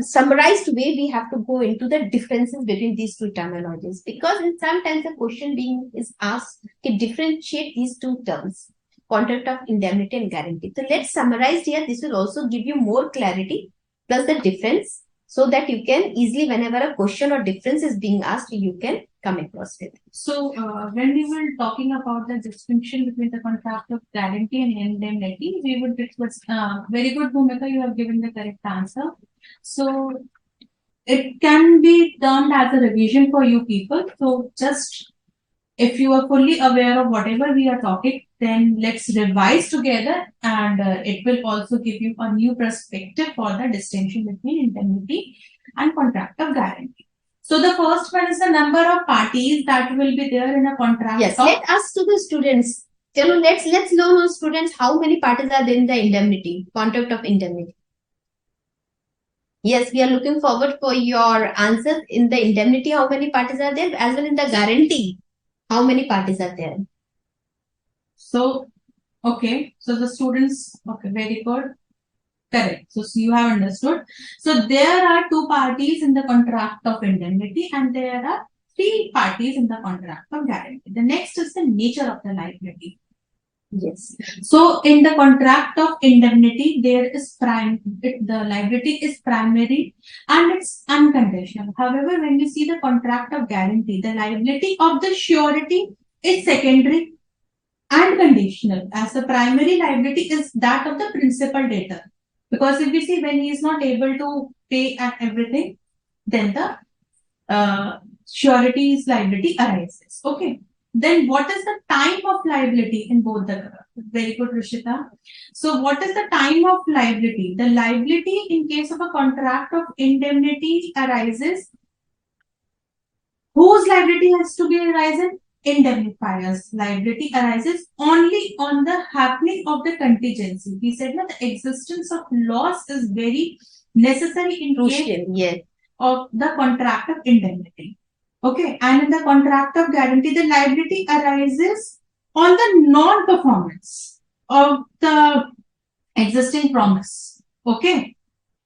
summarized way we have to go into the differences between these two terminologies, because in sometimes a question being is asked to differentiate these two terms, contract of indemnity and guarantee. So let's summarize here. This will also give you more clarity plus the difference, so that you can easily, whenever a question or difference is being asked, you can come across with. So when we were talking about the distinction between the contract of guarantee and indemnity, we would discuss, very good, Bhumika, you have given the correct answer. So it can be termed as a revision for you people. So just if you are fully aware of whatever we are talking, then let's revise together, and it will also give you a new perspective for the distinction between indemnity and contract of guarantee. So the first one is the number of parties that will be there in a contract. Yes, let us to the students. Let's learn, students, how many parties are there in the indemnity, contract of indemnity. Yes, we are looking forward for your answers. In the indemnity, how many parties are there? As well in the guarantee, how many parties are there? So, okay. So the students, okay, very good. Correct. So you have understood. So there are 2 parties in the contract of indemnity and there are 3 parties in the contract of guarantee. The next is the nature of the liability. Yes. So in the contract of indemnity, there is the liability is primary and it's unconditional. However, when you see the contract of guarantee, the liability of the surety is secondary and conditional, as the primary liability is that of the principal debtor. Because if we see when he is not able to pay and everything, then the surety's liability arises. Okay. Then what is the time of liability in both the, very good, Rishita. So what is the time of liability? The liability in case of a contract of indemnity arises. Whose liability has to be arisen? Indemnifier's liability arises only on the happening of the contingency. We said that the existence of loss is very necessary in case of the contract of indemnity. Okay, and in the contract of guarantee, the liability arises on the non-performance of the existing promise. Okay,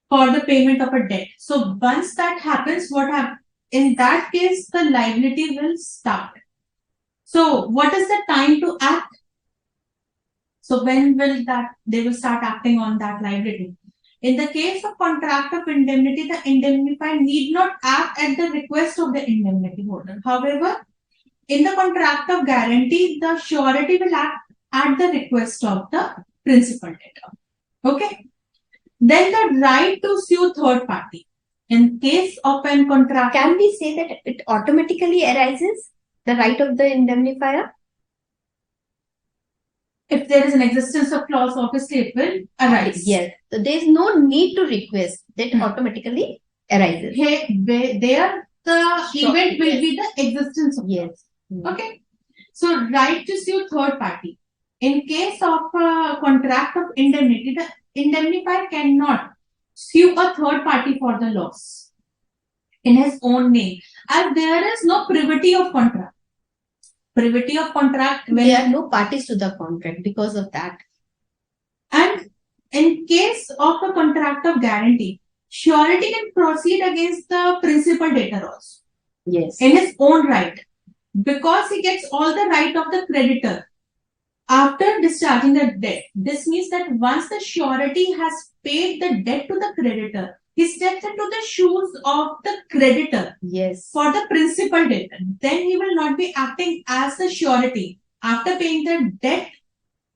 for the payment of a debt. So once that happens, what happens? In that case, the liability will start. So what is the time to act? So when will they will start acting on that liability? In the case of contract of indemnity, the indemnifier need not act at the request of the indemnity holder. However, in the contract of guarantee, the surety will act at the request of the principal debtor. Okay. Then the right to sue third party. In case of an contract, can we say that it automatically arises, the right of the indemnifier? If there is an existence of clause, obviously it will arise. Yes. So there is no need to request. That automatically arises. There the event will be the existence of yes. Okay. So right to sue third party. In case of a contract of indemnity, the indemnifier cannot sue a third party for the loss in his own name, as there is no privity of contract. Privity of contract when there are no parties to the contract because of that. And in case of a contract of guarantee, surety can proceed against the principal debtor also. Yes. In his own right, because he gets all the right of the creditor after discharging the debt. This means that once the surety has paid the debt to the creditor, he steps into the shoes of the creditor. Yes. For the principal debtor. Then he will not be acting as the surety. After paying the debt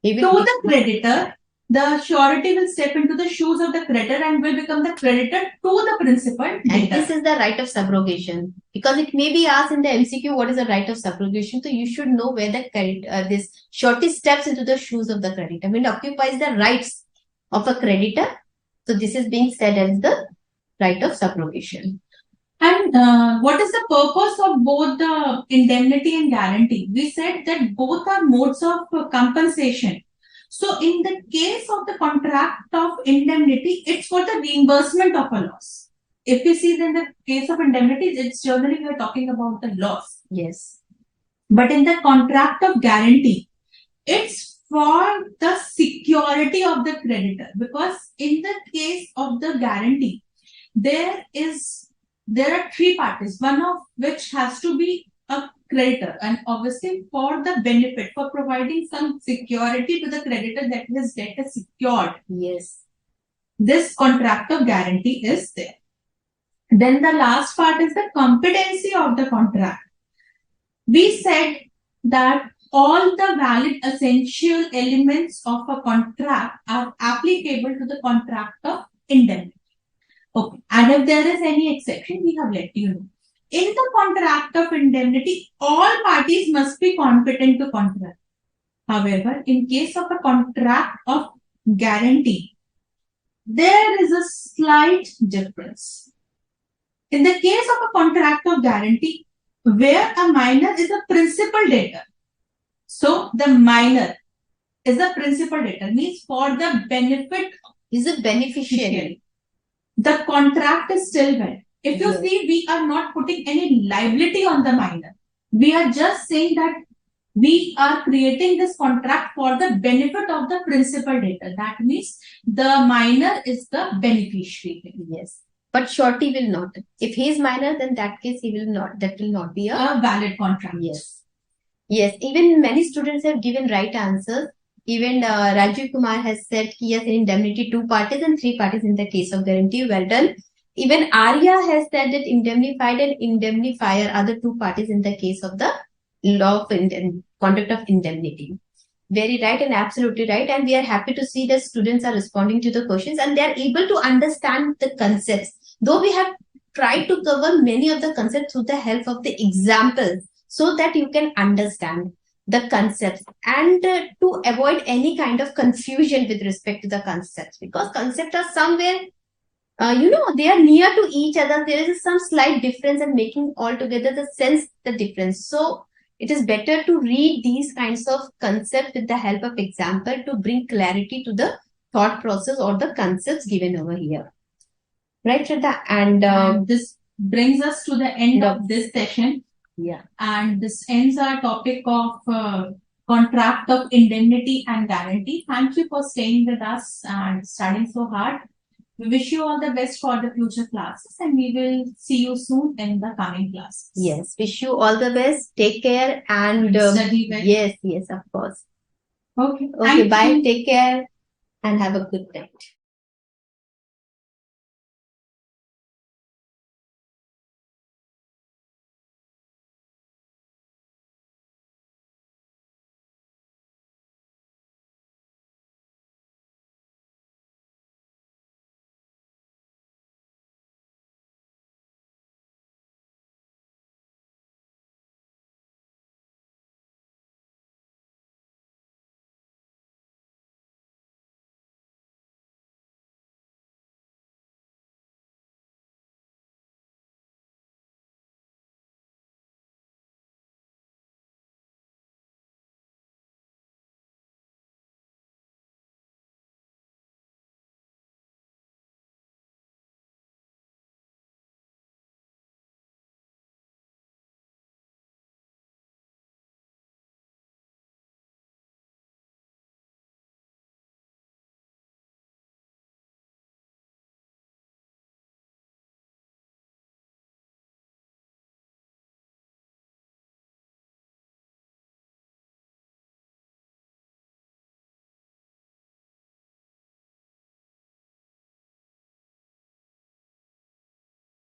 to the creditor, the surety will step into the shoes of the creditor and will become the creditor to the principal debtor. And this is the right of subrogation. Because it may be asked in the MCQ, what is the right of subrogation? So you should know where the this surety steps into the shoes of the creditor. I mean, it occupies the rights of a creditor. So this is being said as the right of subrogation. And what is the purpose of both the indemnity and guarantee? We said that both are modes of compensation. So in the case of the contract of indemnity, it's for the reimbursement of a loss. If we see in the case of indemnity, it's generally we are talking about the loss. Yes. But in the contract of guarantee, it's for the security of the creditor. Because in the case of the guarantee, there are three parties, one of which has to be a creditor, and obviously for the benefit, for providing some security to the creditor that his debt is secured. Yes. This contract of guarantee is there. Then the last part is the competency of the contract. We said that all the valid essential elements of a contract are applicable to the contract of indemnity. Okay. And if there is any exception, we have let you know. In the contract of indemnity, all parties must be competent to contract. However, in case of a contract of guarantee, there is a slight difference. In the case of a contract of guarantee, where a minor is a principal debtor, so the minor is a principal debtor, means for the benefit is a beneficiary. The contract is still valid. If you see, we are not putting any liability on the minor. We are just saying that we are creating this contract for the benefit of the principal debtor. That means the minor is the beneficiary. Yes. But surety will not. If he is minor, then that case he will not. That will not be a valid contract. Yes. Yes. Even many students have given right answers. Even Rajiv Kumar has said yes, in indemnity 2 parties and 3 parties in the case of guarantee. Well done. Even Arya has said that indemnified and indemnifier are the 2 parties in the case of the law of contract of indemnity. Very right and absolutely right. And we are happy to see that students are responding to the questions and they are able to understand the concepts. Though we have tried to cover many of the concepts through the help of the examples so that you can understand the concepts and to avoid any kind of confusion with respect to the concepts, because concepts are somewhere they are near to each other. There is some slight difference and making all together the sense the difference. So it is better to read these kinds of concepts with the help of example to bring clarity to the thought process or the concepts given over here. Right, Shraddha? And this brings us to the end of this session. Yeah. And this ends our topic of contract of indemnity and guarantee. Thank you for staying with us and studying so hard. We wish you all the best for the future classes and we will see you soon in the coming classes. Yes, wish you all the best. Take care and study well. Yes, of course. Okay. Okay, Thank bye. you. Take care and have a good night.